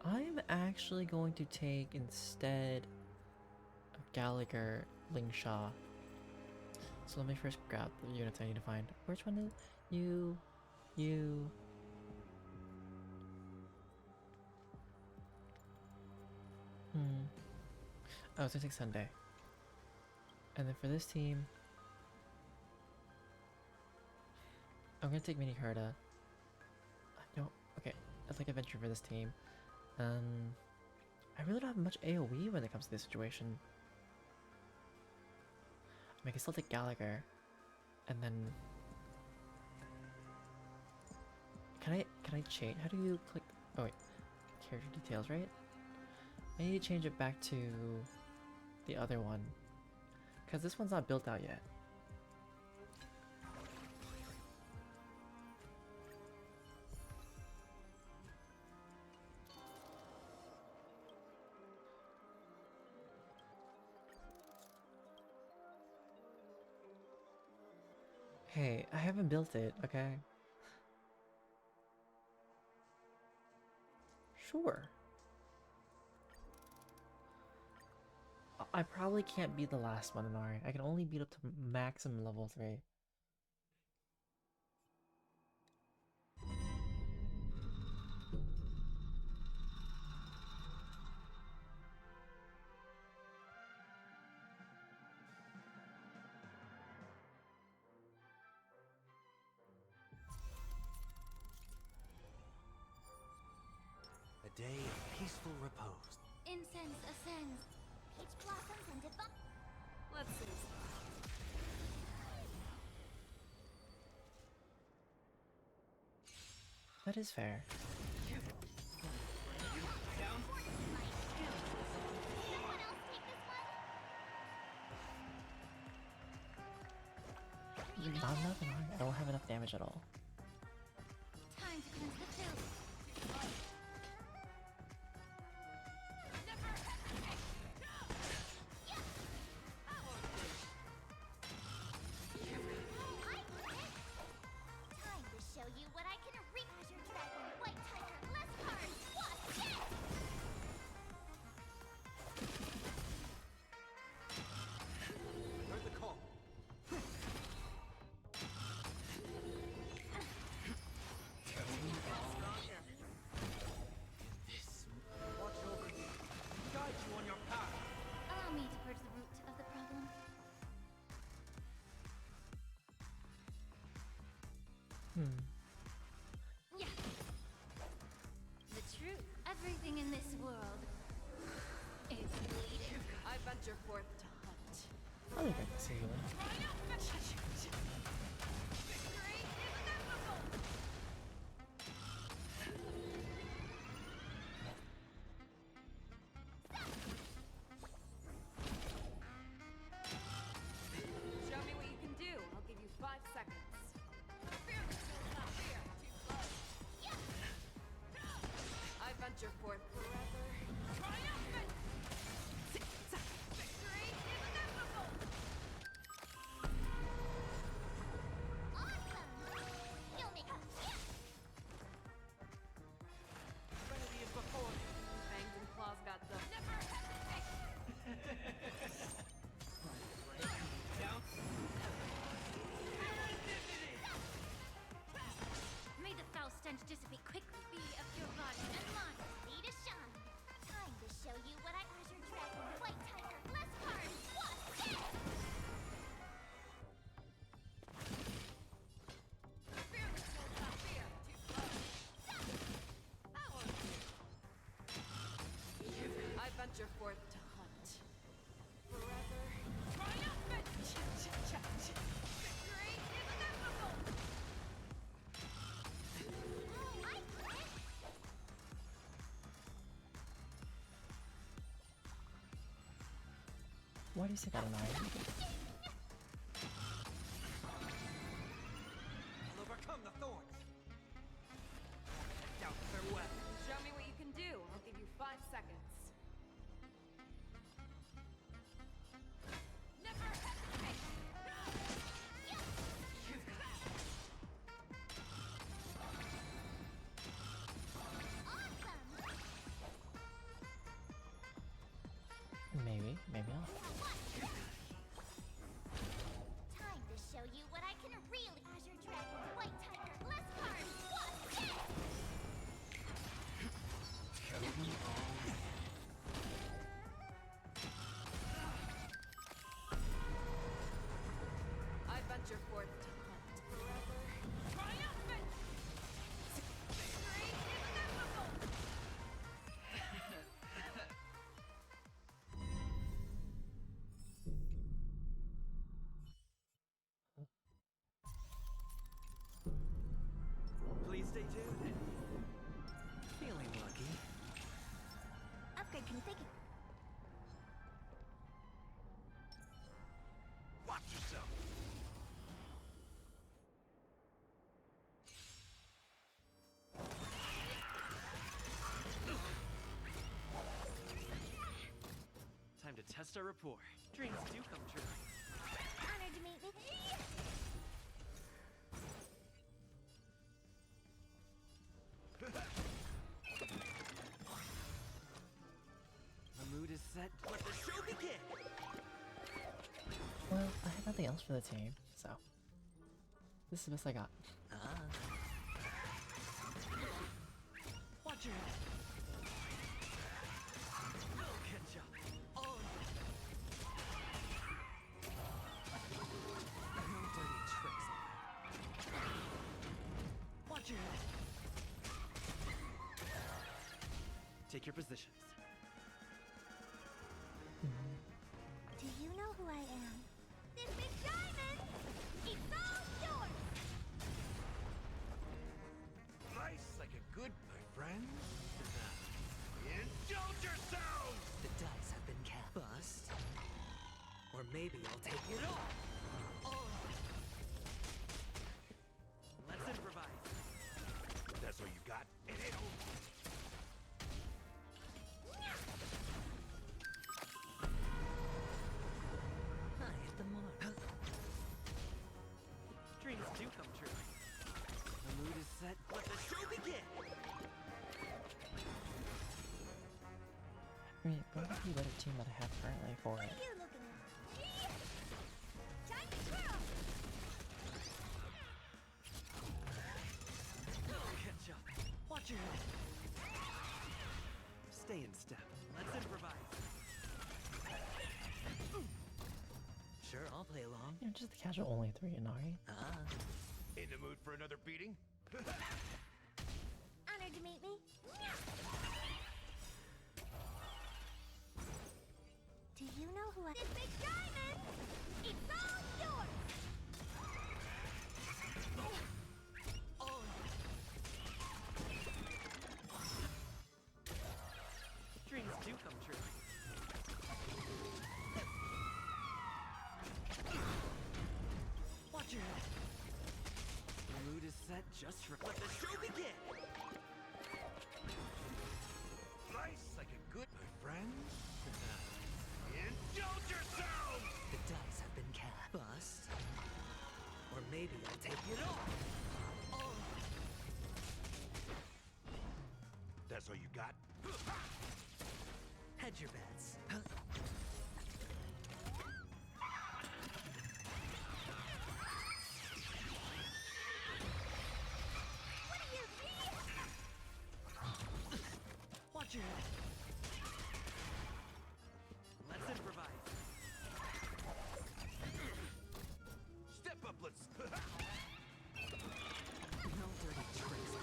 I'm actually going to take instead of Gallagher Ling Sha. So let me first grab the units I need to find. Which one is you? Oh, it's gonna take Sunday. And then for this team, I'm gonna take Mini Herda. Okay, that's like adventure for this team. I really don't have much AoE when it comes to this situation. I mean, I can still take Gallagher, and then can I change? How do you click? Oh wait, character details, right? I need to change it back to the other one, because this one's not built out yet. Hey, I haven't built it, okay? Sure. I probably can't beat the last one in Ari. I can only beat up to maximum level 3. A day of peaceful repose. Incense ascends. Peach blossoms and divine. Let's see. That is fair. Not enough, I don't have enough damage at all. Time to cleanse the field. Time to show you what I can reap as your dragon, white tiger, less cards. What's this? Heard the call. Yeah. The truth. Everything in this world is bleeding. I venture forth to hunt. I think I can see you. Show me what you can do. I'll give you 5 seconds. I venture forth forever. Triumphant! Victory is inevitable! Awesome! You'll make a Ready as before. Fangs and claws got the never May the foul stench dissipate quickly. Be of your body and mind. Be to shine. Time to show you what I Azure Dragon, White Tiger, Bless Card. What? I venture forth to hunt. Forever. Triumphant! Victory is inevitable! Oh, I quit. Why do you say that, Anaya? I'll overcome the thorns. Doubt farewell. Show me what you can do. I'll give you 5 seconds. Never hesitate! Maybe not. Time to show you what I can really Azure Dragon, White Tiger, Bless Card. What? I venture forth to hunt. Forever. Triumphant! Victory is inevitable! Please stay tuned. Feeling lucky. Upgrade configured. Watch yourself. Time to test our rapport. Dreams do come true. Honored to meet with you. The mood is set. Let the show begin. Well, I have nothing else for the team, so this is the best I got. Watch your head. I'll catch up. Oh. No dirty tricks. Watch your head. Take your positions. Do you know who I am? This big diamond! It's all yours! Nice like a good, my friends. Indulge yourselves! The dice have been cast. Bust. Or maybe I'll take it all. Oh. Let's improvise. That's all you got? It ain't over. I hit the mark. Dreams do come true. The mood is set. Let the show begin! I mean, what would be a better team that I have currently for it? What are you looking at? Time to twirl! Catch up. Watch your head. Stay in step. Let's improvise. Sure, I'll play along. You know, just the casual only 3 Inari. In the mood for another beating? Honored to meet me. Do you know who I... This big diamond! It's all yours! Dreams do come true. Watch your head. The mood is set just for... Let the show begin! Nice, like a good... My friends? Indulge yourselves! The dice have been cast. Bust. Or maybe I'll take it all. That's all you got? Hedge your bets. What do you mean? Watch your head. Let's improvise. Step up, let's... No dirty tricks.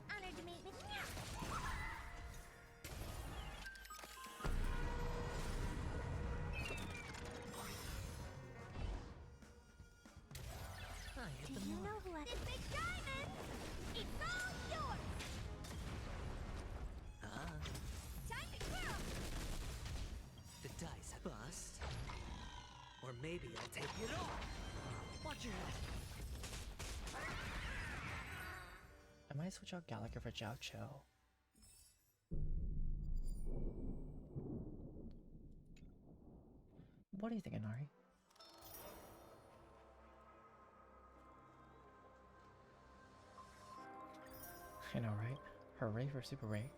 Honored to meet me. Do you know who I... This big diamond! It's all yours! Time to grow! The dice have bust. Or maybe I'll take it all. Watch your head. I might switch out Gallagher for Jiao Cho. What do you think, Inari? I know, right? Hooray for Super Ray.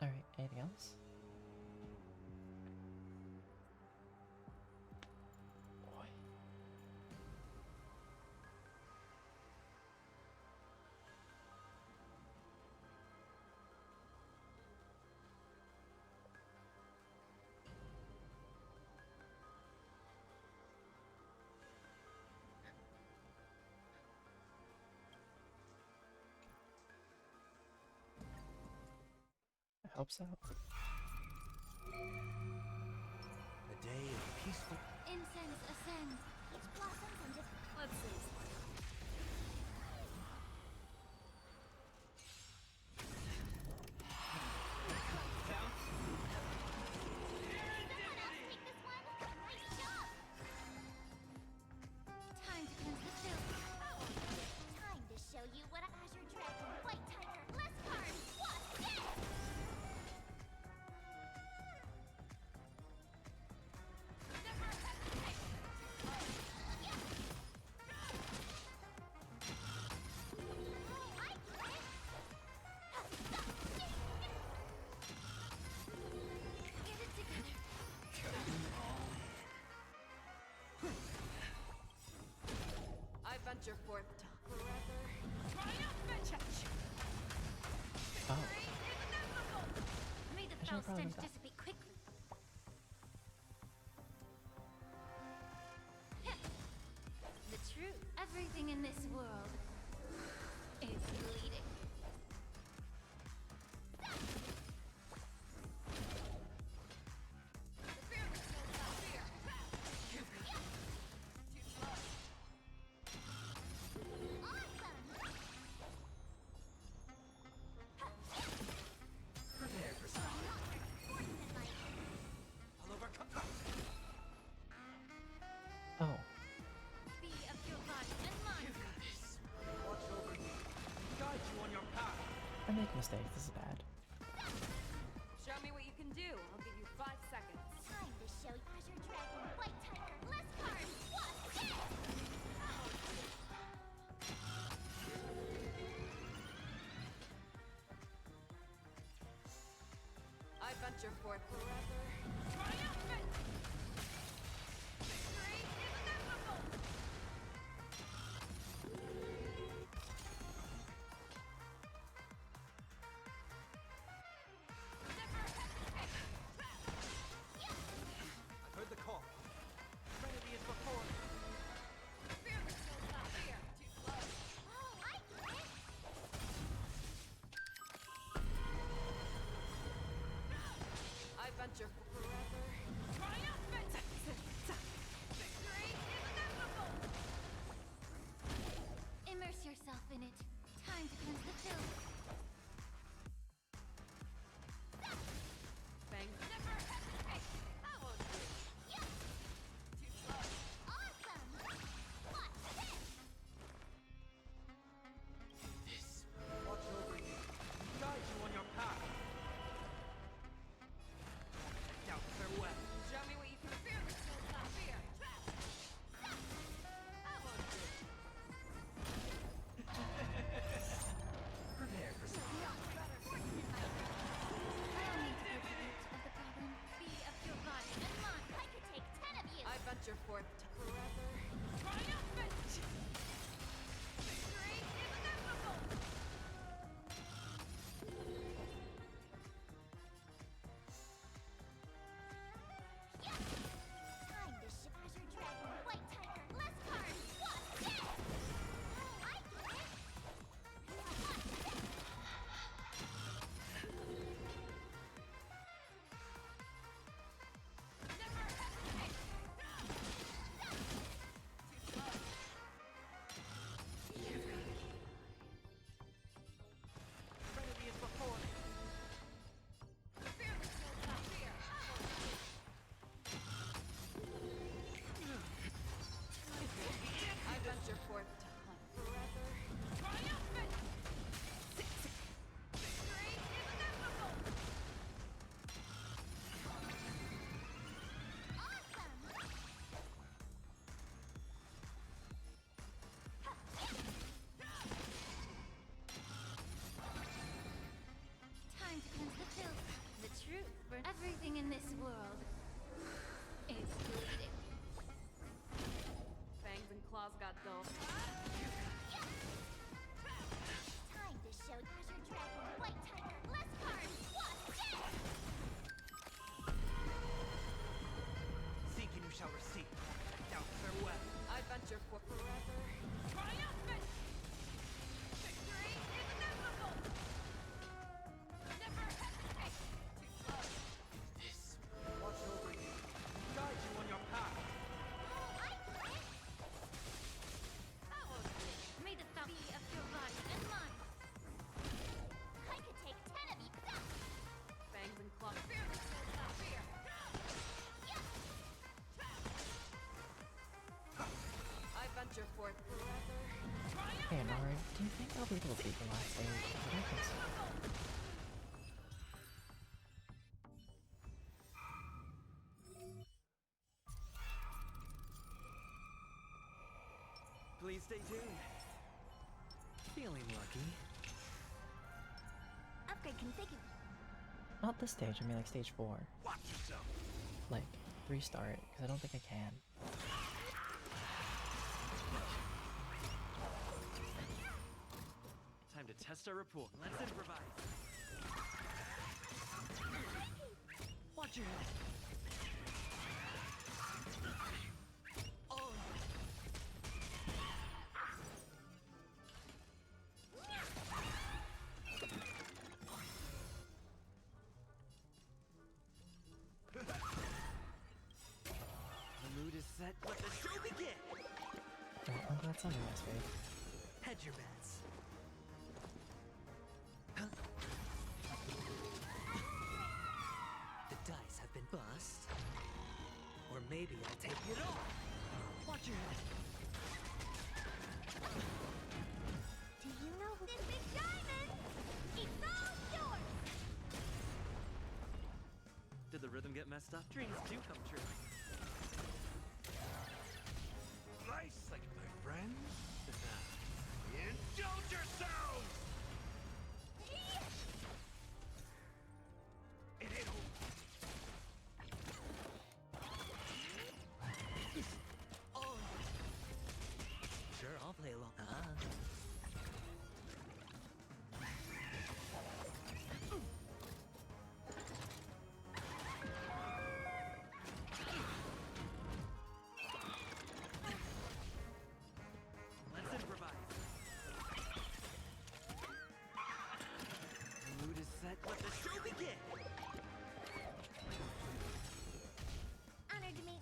Alright, anything else? Boy. I hope so. A day of peaceful... Incense ascends. Each blossoms into... Let's see. Someone else take this one. Nice job. Time to cleanse the chill. Time to show you what Azure Dragon, White Tiger, less cards. What's this? Never hesitate. I get it. Get it together. I venture forth to forever triumphant. Oh. May the I should've foul probably stench done that. dissipate quickly. The truth. Everything in this world is bleeding. Prepare for something. I'll overcome. Oh. Be of your body and mind. Watch over me. Guide you on your path. I make mistakes, this is bad. Show me what you can do. I'll give you 5 seconds. Time to show Azure Dragon, White Tiger, less cards. What's this? venture forth forever. Triumphant! Victory is inevitable! Never hesitate! I've heard the call. Trinity is before. Fear the skills not here. Too slow. Oh, I get it! I venture forever. Triumphant! Victory is inevitable! Immerse yourself in it. Time to cleanse the filth. Bang. Never hesitate! That won't do. Yeah. Too slow. Awesome! Watch this! Watch over you. Guide you on your path. Now, farewell. Show me what you can fear the skills not fear. That won't do. Prepare for some. Allow me to go to the root of the problem. Be of your body and mind. I could take 10 of you. I venture forth to forever. Triumphant! Victory is inevitable! Time to Azure Dragon, White Tiger, less cards. Watch this! Oh, I get it! Now watch this! Never hesitate! Too slow. Trinity is before. Fear the skills not fear. I venture forth to hunt forever. Triumphant! Victory is inevitable! Awesome! Time to cleanse the filth. The truth for everything in this world is bleeding. Fangs and claws got dull. Time to show Azure Dragon, White Tiger, less cards. Watch this! Seek and you shall receive. Now, farewell. I venture for forever. Triumphant! Victory is inevitable! Never hesitate! Too slow. Watch over you. Guide you on your path. Oh, I get it! That won't do. May the thought be of your body and mind. I could take 10 of you. Fangs and claws. Fear the skills not fear. I venture forth forever. Hey, Nari, do you think I'll be able to beat the last stage? I don't think so. Please stay tuned. Feeling lucky. Upgrade configured. Not this stage, I mean like stage 4. Watch yourself. Like, restart, because I don't think I can. Time to test our rapport. Let's improvise. Watch your head. Oh. The mood is set. Let the show begin. Well, I'm glad somebody has faith. Hedge your bets. The dice have been bust. Or maybe I'll take it all. Watch your head. Do you know who this big diamond? It's all yours! Did the rhythm get messed up? Dreams do come true. Nice sight, my friends. Indulge yourselves! It ain't over. set. Let the show begin. Honor to me.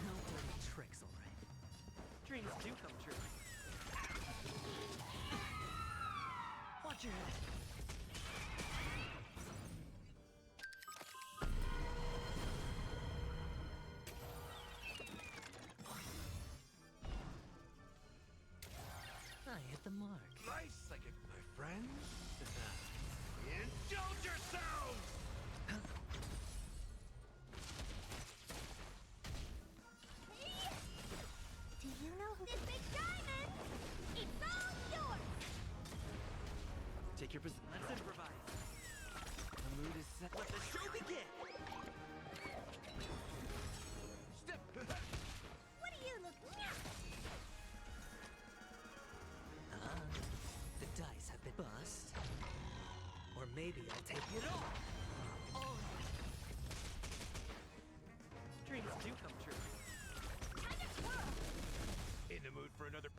No dirty tricks, all right. Dreams do come true. Watch your head. I hit the mark. Nice psychic, my friends. Indulge yourselves! Do you know who this big diamond? It's all yours! Take your position. Let's improvise. The mood is set. Let the show begin. Step. What do you look? The dice have been bust. Or maybe I'll take it all. Oh. Dreams do come true. Time to twirl! In the mood for another.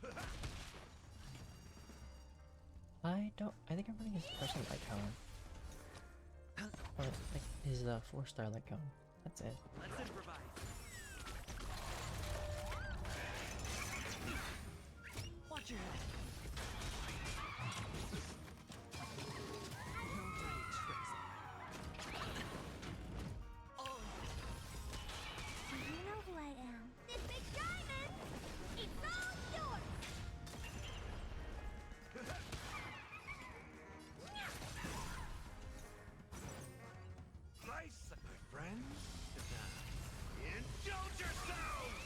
I think I'm running his person light cone. Or like his 4-star light cone. That's it. Let's improvise. Watch your head. No dirty tricks. Oh. Do you know who I am? This big diamond! It's all yours! Nice, my friends. Indulge yourselves!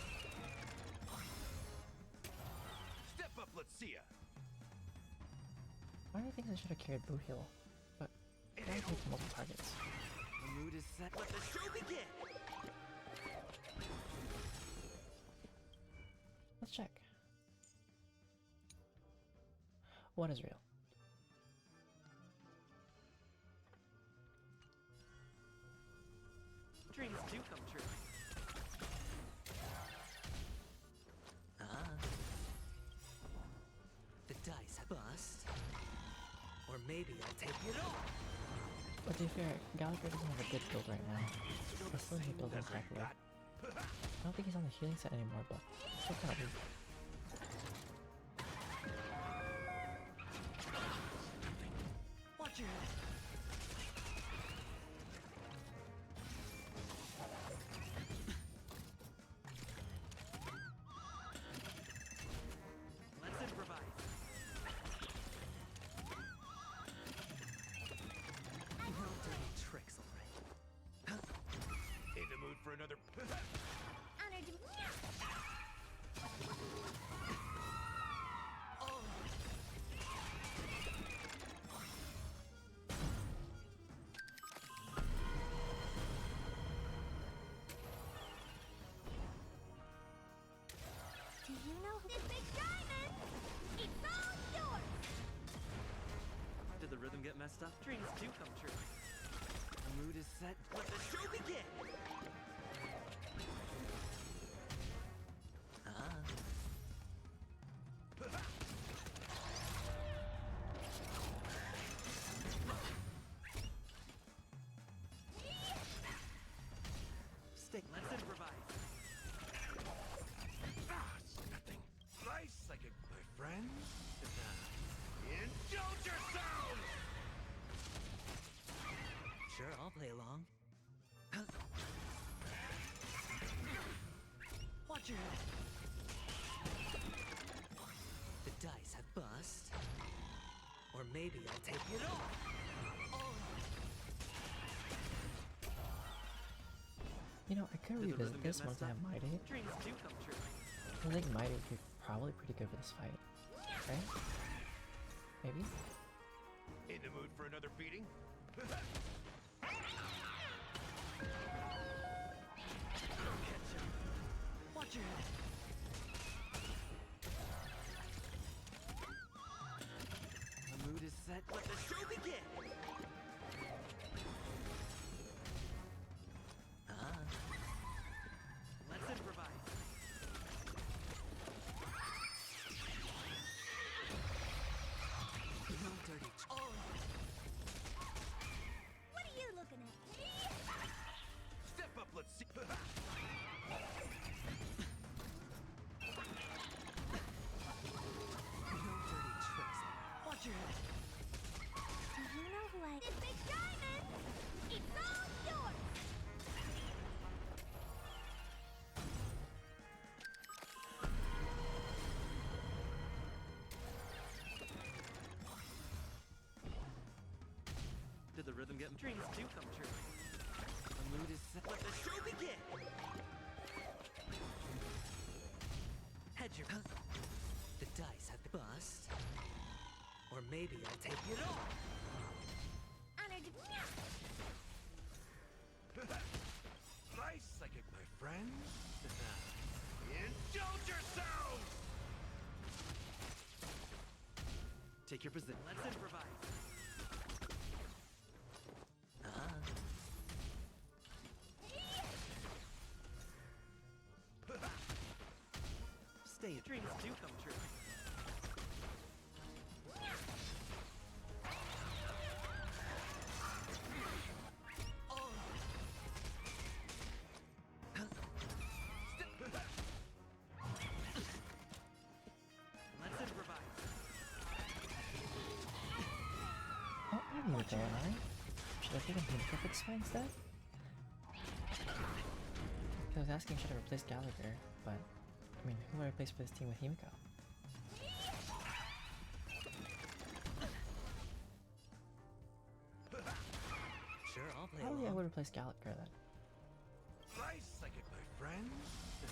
Step up, let's see ya. Why do you think I should have carried boot heal? But I don't take multiple targets. The mood is set. Let the show begin. Let's check. What is real? Dreams do come true. The dice have bust. Or maybe I'll take it all. But to be fair, Gallagher doesn't have a good build right now. I still need to build him properly. I don't think he's on the healing set anymore, but still kind of weak. Watch your head. Let's improvise. No dirty tricks, all right. In the mood for another. Honor to me. Oh. Do you know who this big diamond? It's all yours! Did the rhythm get messed up? Dreams do come true. The mood is set. Let the show begin. Stick. Let's improvise. Nothing. Nice psychic, my friends. Indulge yourselves! Sure, I'll play along. Watch your head. The dice have bust. Or maybe I'll take it all. Oh. You know, I could revisit this once I have Mighty. Dreams do come true. I think Mighty would be probably pretty good for this fight. Right? Maybe? In the mood for another beating? Watch your head. The mood is set. Let the show begin. Let's improvise. Dreams do come true. The mood is set. Let the show begin! Head your... The dice have been bust. Or maybe I'll take it all! Honored. Nice psychic, my friend. Indulge yourselves! Take your position. Let's improvise. Stay. Dreams do come true. Let's improvise. Oh, I knew it there, am I? Should I take a Himiko for this fight instead? I was asking should I replace Gallagher, but I mean, who would I replace for this team with Himiko? Sure, I'll play Probably I along. would replace Gallagher then. Nice psychic, my friend.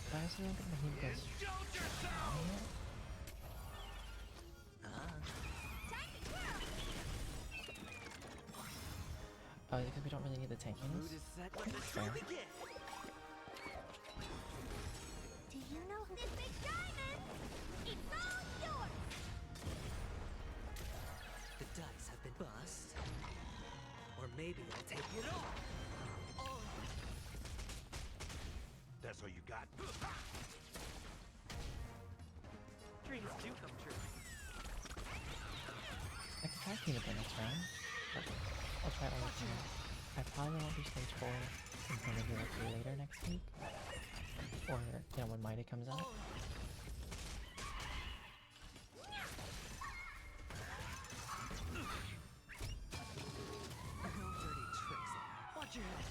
But I also don't think the Himiko's Indulge yourselves! Oh, because we don't really need the tankiness? Mood is set. Let the Fair. show begin! Do you know who this big diamond? It's all yours! The dice have been bust. Or maybe I'll take it all! That's all you got? Dreams do come true. I can try Himiko next round, but I'll try it all the time. I probably won't do stage 4 until maybe like later next week. Or, you know, when Mighty comes out. No dirty tricks. Watch your head.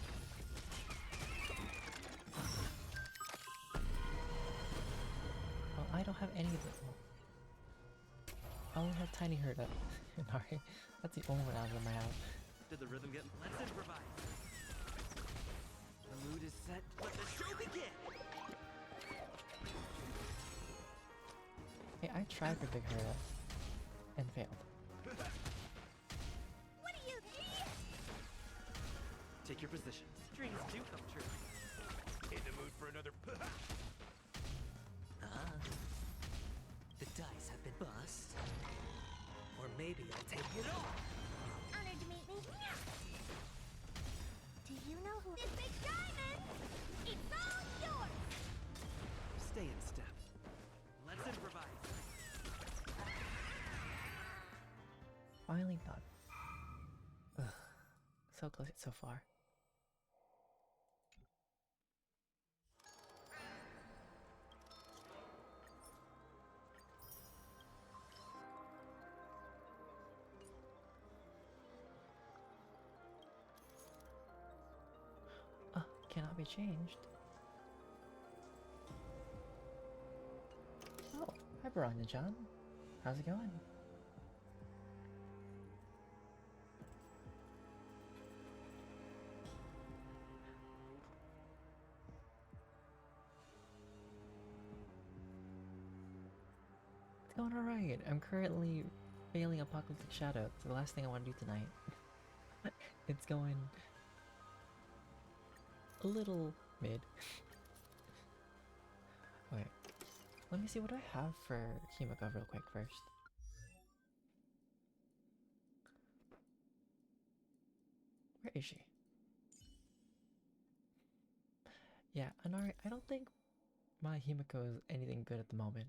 Well, I don't have any of it. I only have Tiny Herda. Sorry, that's the only one out of my house. Did the rhythm get... Let's improvise. The mood is set. Let the show begin! Hey, I tried for Big Herda and failed. What do you think? Take your positions. Dreams do come true. In the mood for another... The dice have been bust. Or maybe I'll take it all! Honored to meet me. Do you know who this big diamond? It's all yours! Stay in step. Let's improvise. Finally done. Ugh, so close so far. Cannot be changed. Oh, hi Baranya-chan. How's it going? It's going alright. I'm currently failing Apocalyptic Shadow. It's the last thing I want to do tonight. It's going a little mid. Okay, let me see, what do I have for Himiko real quick first. Where is she? Yeah, Anari, I don't think my Himiko is anything good at the moment.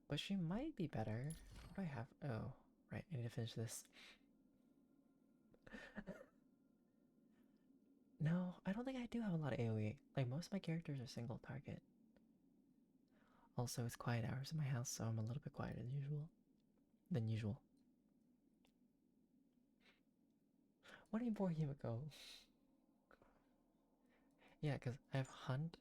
But she might be better. What do I have? Oh, right, I need to finish this. No, I don't think I do have a lot of AoE. Like, most of my characters are single target. Also, it's quiet hours in my house, so I'm a little bit quieter than usual. What do you mean for Himiko? Yeah, because I have Hunt.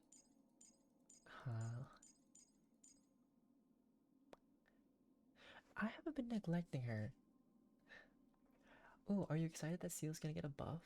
I haven't been neglecting her. Oh, are you excited that Seal's gonna get a buff?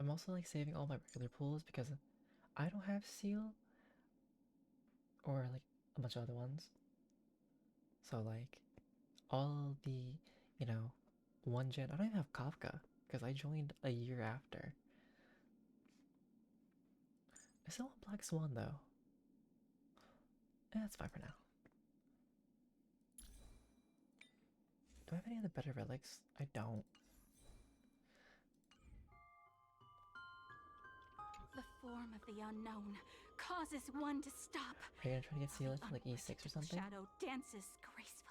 I'm also like saving all my regular pools because I don't have Seal or like a bunch of other ones. So like all the, you know, one gen. I don't even have Kafka because I joined a year after. I still want Black Swan though. That's fine for now. Do I have any other better relics? I don't. The form of the unknown causes one to stop. Are you gonna try to get Seal to like E6 or something? Shadow dances gracefully.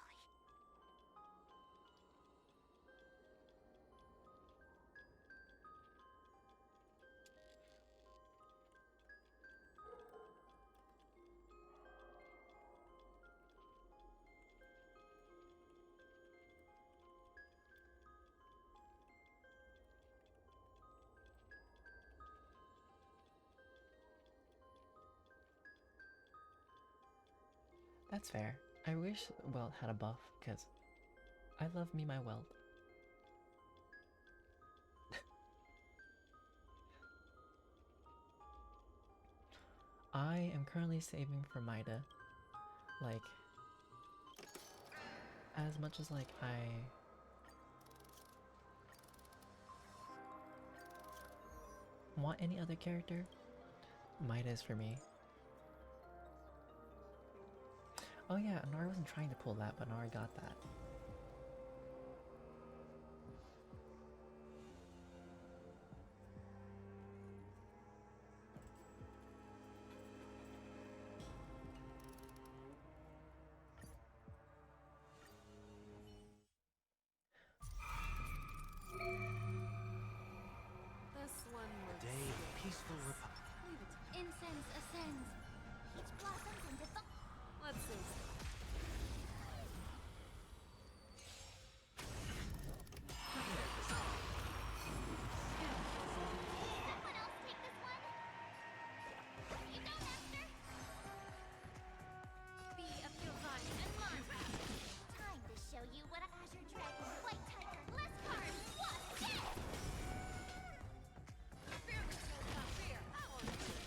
That's fair. I wish Welt had a buff, because I love me my Welt. I am currently saving for Mida. Like, as much as like I want any other character, Mida is for me. Oh yeah, Nari wasn't trying to pull that, but Nari got that. This one looks Day of peaceful Incense ascends. Each blossoms into the... Let's see. Someone else take this one? You go, Master! Be of your body and mind. Time to show you what a Azure Dragon, White Tiger, less card, what? Yes! Fear the soul, not fear. I won't do it.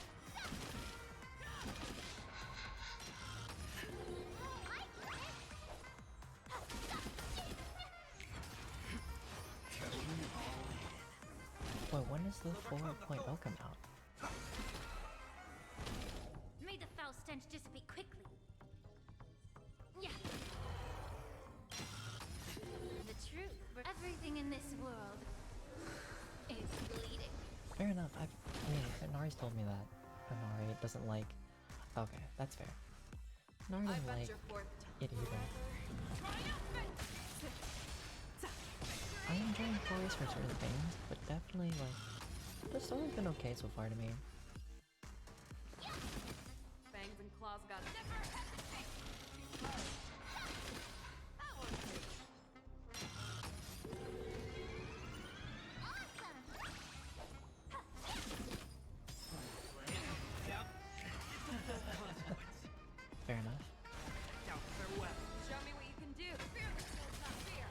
Wait, when does the 4.0 come out? May the foul stench dissipate quickly. Yeah. The truth, everything in this world is bleeding. Fair enough. I mean, Nari's told me that. And Nari doesn't like. Okay, that's fair. Nari doesn't like it either. I am enjoying Forest for certain things, but definitely like the story's been okay so far to me. Fangs and claws got never hesitate. That one's safe. Fair enough. Now farewell. Show me what you can do. Fear the soul, not fear.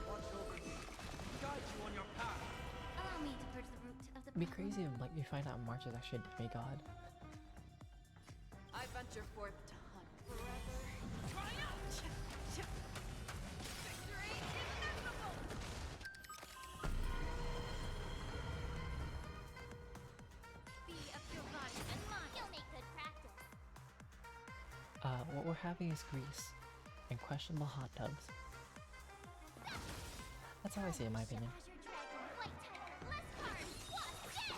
Watch over you. Guide you on your path. Allow me to purge the root of the It'd be crazy if like you find out March is actually a demigod. I venture forth to hunt forever. Triumph! Victory is inevitable! Be of your body and mind. You'll make good practice. What we're having is Greece and questionable hot tubs. That's how I see it, in my opinion. Azure Dragon, White Tiger, less card, what? Yes!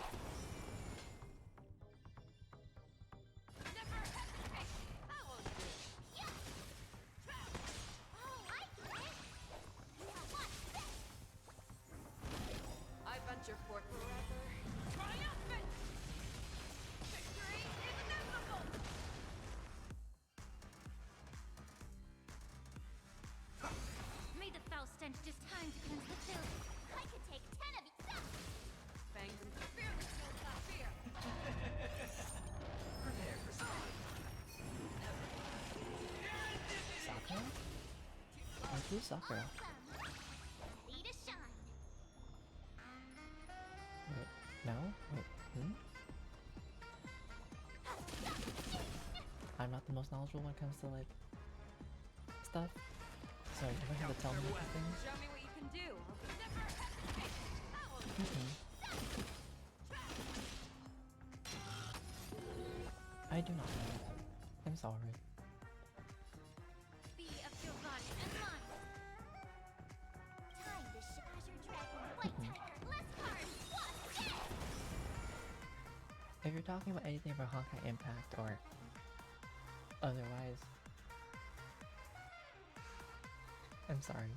Never hesitate! That one's good. Yeah! Oh, I get it! Now watch this! I venture forth forever. who's Sakura? Ready to shine. Wait, no? Wait, I'm not the most knowledgeable when it comes to, like, stuff. So you're gonna have to tell me things. Show me what you can do. I do not know. I'm sorry. Be of your body and mind. Time to Azure Dragon, White Tiger, less cards, what's next? If you're talking about anything about Honkai Impact or otherwise, I'm sorry.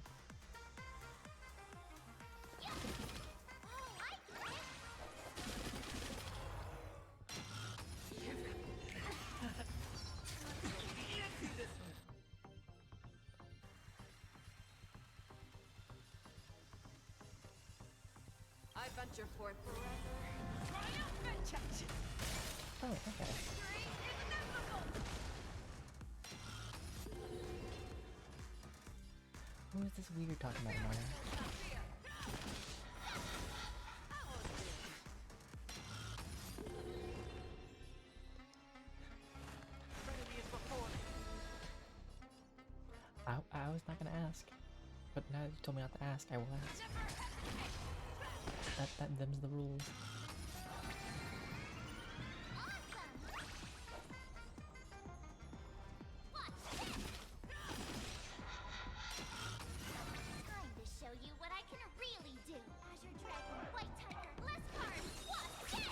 I venture forth forever. Triumphant! Oh, okay. Who is this weird talking about, Mario? I was not gonna ask, but now that you told me not to ask, I will ask. Them's the rules. Time to show you what I can really do. Azure Dragon, White Tiger, less cards, what's next?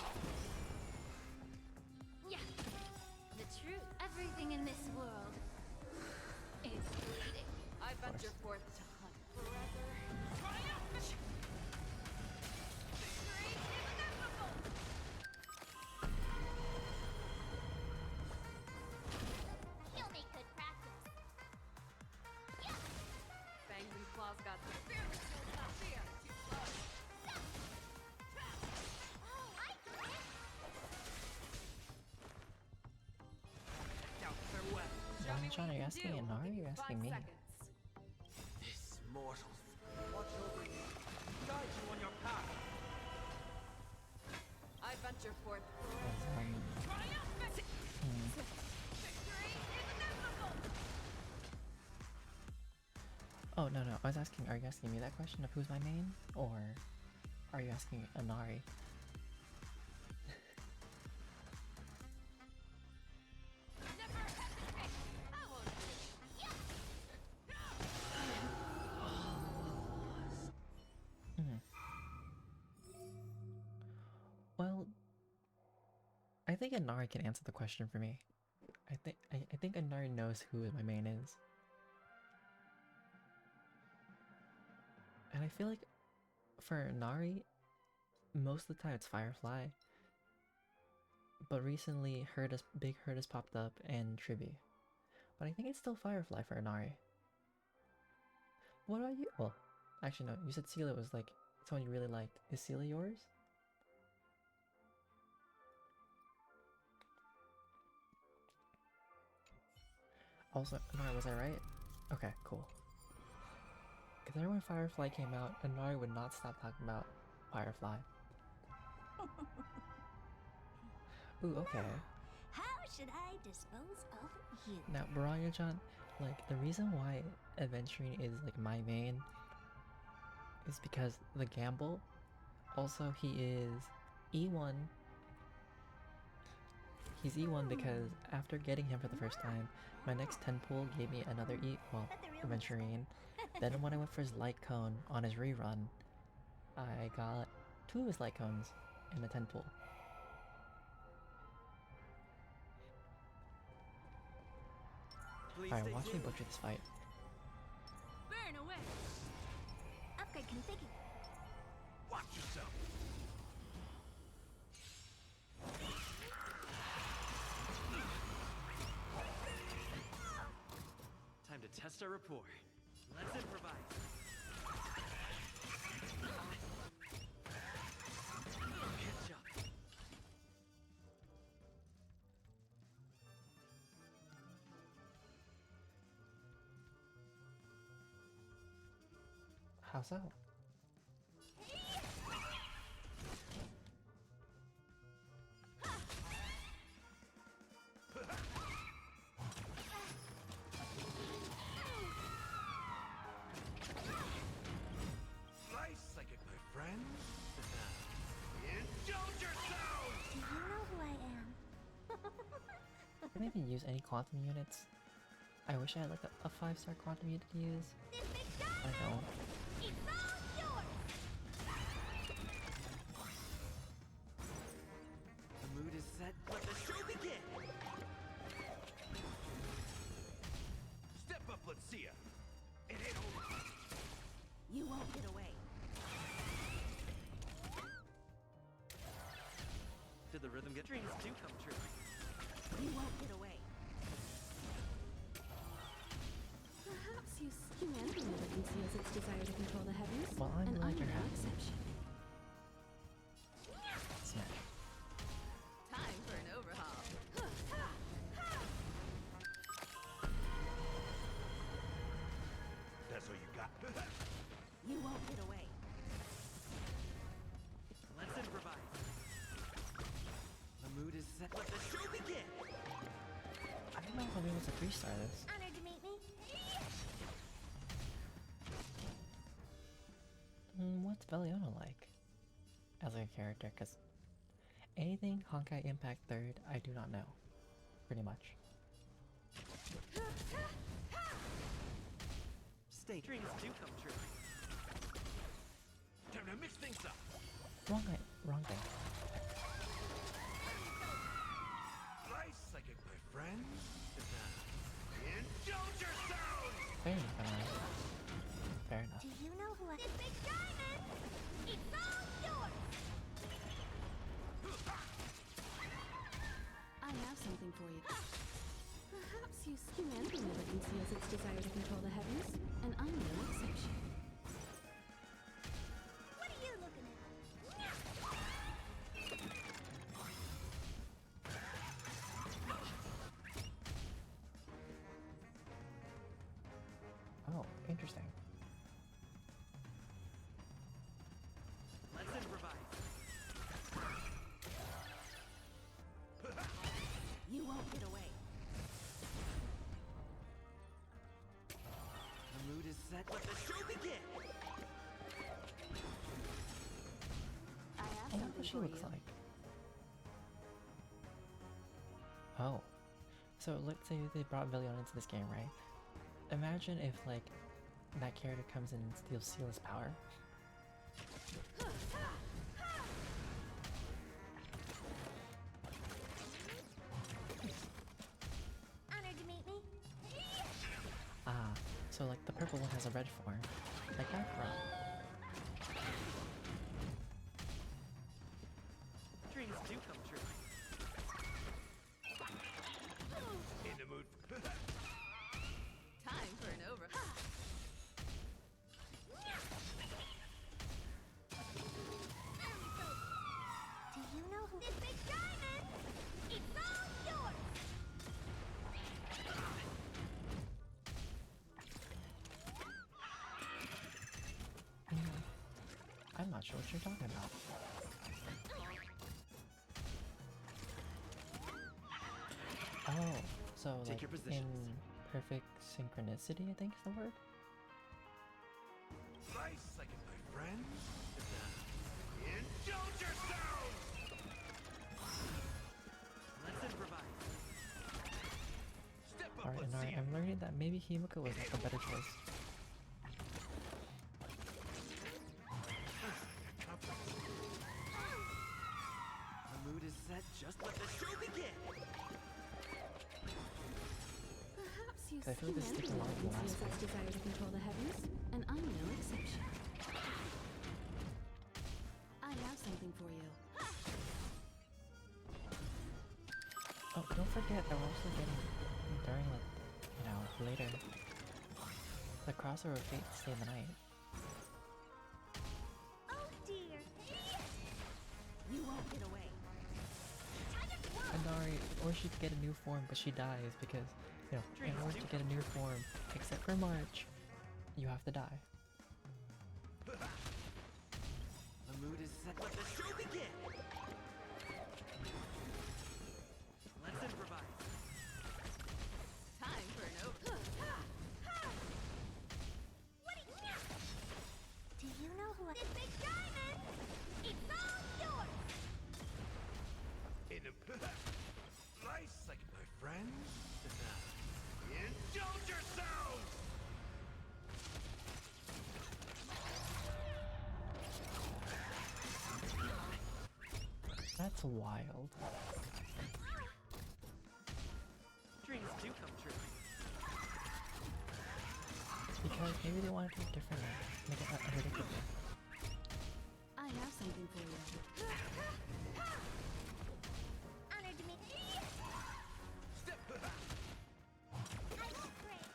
Yeah. The truth. Everything in this world is bleeding. I venture forth to hunt forever. Triumphant! You'll make good practice. Fangs and claws got the spirit. Not fear. Too close. Oh, I get it. Now farewell. John, are you asking Inari or are you asking me? This mortals watch over you, guide you on your path. I venture forth. Triumphant! Oh, no, I was asking, are you asking me that question of who's my main? Or are you asking Inari? Well, I think Inari can answer the question for me. I think Inari knows who my main is. And I feel like for Inari, most of the time it's Firefly. But recently Big Hurt has popped up and Tribi. But I think it's still Firefly for Inari. What about you? Well, actually no, you said Seela was like someone you really liked. Is Seela yours? Also, Inari, was I right? Okay, cool. Because I remember when Firefly came out, Inari would not stop talking about Firefly. Ooh, okay. How should I dispose of you? Now, Baranya-chan, like, the reason why adventuring is, like, my main is because the gamble. Also, he is E1. He's E1 because after getting him for the first time, my next 10 pull gave me another adventuring. Then when I went for his light cone on his rerun, I got 2 of his light cones in a 10 pull. Alright, watch me butcher this fight. Burn away. Upgrade configured. Watch yourself. Time to test our rapport. Let's improvise. Catch up. How so? Nice psychic, my friend. Indulge yourself! Do you know who I am? Can I even use any quantum units? I wish I had like a 5-star quantum unit to use. I don't. It's all yours! The mood is set. Let the show begin! Step up, let's see ya! It ain't over! You won't get away. Did the rhythm get dreams do come true? You won't get away. Perhaps humanity never conceals its desire to control the heavens. Well, I'm and glad I'm you're no happy. exception. Smash. Time for an overhaul. That's all you got? You won't get away. Let's improvise. The mood is set. Let the show begin! I don't know if I'll be able to 3-star this. Honored to meet me. What's Veliona like? As a character, because anything Honkai Impact 3rd, I do not know. Pretty much. Stay. Dreams do come true. Time to mix things up. Wrong thing. Wrong thing. Nice psychic, my friend. Indulge yourself! Fair enough, anyway. Fair enough. Do you know who I am? This big diamond! It's all yours! I have something for you. Perhaps humanity never conceals its desire to control the heavens, and I'm no exception. What are you looking at? Oh, interesting. Let's improvise. You won't get away. The mood is set. Let the show begin! I have I wonder something what she for looks you. like. Oh. So let's say they brought Veliona into this game, right? Imagine if, like, that character comes in and steals Seal's power. Honored to meet me. Ah, so like the purple one has a red form. Like that, bro. Dreams do come true. In the mood. Time for an overhaul. Do you know who this big diamond? It's all yours! I'm not sure what you're talking about. Oh, so Take like your in positions. perfect synchronicity, I think is the word. Nice psychic, my friend. Indulge yourself! Let's improvise. Step up, Alright, let's and see ya. I'm learning that maybe Himiko was like a better choice. The mood is set. Just let the show begin. Perhaps I feel like this is taking longer than the last conceals its desire to control the heavens, and I'm no exception. I have something for you. Oh, don't forget that we're also getting during like, you know, later the crossover of Fate Stay the Night. Oh dear. You won't get away. Andari, or she could get a new form, but she dies because, you know, in order to get a new form, except for March, you have to die. The mood is set. Let the show begin! Let's improvise. Time for an over. Do you know who I... This big diamond! It's all yours! Nice, like my friends. Indulge yourselves! That's wild. Dreams do come true. Because maybe they wanted to do it differently. Make it unpredictable. I have something for you. Honored to meet you. Step. I won't break.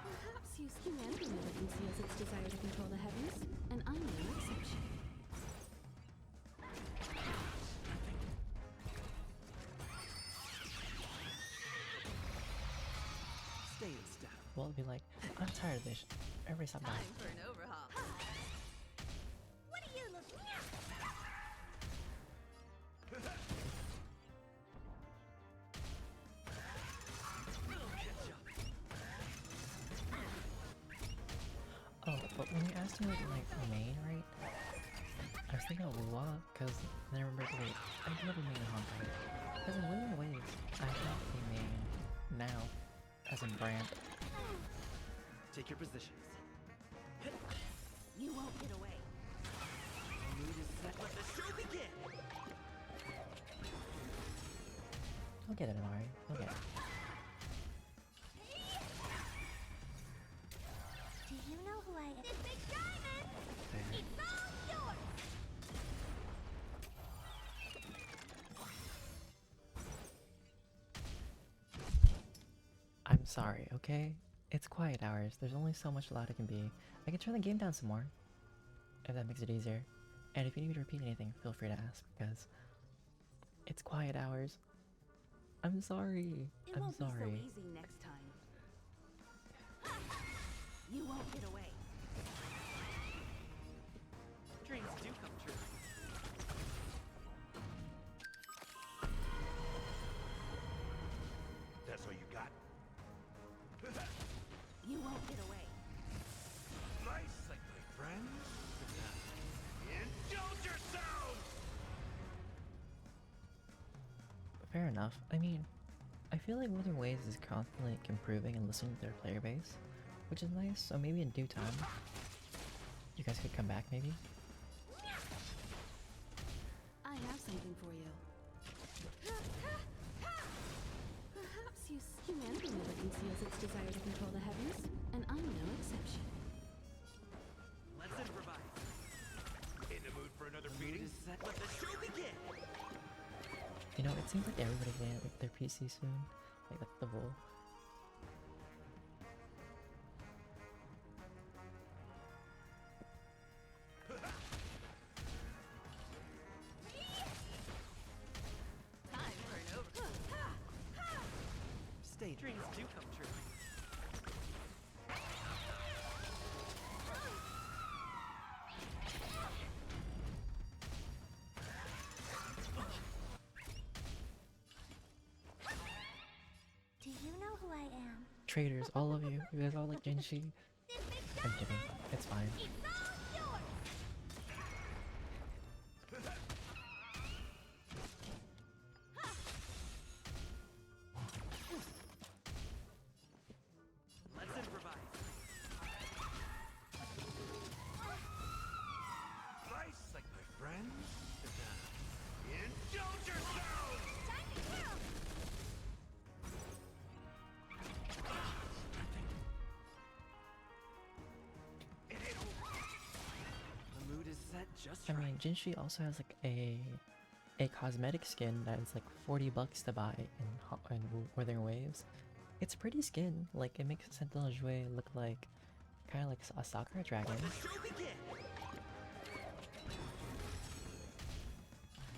Perhaps use humanity never conceals its desire to control the heavens, and I'm no exception. Stay in step. Well, it'd be like, I'm tired of this. Everybody stop dying. Time for an overhaul. What are you looking at? Oh, but when you asked me like main, right? I was thinking of Lua, because then I remembered, wait, I do have a main in Honkai. Because in William Waves, I have a main now, as in brand. Take your positions. You won't get away. The mood is set. Let the show begin! You'll get it, Amari. You'll get it. Do you know who I am? This big diamond! Fair. It's all yours! I'm sorry, okay? It's quiet hours. There's only so much loud it can be. I can turn the game down some more, if that makes it easier. And if you need me to repeat anything, feel free to ask, because it's quiet hours. I'm sorry. It I'm won't sorry. be so easy next time. You won't get away. Dreams do come true. That's all you got? You won't get away. Nice, like my friends. Indulge yourselves! Fair enough. I mean, I feel like Wuthering Waves is constantly like, improving and listening to their player base, which is nice, so maybe in due time, you guys could come back maybe? I have something for you. Perhaps humanity never conceals its desire to control the heavens, and I'm no exception. Let's improvise. In the mood for another The mood beating? is set. Let the show begin! You know, it seems like everybody's getting like, their PC soon. Like, that's the rule. Time for an over. Stay. Dreams do come true. Do you know who I am? Traders, all of you. You guys all like Jinshi. I'm kidding. It's fine. It's all yours! Let's improvise. Nice, like my friends. Indulge yourselves! Time to kill! It ain't over. The mood is set just I right. mean, Jinshi also has like a cosmetic skin that is like $40 to buy in Wuthering Waves. It's a pretty skin. Like, it makes Sentinel Jouer look like kind of like a Sakura dragon. Let the show begin!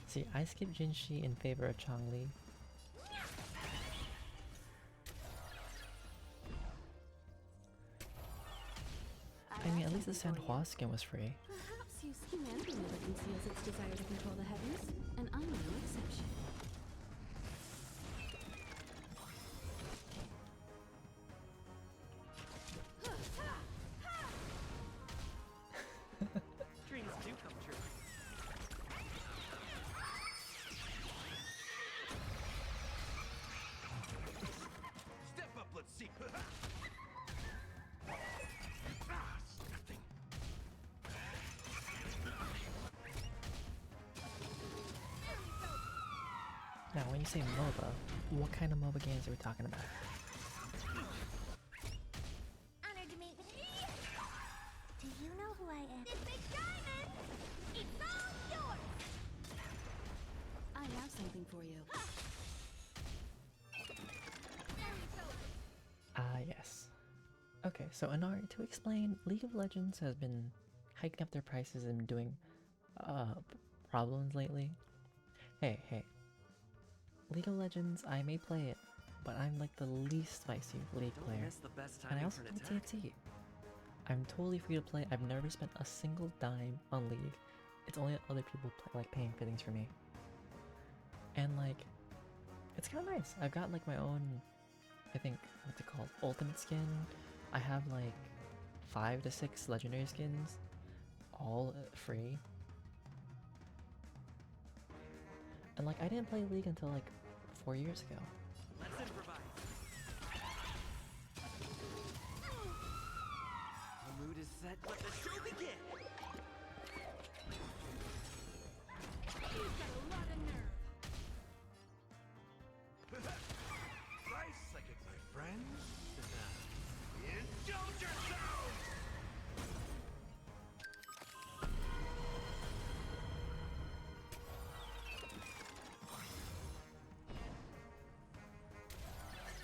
See, I skipped Jinshi in favor of Changli. I mean, at least the San Hua skin was free. Perhaps you humanity never conceals its desire to control the heavens, and I'm no exception. Dreams do come true. Step up, let's see. Now, when you say MOBA, what kind of MOBA games are we talking about? Honored to meet with you. Do you know who I am? This big diamond! It's all yours! I have something for you. Yes. Okay, so Inari, to explain, League of Legends has been hiking up their prices and doing problems lately. Hey, League of Legends, I may play it, but I'm like the least spicy League player. And I also play TFT. I'm totally free to play. I've never spent a single dime on League. It's only other people paying for things for me. And like, it's kind of nice. I've got like my own, I think, what's it called? Ultimate skin. I have like 5 to 6 legendary skins, all free. And like, I didn't play League until like 4 years ago. Let's improvise. The mood is set. Let the show begin. You've got a lot of nerve. Rice second, my friends. Indulge yourselves!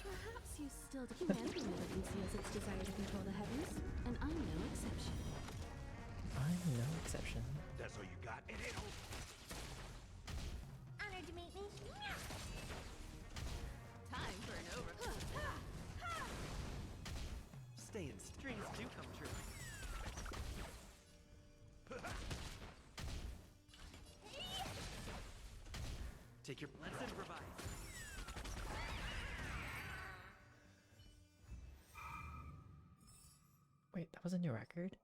Perhaps you still humanity never conceals its desire to control the heavens, and I'm no exception. I'm no exception. That's all you got? It ain't over. Honored to meet me. Time for an over. Stay in. Dreams do come true. Take your. Let's improvise. Wait, that was a new record?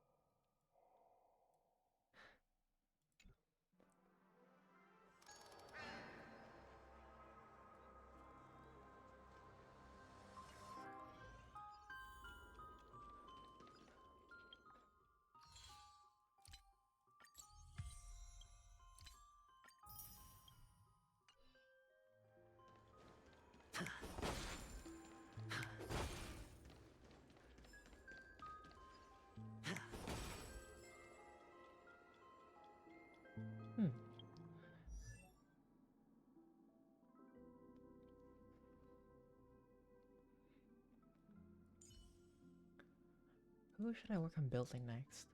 Who should I work on building next?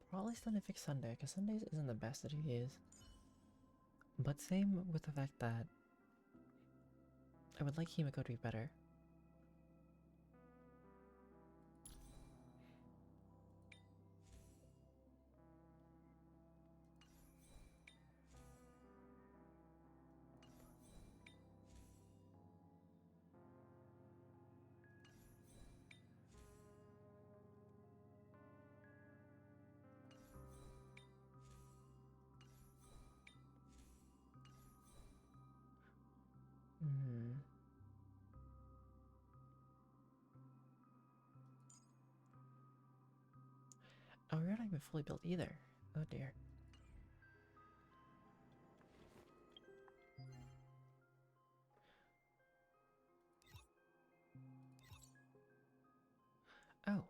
Probably still need to fix Sunday, because Sundays isn't the best that he is. But same with the fact that I would like Himiko to be better. Oh, you're not even fully built either. Oh dear. Oh.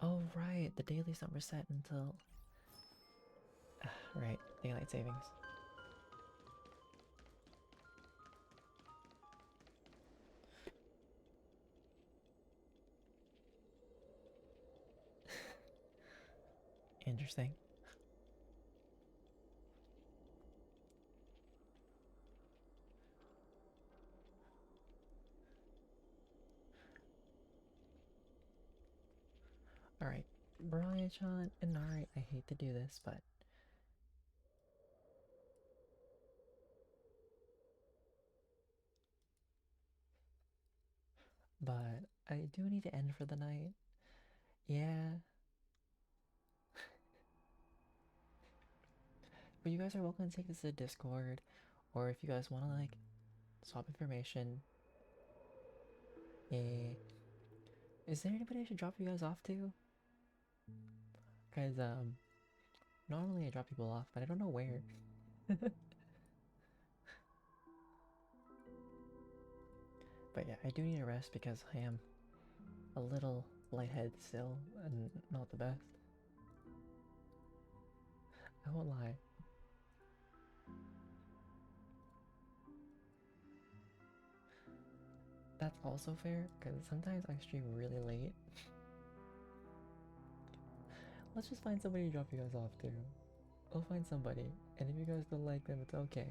Oh, right. The daily's not reset until... right. Daylight savings. Interesting. Alright, Brian-chan and Nari, I hate to do this, but I do need to end for the night. Yeah. But you guys are welcome to take this to Discord, or if you guys want to like swap information. Is there anybody I should drop you guys off to? Cause normally I drop people off, but I don't know where. But yeah, I do need a rest because I am a little lightheaded still and not the best. I won't lie. That's also fair, because sometimes I stream really late. Let's just find somebody to drop you guys off to. I'll find somebody, and if you guys don't like them, it's okay.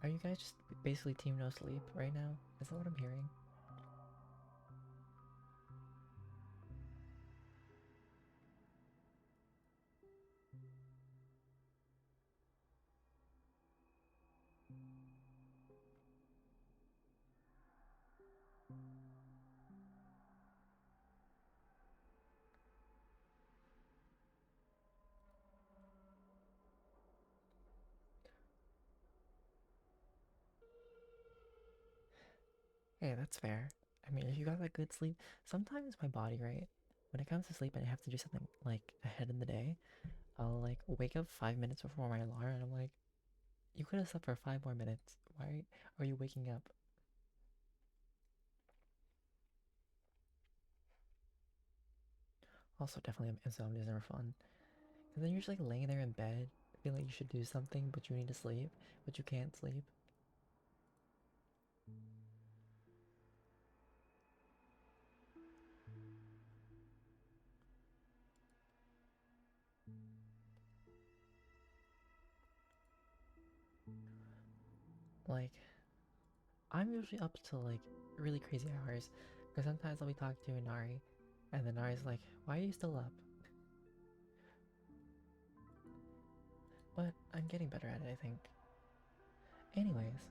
Are you guys just basically team no sleep right now? Is that what I'm hearing? Hey, that's fair. I mean, if you got that good sleep, sometimes my body, right? When it comes to sleep and I have to do something like ahead in the day, I'll like wake up 5 minutes before my alarm and I'm like, you could have slept for 5 more minutes. Why are you waking up? Also, definitely insomnia is never fun. And then you're just like laying there in bed, feeling like you should do something, but you need to sleep, but you can't sleep. Like, I'm usually up till like really crazy hours, because sometimes I'll be talking to Inari, and then Nari's like, why are you still up? But I'm getting better at it, I think. Anyways.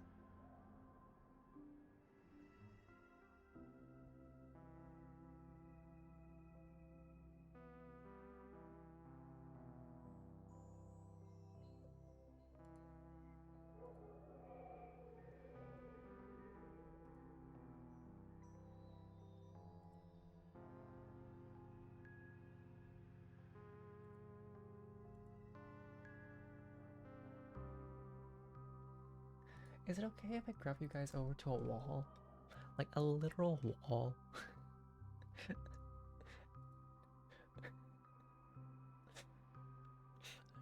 Is it okay if I grab you guys over to a wall? Like a literal wall? I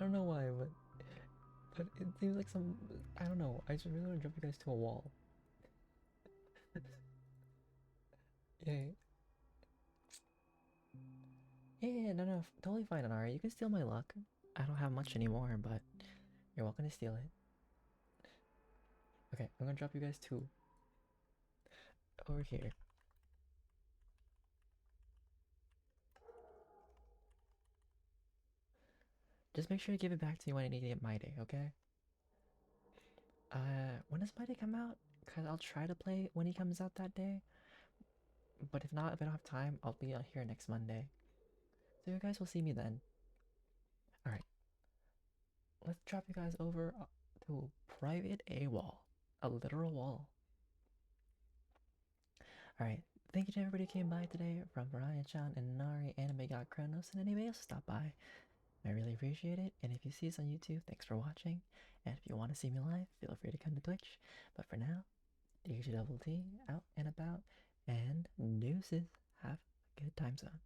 don't know why, but it seems like some, I don't know, I just really want to drop you guys to a wall. Yay. Yeah, no, totally fine, Inari. You can steal my luck. I don't have much anymore, but you're welcome to steal it. Okay, I'm gonna drop you guys to over here. Just make sure to give it back to me when I need to get my day, okay? When does my day come out? Cause I'll try to play when he comes out that day. But if not, if I don't have time, I'll be out here next Monday. So you guys will see me then. Alright. Let's drop you guys over to private A wall. A literal wall. Alright. Thank you to everybody who came by today, from Brian-chan and Nari, Anime God Kronos, and anybody else who stopped by. I really appreciate it, and if you see us on YouTube, thanks for watching. And if you want to see me live, feel free to come to Twitch. But for now, DjDoubleT out and about, and deuces. Have a good time zone.